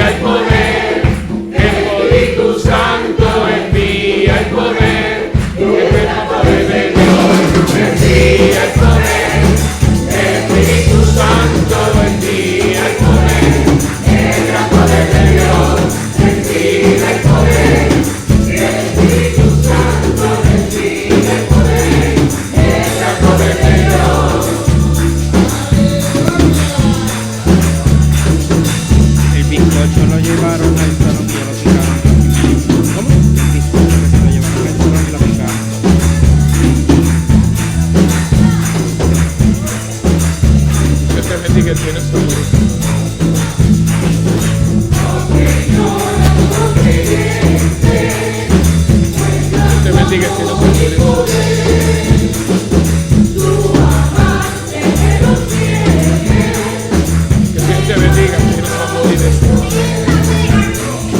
el poder,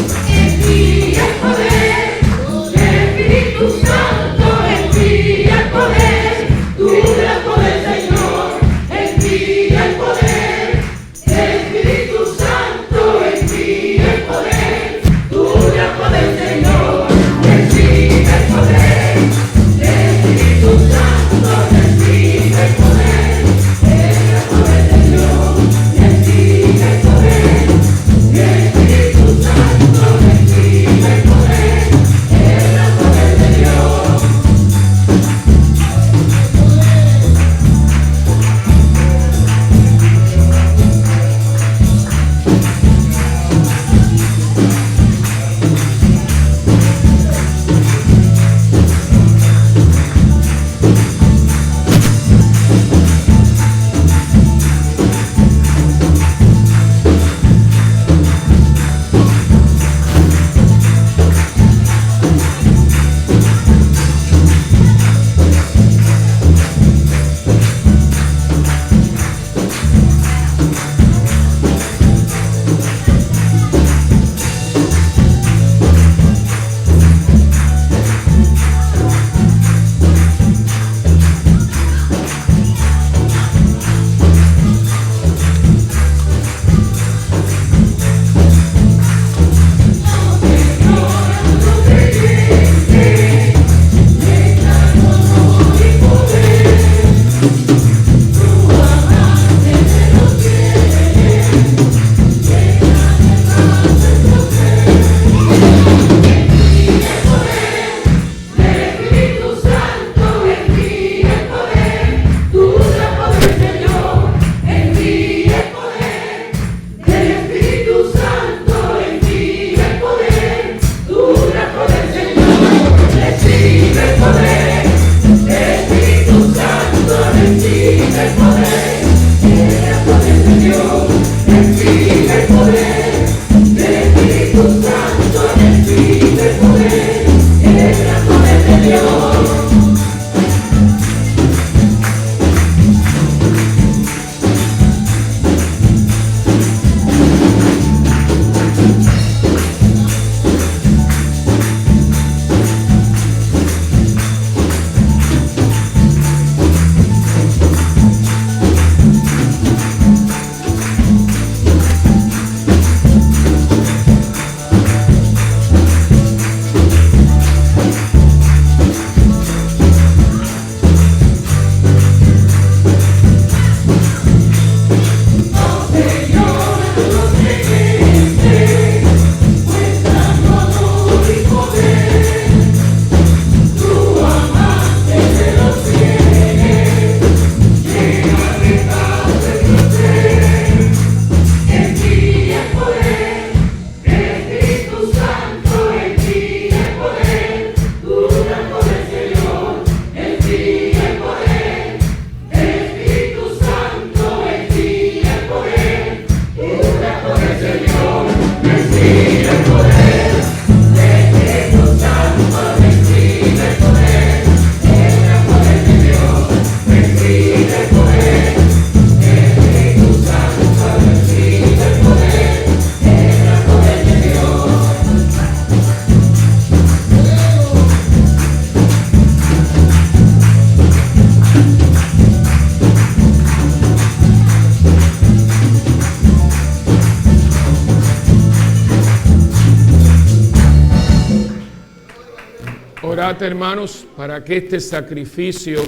Levanta, hermanos, para que este sacrificio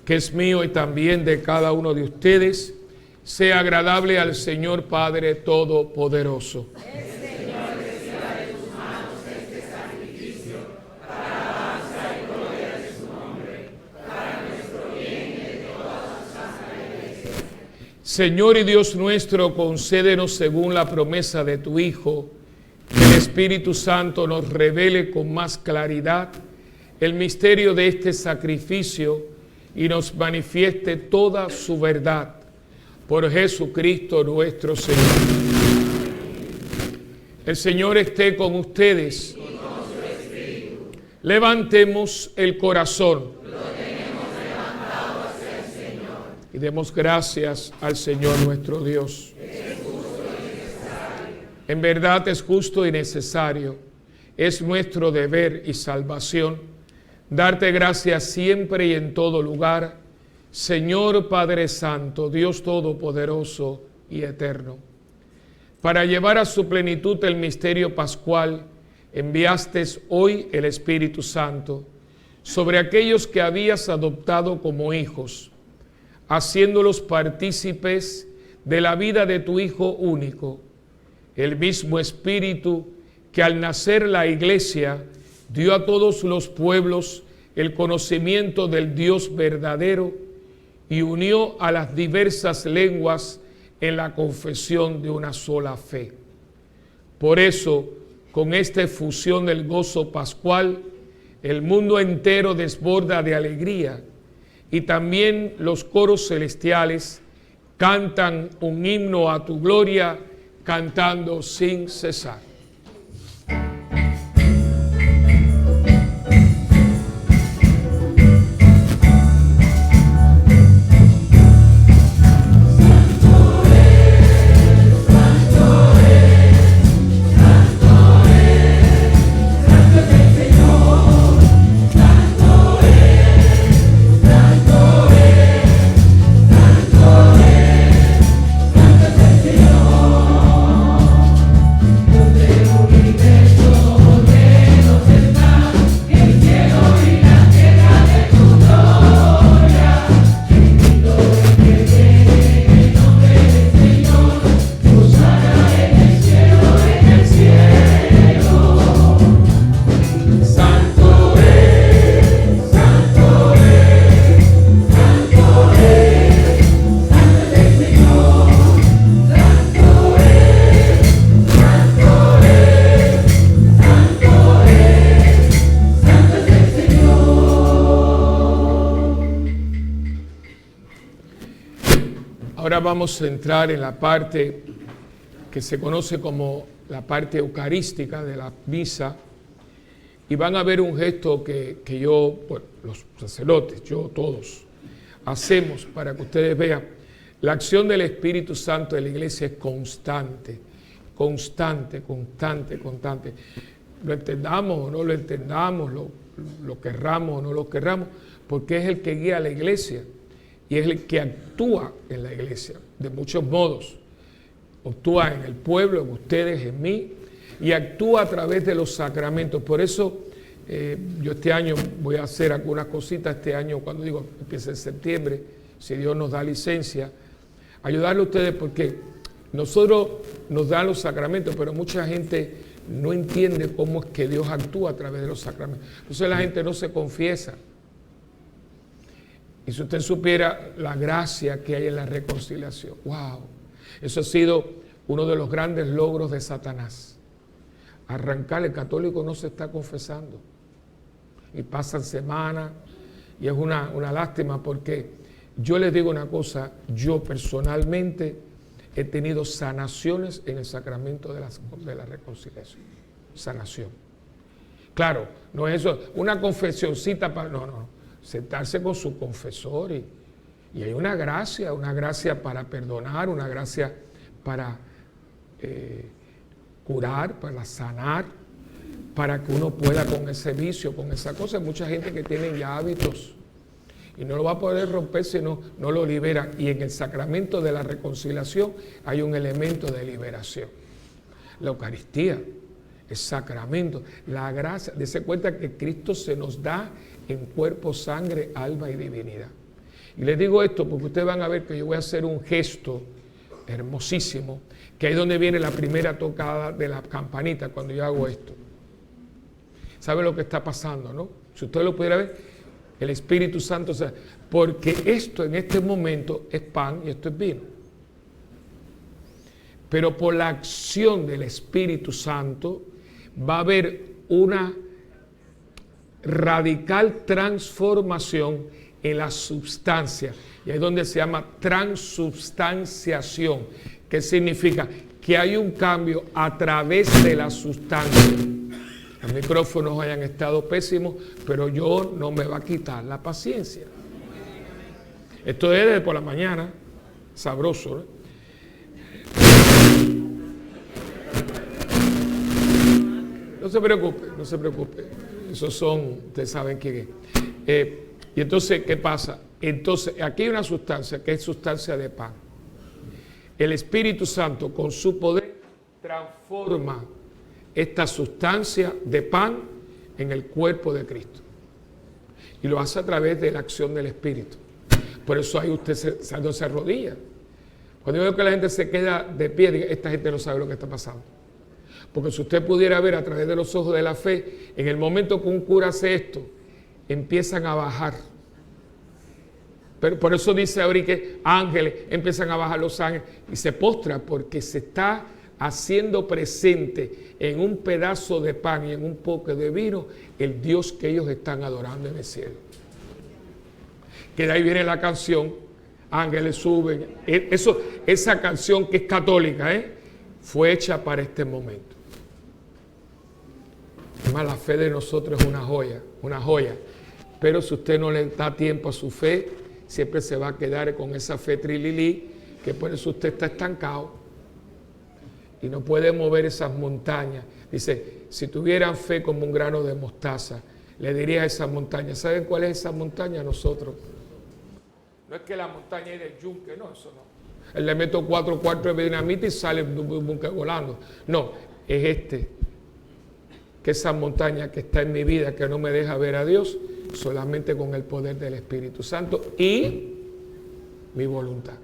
que es mío y también de cada uno de ustedes sea agradable al Señor Padre Todopoderoso. Señor y Dios nuestro, concédenos según la promesa de tu Hijo, que el Espíritu Santo nos revele con más claridad el misterio de este sacrificio y nos manifieste toda su verdad. Por Jesucristo nuestro Señor. El Señor esté con ustedes. Levantemos el corazón. Y demos gracias al Señor nuestro Dios. En verdad es justo y necesario, es nuestro deber y salvación, darte gracias siempre y en todo lugar, Señor Padre Santo, Dios Todopoderoso y Eterno. Para llevar a su plenitud el misterio pascual, enviaste hoy el Espíritu Santo sobre aquellos que habías adoptado como hijos, haciéndolos partícipes de la vida de tu Hijo único, el mismo Espíritu que al nacer la Iglesia dio a todos los pueblos el conocimiento del Dios verdadero y unió a las diversas lenguas en la confesión de una sola fe. Por eso, con esta efusión del gozo pascual, el mundo entero desborda de alegría, y también los coros celestiales cantan un himno a tu gloria, cantando sin cesar. Ahora vamos a entrar en la parte que se conoce como la parte eucarística de la misa, y van a ver un gesto que yo, bueno, los sacerdotes, yo, todos, hacemos para que ustedes vean. La acción del Espíritu Santo de la Iglesia es constante, constante, constante, constante. Lo entendamos o no lo entendamos, lo querramos o no lo querramos, porque es el que guía a la Iglesia y es el que actúa en la Iglesia de muchos modos. Actúa en el pueblo, en ustedes, en mí, y actúa a través de los sacramentos. Por eso yo este año voy a hacer algunas cositas, este año cuando digo empieza en septiembre, si Dios nos da licencia, ayudarle a ustedes, porque nosotros nos dan los sacramentos, pero mucha gente no entiende cómo es que Dios actúa a través de los sacramentos. Entonces la gente no se confiesa. Y si usted supiera la gracia que hay en la reconciliación, wow, eso ha sido uno de los grandes logros de Satanás. Arrancar, el católico no se está confesando. Y pasan semanas, y es una lástima, porque yo les digo una cosa, yo personalmente he tenido sanaciones en el sacramento de la reconciliación. Sanación. Claro, no es eso, una confesioncita para... No. Sentarse con su confesor y hay una gracia para perdonar, una gracia para curar, para sanar, para que uno pueda con ese vicio, con esa cosa. Hay mucha gente que tiene ya hábitos y no lo va a poder romper si no lo libera. Y en el sacramento de la reconciliación hay un elemento de liberación. La Eucaristía el sacramento, la gracia. Dese cuenta que Cristo se nos da en cuerpo, sangre, alma y divinidad. Y les digo esto porque ustedes van a ver que yo voy a hacer un gesto hermosísimo, que ahí es donde viene la primera tocada de la campanita cuando yo hago esto. ¿Sabe lo que está pasando, no? Si usted lo pudiera ver, el Espíritu Santo, o sea, porque esto en este momento es pan y esto es vino. Pero por la acción del Espíritu Santo va a haber una radical transformación en la sustancia. Y ahí es donde se llama transubstanciación, que significa que hay un cambio a través de la sustancia. Los micrófonos hayan estado pésimos, pero yo no me va a quitar la paciencia. Esto es desde por la mañana, sabroso, ¿no? No se preocupe, no se preocupe. Esos son, ustedes saben quién es. Y entonces, ¿qué pasa? Entonces, aquí hay una sustancia que es sustancia de pan. El Espíritu Santo, con su poder, transforma esta sustancia de pan en el cuerpo de Cristo. Y lo hace a través de la acción del Espíritu. Por eso ahí usted se arrodilla. Cuando yo veo que la gente se queda de pie, digo, esta gente no sabe lo que está pasando. Porque si usted pudiera ver a través de los ojos de la fe, en el momento que un cura hace esto, empiezan a bajar. Pero por eso dice ahorita que ángeles, empiezan a bajar los ángeles y se postra porque se está haciendo presente en un pedazo de pan y en un poco de vino el Dios que ellos están adorando en el cielo. Que de ahí viene la canción, ángeles suben. Esa canción que es católica, fue hecha para este momento. Además, la fe de nosotros es una joya, una joya. Pero si usted no le da tiempo a su fe, siempre se va a quedar con esa fe trililí, que por eso usted está estancado y no puede mover esas montañas. Dice, si tuvieran fe como un grano de mostaza, le diría a esa montaña. ¿Saben cuál es esa montaña? Nosotros. No es que la montaña es del yunque, no, eso no. Él le meto 4 cuartos de dinamita y sale volando. No, es que esa montaña que está en mi vida, que no me deja ver a Dios, solamente con el poder del Espíritu Santo y mi voluntad.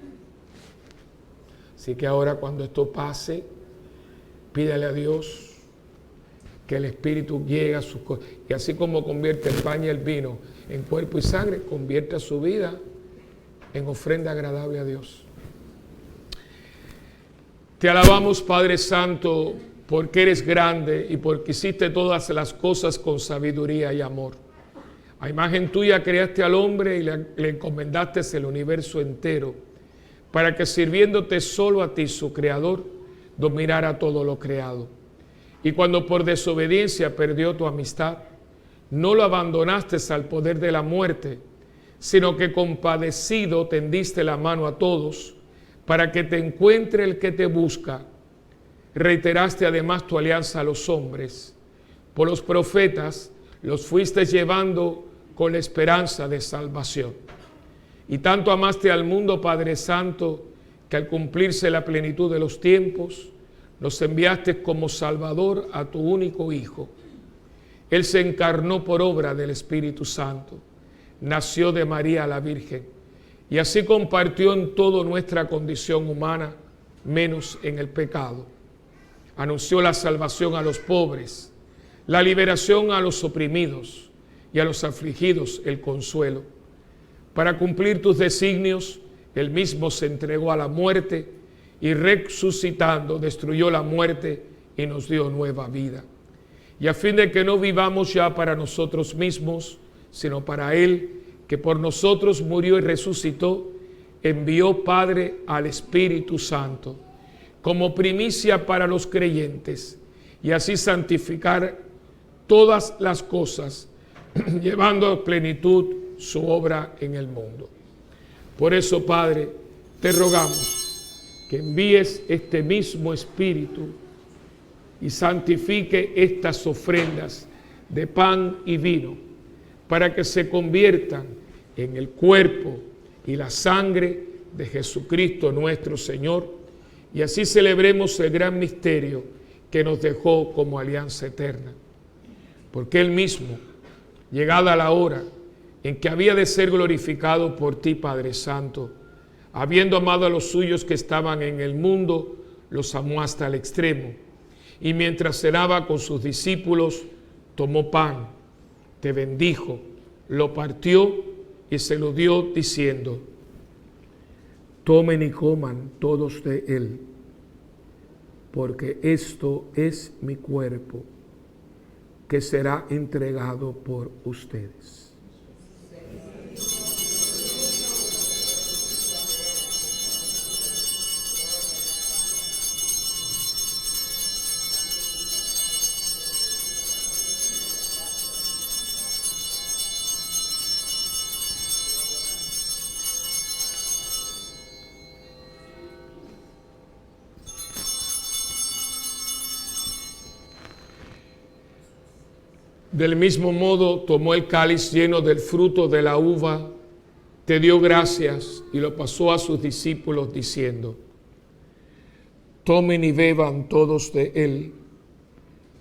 Así que ahora cuando esto pase, pídale a Dios que el Espíritu llegue a sus cosas. Y así como convierte el pan y el vino en cuerpo y sangre, convierte su vida en ofrenda agradable a Dios. Te alabamos, Padre Santo, porque eres grande y porque hiciste todas las cosas con sabiduría y amor. A imagen tuya creaste al hombre y le encomendaste el universo entero, para que sirviéndote solo a ti, su creador, dominara todo lo creado. Y cuando por desobediencia perdió tu amistad, no lo abandonaste al poder de la muerte, sino que compadecido tendiste la mano a todos, para que te encuentre el que te busca. Reiteraste además tu alianza a los hombres. Por los profetas los fuiste llevando con la esperanza de salvación. Y tanto amaste al mundo, Padre Santo, que al cumplirse la plenitud de los tiempos, nos enviaste como Salvador a tu único Hijo. Él se encarnó por obra del Espíritu Santo, nació de María la Virgen, y así compartió en toda nuestra condición humana, menos en el pecado. Anunció la salvación a los pobres, la liberación a los oprimidos y a los afligidos el consuelo. Para cumplir tus designios, él mismo se entregó a la muerte y resucitando destruyó la muerte y nos dio nueva vida. Y a fin de que no vivamos ya para nosotros mismos, sino para él, que por nosotros murió y resucitó, envió, Padre, al Espíritu Santo, como primicia para los creyentes, y así santificar todas las cosas, llevando a plenitud su obra en el mundo. Por eso, Padre, te rogamos que envíes este mismo Espíritu y santifique estas ofrendas de pan y vino, para que se conviertan en el cuerpo y la sangre de Jesucristo nuestro Señor, y así celebremos el gran misterio que nos dejó como alianza eterna. Porque Él mismo, llegada la hora en que había de ser glorificado por ti, Padre Santo, habiendo amado a los suyos que estaban en el mundo, los amó hasta el extremo. Y mientras cenaba con sus discípulos, tomó pan, te bendijo, lo partió y se lo dio diciendo: tomen y coman todos de él, porque esto es mi cuerpo, que será entregado por ustedes. Del mismo modo tomó el cáliz lleno del fruto de la uva, te dio gracias y lo pasó a sus discípulos diciendo: tomen y beban todos de él,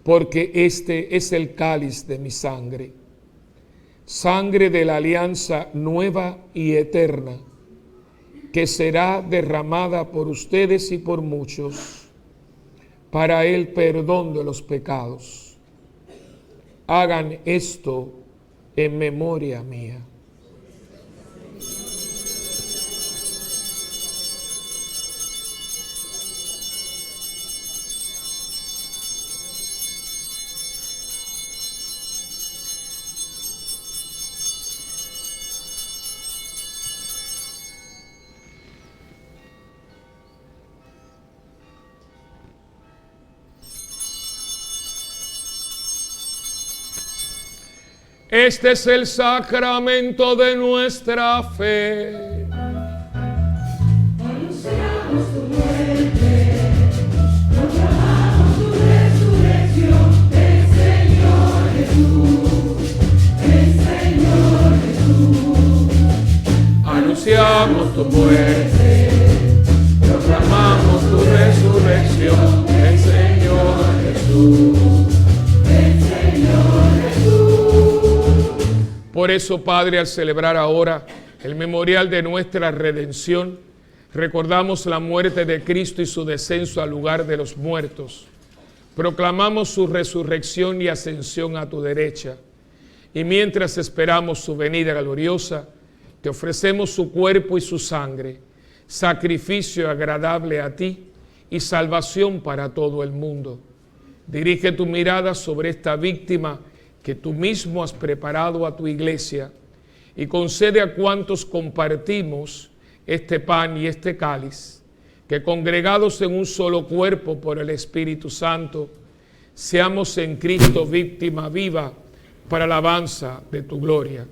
porque este es el cáliz de mi sangre, sangre de la alianza nueva y eterna, que será derramada por ustedes y por muchos para el perdón de los pecados. Hagan esto en memoria mía. Este es el sacramento de nuestra fe. Anunciamos tu muerte, proclamamos tu resurrección, el Señor Jesús, el Señor Jesús. Anunciamos tu muerte, proclamamos tu resurrección, el Señor Jesús. Por eso, Padre, al celebrar ahora el memorial de nuestra redención, recordamos la muerte de Cristo y su descenso al lugar de los muertos. Proclamamos su resurrección y ascensión a tu derecha. Y mientras esperamos su venida gloriosa, te ofrecemos su cuerpo y su sangre, sacrificio agradable a ti y salvación para todo el mundo. Dirige tu mirada sobre esta víctima que tú mismo has preparado a tu iglesia, y concede a cuantos compartimos este pan y este cáliz, que congregados en un solo cuerpo por el Espíritu Santo, seamos en Cristo víctima viva para alabanza de tu gloria.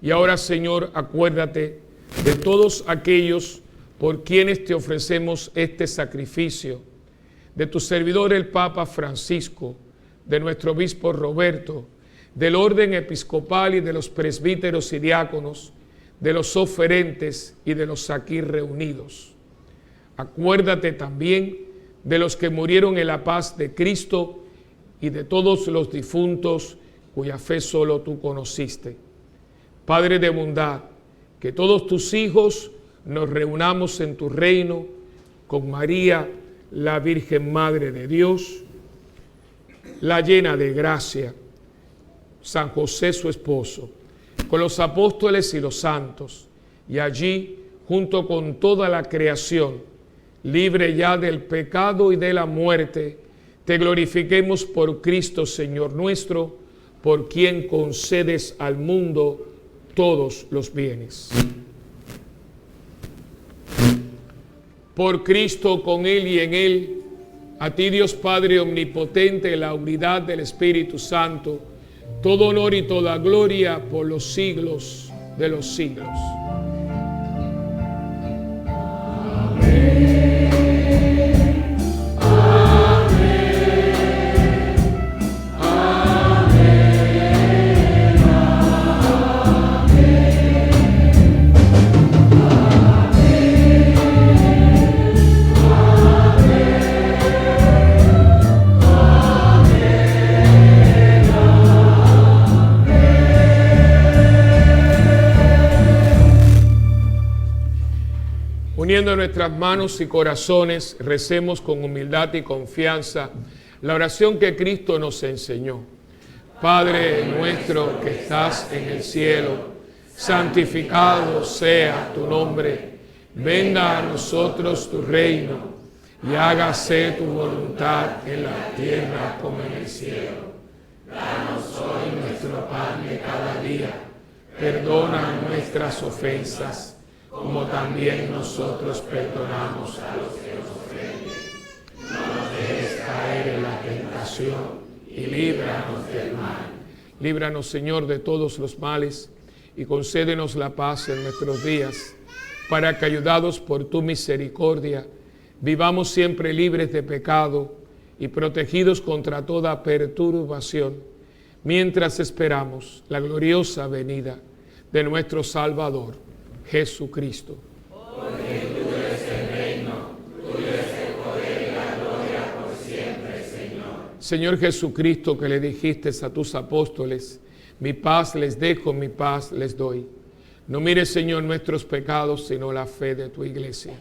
Y ahora, Señor, acuérdate de todos aquellos por quienes te ofrecemos este sacrificio, de tu servidor el Papa Francisco, de nuestro obispo Roberto, del orden episcopal y de los presbíteros y diáconos, de los oferentes y de los aquí reunidos. Acuérdate también de los que murieron en la paz de Cristo y de todos los difuntos cuya fe solo tú conociste. Padre de bondad, que todos tus hijos nos reunamos en tu reino con María, la Virgen Madre de Dios, la llena de gracia, San José su esposo, con los apóstoles y los santos, y allí, junto con toda la creación, libre ya del pecado y de la muerte, te glorifiquemos por Cristo Señor nuestro, por quien concedes al mundo todos los bienes. Por Cristo, con Él y en Él, a ti, Dios Padre omnipotente, en la unidad del Espíritu Santo, todo honor y toda gloria por los siglos de los siglos. Uniendo nuestras manos y corazones, recemos con humildad y confianza la oración que Cristo nos enseñó. Padre nuestro que estás en el cielo, santificado sea tu nombre. Venga a nosotros tu reino y hágase tu voluntad en la tierra como en el cielo. Danos hoy nuestro pan de cada día. Perdona nuestras ofensas, como también nosotros perdonamos a los que nos ofenden. No nos dejes caer en la tentación y líbranos del mal. Líbranos, Señor, de todos los males y concédenos la paz en nuestros días, para que, ayudados por tu misericordia, vivamos siempre libres de pecado y protegidos contra toda perturbación, mientras esperamos la gloriosa venida de nuestro Salvador, Jesucristo. Porque tú eres el reino, tuyo es el poder y la gloria por siempre, Señor. Señor Jesucristo, que le dijiste a tus apóstoles, mi paz les dejo, mi paz les doy. No mires, Señor, nuestros pecados, sino la fe de tu iglesia.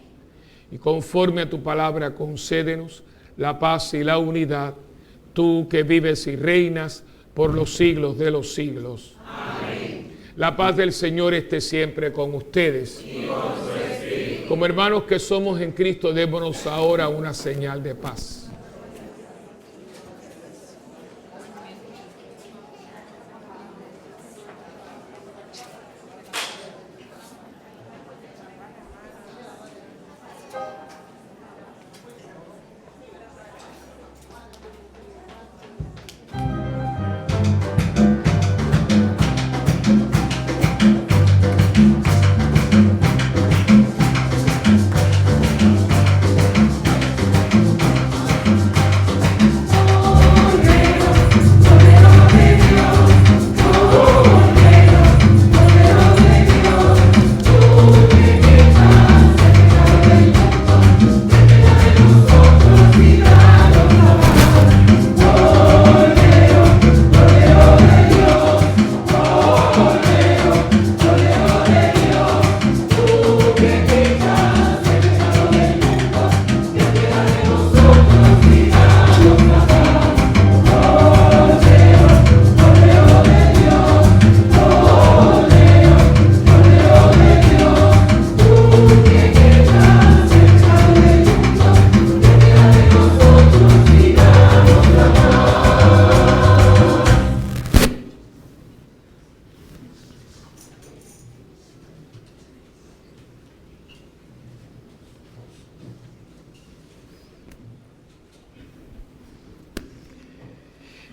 Y conforme a tu palabra, concédenos la paz y la unidad, tú que vives y reinas por los siglos de los siglos. Amén. La paz del Señor esté siempre con ustedes. Y con su espíritu. Como hermanos que somos en Cristo, démonos ahora una señal de paz.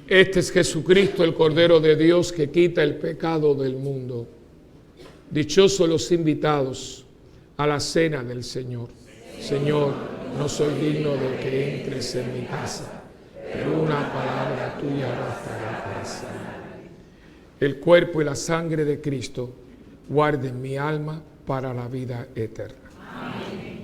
Este es Jesucristo, el Cordero de Dios, que quita el pecado del mundo. Dichosos los invitados a la cena del Señor. Señor, no soy digno de que entres en mi casa, pero una palabra tuya bastará para sanar. El cuerpo y la sangre de Cristo guarden mi alma para la vida eterna. Amén.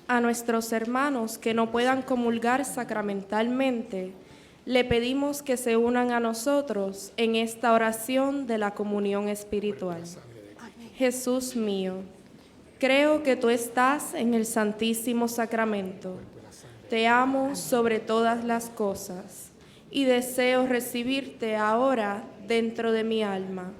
A nuestros hermanos que no puedan comulgar sacramentalmente, le pedimos que se unan a nosotros en esta oración de la comunión espiritual. Jesús mío, creo que tú estás en el Santísimo Sacramento. Te amo sobre todas las cosas y deseo recibirte ahora dentro de mi alma.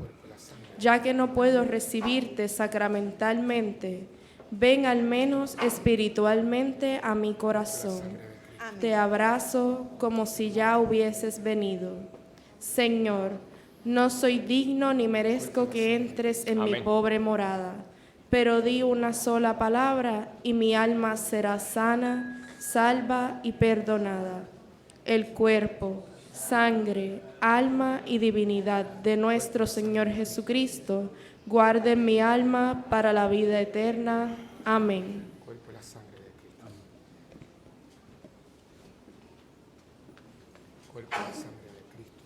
Ya que no puedo recibirte sacramentalmente, ven al menos espiritualmente a mi corazón. Te abrazo como si ya hubieses venido. Señor, no soy digno ni merezco que entres en mi pobre morada, pero di una sola palabra y mi alma será sana, salva y perdonada. El cuerpo, sangre, alma y divinidad de nuestro Señor Jesucristo guarden mi alma para la vida eterna. Amén. El cuerpo y la sangre de Cristo. El cuerpo y la sangre de Cristo.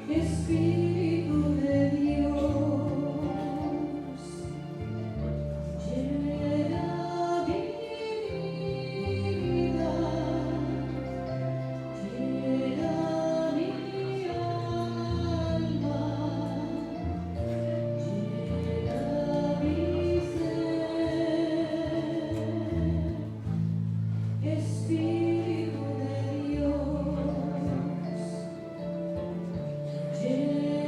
Espíritu de Dios, llena mi vida, llena mi alma, llena mi ser. Espíritu de Dios, llena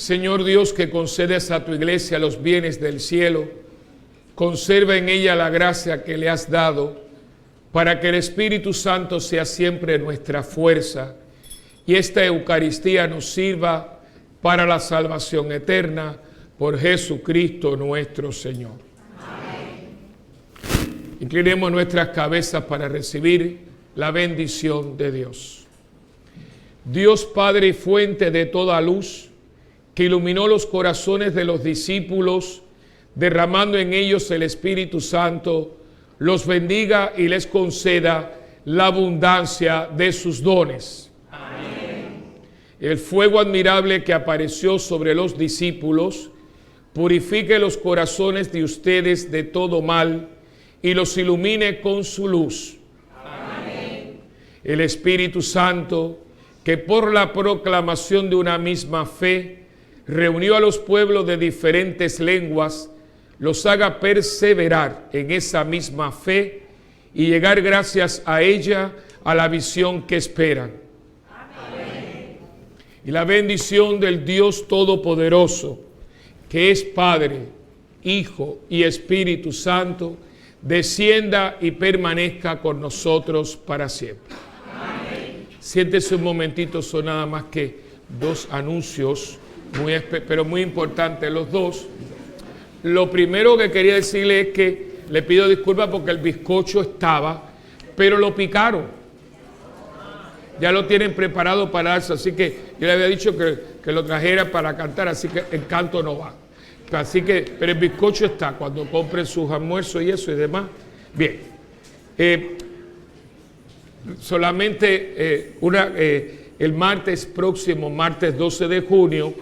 Señor Dios, que concedes a tu iglesia los bienes del cielo, conserva en ella la gracia que le has dado, para que el Espíritu Santo sea siempre nuestra fuerza y esta Eucaristía nos sirva para la salvación eterna por Jesucristo nuestro Señor. Amén. Inclinemos nuestras cabezas para recibir la bendición de Dios. Dios Padre y fuente de toda luz, que iluminó los corazones de los discípulos, derramando en ellos el Espíritu Santo, los bendiga y les conceda la abundancia de sus dones. Amén. El fuego admirable que apareció sobre los discípulos purifique los corazones de ustedes de todo mal y los ilumine con su luz. Amén. El Espíritu Santo, que por la proclamación de una misma fe reunió a los pueblos de diferentes lenguas, los haga perseverar en esa misma fe y llegar gracias a ella a la visión que esperan. Amén. Y la bendición del Dios Todopoderoso, que es Padre, Hijo y Espíritu Santo, descienda y permanezca con nosotros para siempre. Amén. Siéntese un momentito, son nada más que dos anuncios, pero muy importantes los dos. Lo primero que quería decirle es que le pido disculpas porque el bizcocho estaba, pero lo picaron. Ya lo tienen preparado para darse, así que yo le había dicho que lo trajera para cantar, así que el canto no va. Así que, pero el bizcocho está, cuando compren sus almuerzos y eso y demás. Bien. Solamente el martes próximo, martes 12 de junio,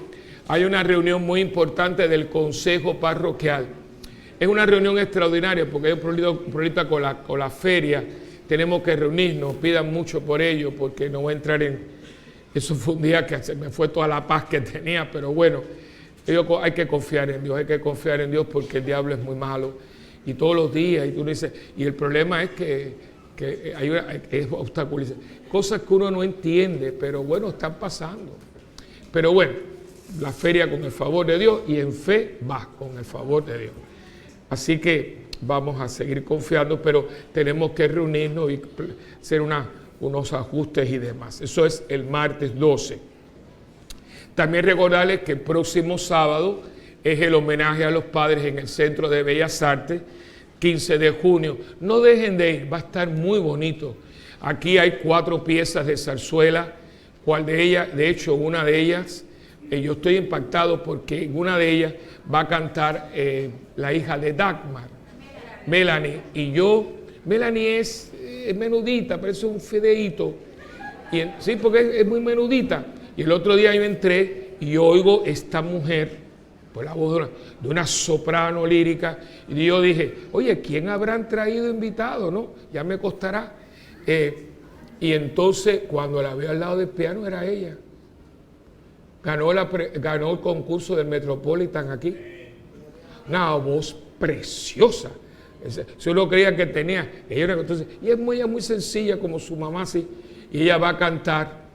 hay una reunión muy importante del Consejo Parroquial. Es una reunión extraordinaria porque hay un problema con la feria. Tenemos que reunirnos, pidan mucho por ello porque no voy a entrar en... Eso fue un día que se me fue toda la paz que tenía, pero bueno, hay que confiar en Dios, porque el diablo es muy malo. Y todos los días, y tú dices, y el problema es que es obstaculizar. Cosas que uno no entiende, pero bueno, están pasando. Pero bueno, la feria con el favor de Dios y en fe va con el favor de Dios. Así que vamos a seguir confiando, pero tenemos que reunirnos y hacer unos ajustes y demás. Eso es el martes 12. También recordarles que el próximo sábado es el homenaje a los padres en el Centro de Bellas Artes, 15 de junio. No dejen de ir, va a estar muy bonito. Aquí hay 4 piezas de zarzuela, cual de ellas, de hecho una de ellas, yo estoy impactado porque en una de ellas va a cantar la hija de Dagmar, Melanie, y Melanie es menudita, parece un fideíto, sí, porque es muy menudita, y el otro día yo entré y oigo esta mujer, pues la voz de una soprano lírica, y yo dije, oye, ¿quién habrán traído invitado? ¿No? Ya me costará, y entonces cuando la veo al lado del piano era ella. Ganó el concurso del Metropolitan aquí. Una voz preciosa. Si uno creía que tenía. Entonces, y es muy sencilla como su mamá, sí. Y ella va a cantar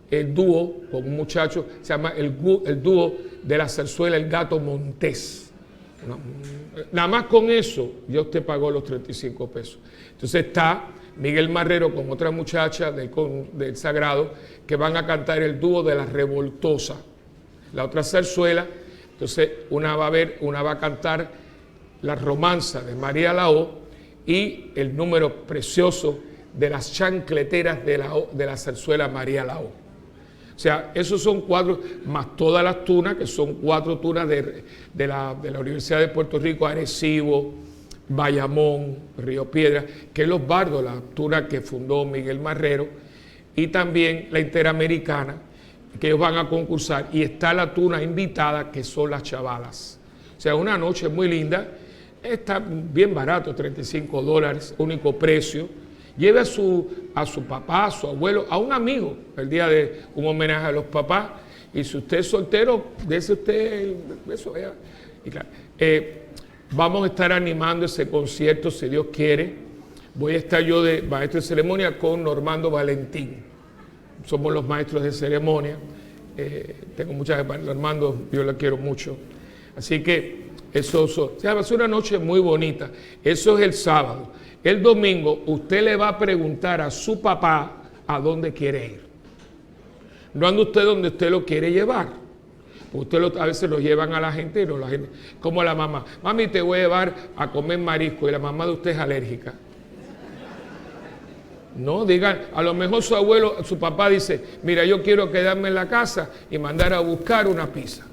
el dúo con un muchacho, se llama el dúo de la zarzuela El Gato Montés. Nada más con eso, Dios te pagó los 35 pesos. Entonces está Miguel Marrero con otra muchacha del Sagrado que van a cantar el dúo de La Revoltosa. La otra zarzuela, entonces una va a cantar La Romanza de María Lao y el número precioso de Las Chancleteras de la zarzuela María Lao. O sea, esos son 4, más todas las tunas, que son 4 tunas de la Universidad de Puerto Rico, Arecibo, Bayamón, Río Piedra, que es Los Bardos, la tuna que fundó Miguel Marrero, y también la Interamericana, que ellos van a concursar, y está la tuna invitada, que son las chavalas. O sea, una noche muy linda, está bien barato, $35, único precio. Lleve a su papá, a su abuelo, a un amigo, el día de un homenaje a los papás, y si usted es soltero, dése usted eso. Y claro, vamos a estar animando ese concierto, si Dios quiere. Voy a estar yo de maestro de ceremonia con Normando Valentín. Somos los maestros de ceremonia. Tengo muchas... Normando, yo lo quiero mucho. Así que eso va a ser una noche muy bonita. Eso es el sábado. El domingo usted le va a preguntar a su papá a dónde quiere ir. No anda usted donde usted lo quiere llevar. Usted a veces lo llevan a la gente y no la gente. Como la mamá. Mami, te voy a llevar a comer marisco y la mamá de usted es alérgica. No, digan, a lo mejor su abuelo, su papá dice, mira, yo quiero quedarme en la casa y mandar a buscar una pizza.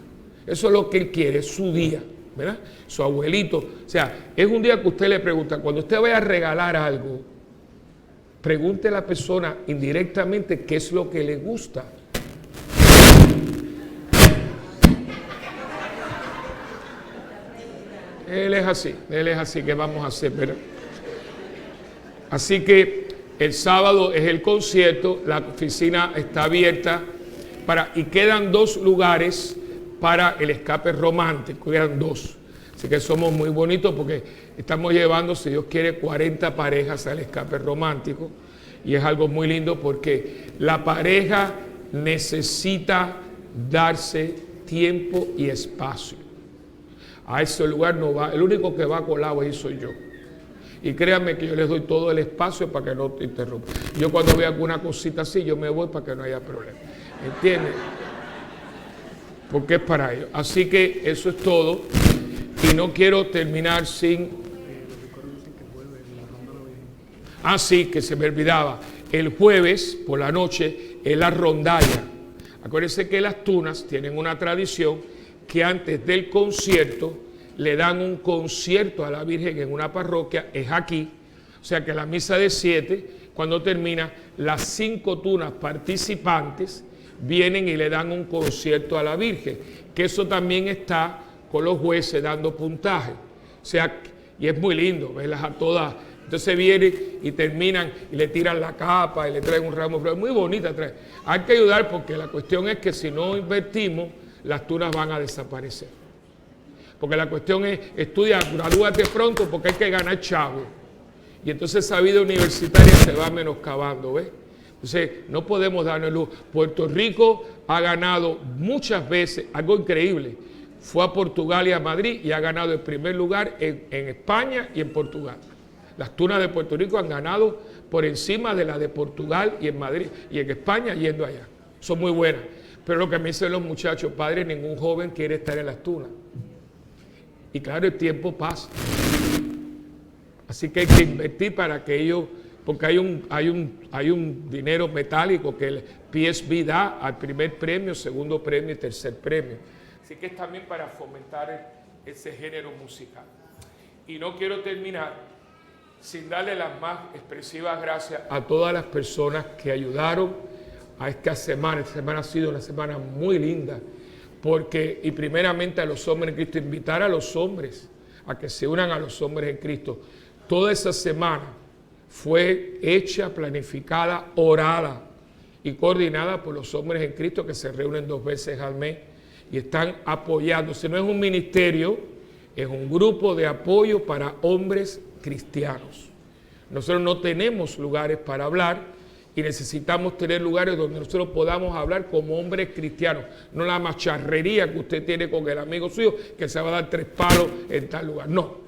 Eso es lo que él quiere, es su día, ¿verdad? Su abuelito. O sea, es un día que usted le pregunta, cuando usted vaya a regalar algo, pregunte a la persona indirectamente qué es lo que le gusta. Él es así que vamos a hacer, ¿verdad? Así que el sábado es el concierto, la oficina está abierta y quedan 2 lugares para el escape romántico, quedan 2. Así que somos muy bonitos porque estamos llevando, si Dios quiere, 40 parejas al escape romántico. Y es algo muy lindo porque la pareja necesita darse tiempo y espacio. A ese lugar no va, el único que va colado ahí soy yo. Y créanme que yo les doy todo el espacio para que no te interrumpan. Yo cuando veo alguna cosita así, yo me voy para que no haya problema. ¿Entiendes? Porque es para ellos. Así que eso es todo. Y no quiero terminar sin... sí, que se me olvidaba. El jueves por la noche es la rondalla. Acuérdense que las tunas tienen una tradición que antes del concierto le dan un concierto a la Virgen en una parroquia, es aquí. O sea que la misa de 7, cuando termina, las 5 tunas participantes vienen y le dan un concierto a la Virgen, que eso también está con los jueces dando puntaje. O sea, y es muy lindo verlas a todas. Entonces vienen y terminan y le tiran la capa y le traen un ramo de flores. Muy bonita trae. Hay que ayudar porque la cuestión es que si no invertimos, las tunas van a desaparecer. Porque la cuestión es, estudia, gradúate pronto porque hay que ganar chavo. Y entonces esa vida universitaria se va menoscabando, ¿ves? Entonces no podemos darnos luz. Puerto Rico ha ganado muchas veces, algo increíble. Fue a Portugal y a Madrid y ha ganado el primer lugar en España y en Portugal. Las tunas de Puerto Rico han ganado por encima de las de Portugal y en Madrid y en España yendo allá. Son muy buenas. Pero lo que me dicen los muchachos, padre, ningún joven quiere estar en las tunas. Y claro, el tiempo pasa. Así que hay que invertir para que ellos, porque hay un dinero metálico que el PSB da al primer premio, segundo premio y tercer premio. Así que es también para fomentar ese género musical. Y no quiero terminar sin darle las más expresivas gracias a todas las personas que ayudaron a esta semana. Esta semana ha sido una semana muy linda, porque, y primeramente a los hombres en Cristo, invitar a los hombres a que se unan a los hombres en Cristo. Toda esa semana fue hecha, planificada, orada y coordinada por los hombres en Cristo que se reúnen 2 veces al mes y están apoyándose. No es un ministerio, es un grupo de apoyo para hombres cristianos. Nosotros no tenemos lugares para hablar y necesitamos tener lugares donde nosotros podamos hablar como hombres cristianos, no la macharrería que usted tiene con el amigo suyo que se va a dar 3 palos en tal lugar. No,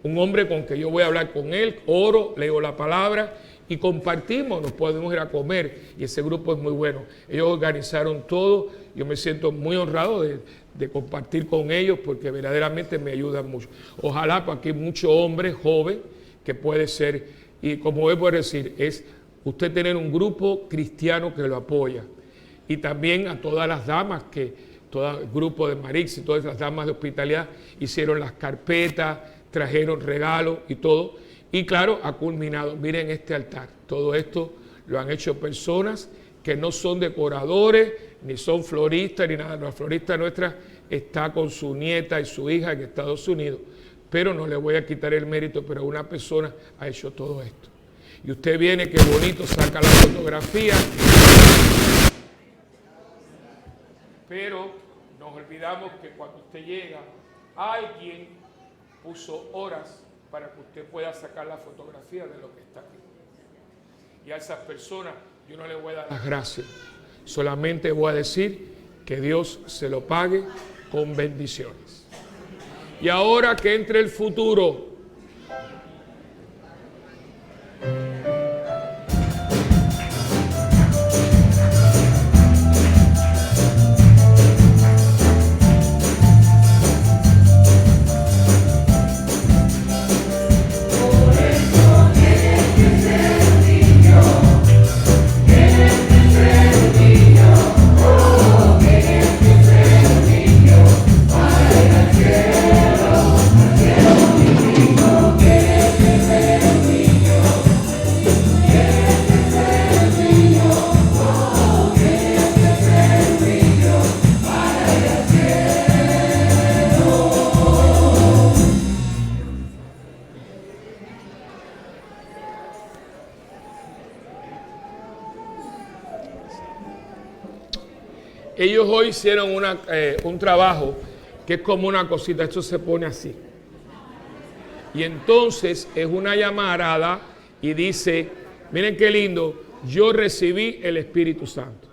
un hombre con que yo voy a hablar con él, oro, leo la palabra y compartimos, nos podemos ir a comer y ese grupo es muy bueno. Ellos organizaron todo, yo me siento muy honrado de compartir con ellos porque verdaderamente me ayudan mucho. Ojalá, porque hay muchos hombres jóvenes que puede ser, y como vuelvo a decir, es usted tener un grupo cristiano que lo apoya. Y también a todas las damas, todo el grupo de Marix y todas las damas de hospitalidad hicieron las carpetas, trajeron regalos y todo. Y claro, ha culminado, miren este altar, todo esto lo han hecho personas que no son decoradores, ni son floristas, ni nada. La florista nuestra está con su nieta y su hija en Estados Unidos, pero no le voy a quitar el mérito, pero una persona ha hecho todo esto. Y usted viene, qué bonito, saca la fotografía, pero nos olvidamos que cuando usted llega, alguien puso horas para que usted pueda sacar la fotografía de lo que está aquí. Y a esas personas yo no le voy a dar las gracias, solamente voy a decir que Dios se lo pague con bendiciones. Y ahora que entre el futuro. Ellos hoy hicieron un trabajo que es como una cosita, esto se pone así. Y entonces es una llamarada y dice, miren qué lindo, yo recibí el Espíritu Santo.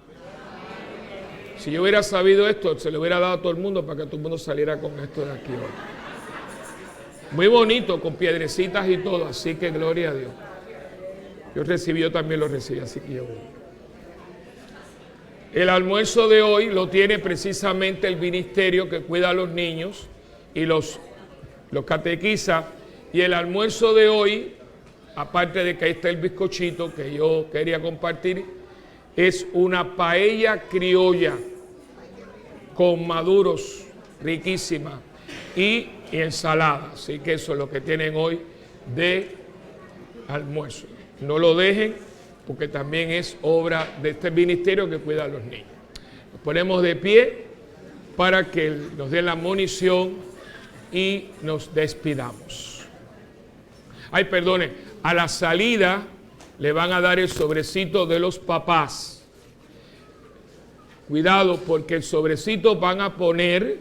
Si yo hubiera sabido esto, se lo hubiera dado a todo el mundo para que todo el mundo saliera con esto de aquí hoy. Muy bonito, con piedrecitas y todo, así que gloria a Dios. Yo también lo recibí, así que yo voy. El almuerzo de hoy lo tiene precisamente el ministerio que cuida a los niños y los catequiza. Y el almuerzo de hoy, aparte de que ahí está el bizcochito que yo quería compartir, es una paella criolla con maduros, riquísima, y ensalada. Así que eso es lo que tienen hoy de almuerzo. No lo dejen, porque también es obra de este ministerio que cuida a los niños. Nos ponemos de pie para que nos den la munición y nos despidamos. Ay, perdone, a la salida le van a dar el sobrecito de los papás. Cuidado, porque el sobrecito van a poner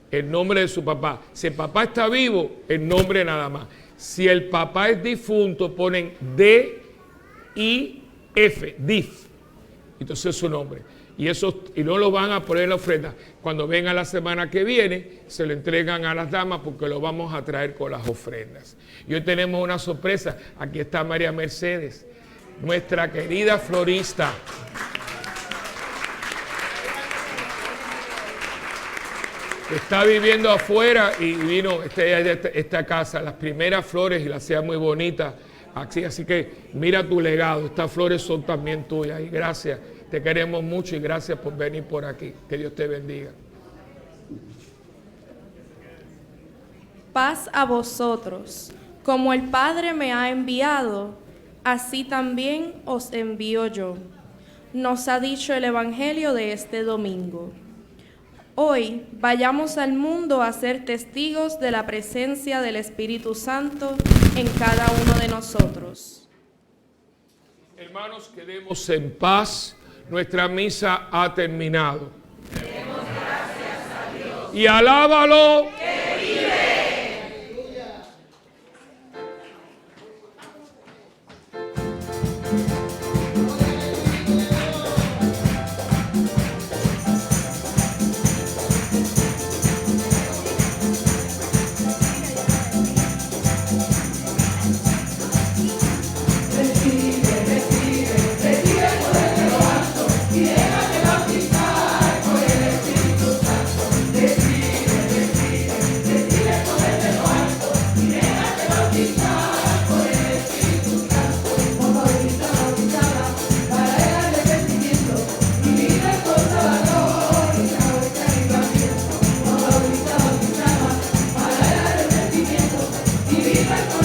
el nombre de su papá. Si el papá está vivo, el nombre nada más. Si el papá es difunto, ponen D-I-F, DIF. Entonces es su nombre. Y no lo van a poner en la ofrenda. Cuando venga la semana que viene, se lo entregan a las damas porque lo vamos a traer con las ofrendas. Y hoy tenemos una sorpresa. Aquí está María Mercedes, nuestra querida florista. Está viviendo afuera y vino esta casa, las primeras flores, y las hacía muy bonitas. Así que mira tu legado, estas flores son también tuyas y gracias, te queremos mucho y gracias por venir por aquí. Que Dios te bendiga. Paz a vosotros. Como el Padre me ha enviado, así también os envío yo. Nos ha dicho el Evangelio de este domingo. Hoy vayamos al mundo a ser testigos de la presencia del Espíritu Santo en cada uno de nosotros. Hermanos, quedemos en paz. Nuestra misa ha terminado. Demos gracias a Dios. Y alábalo. ¡Que vive! Viva el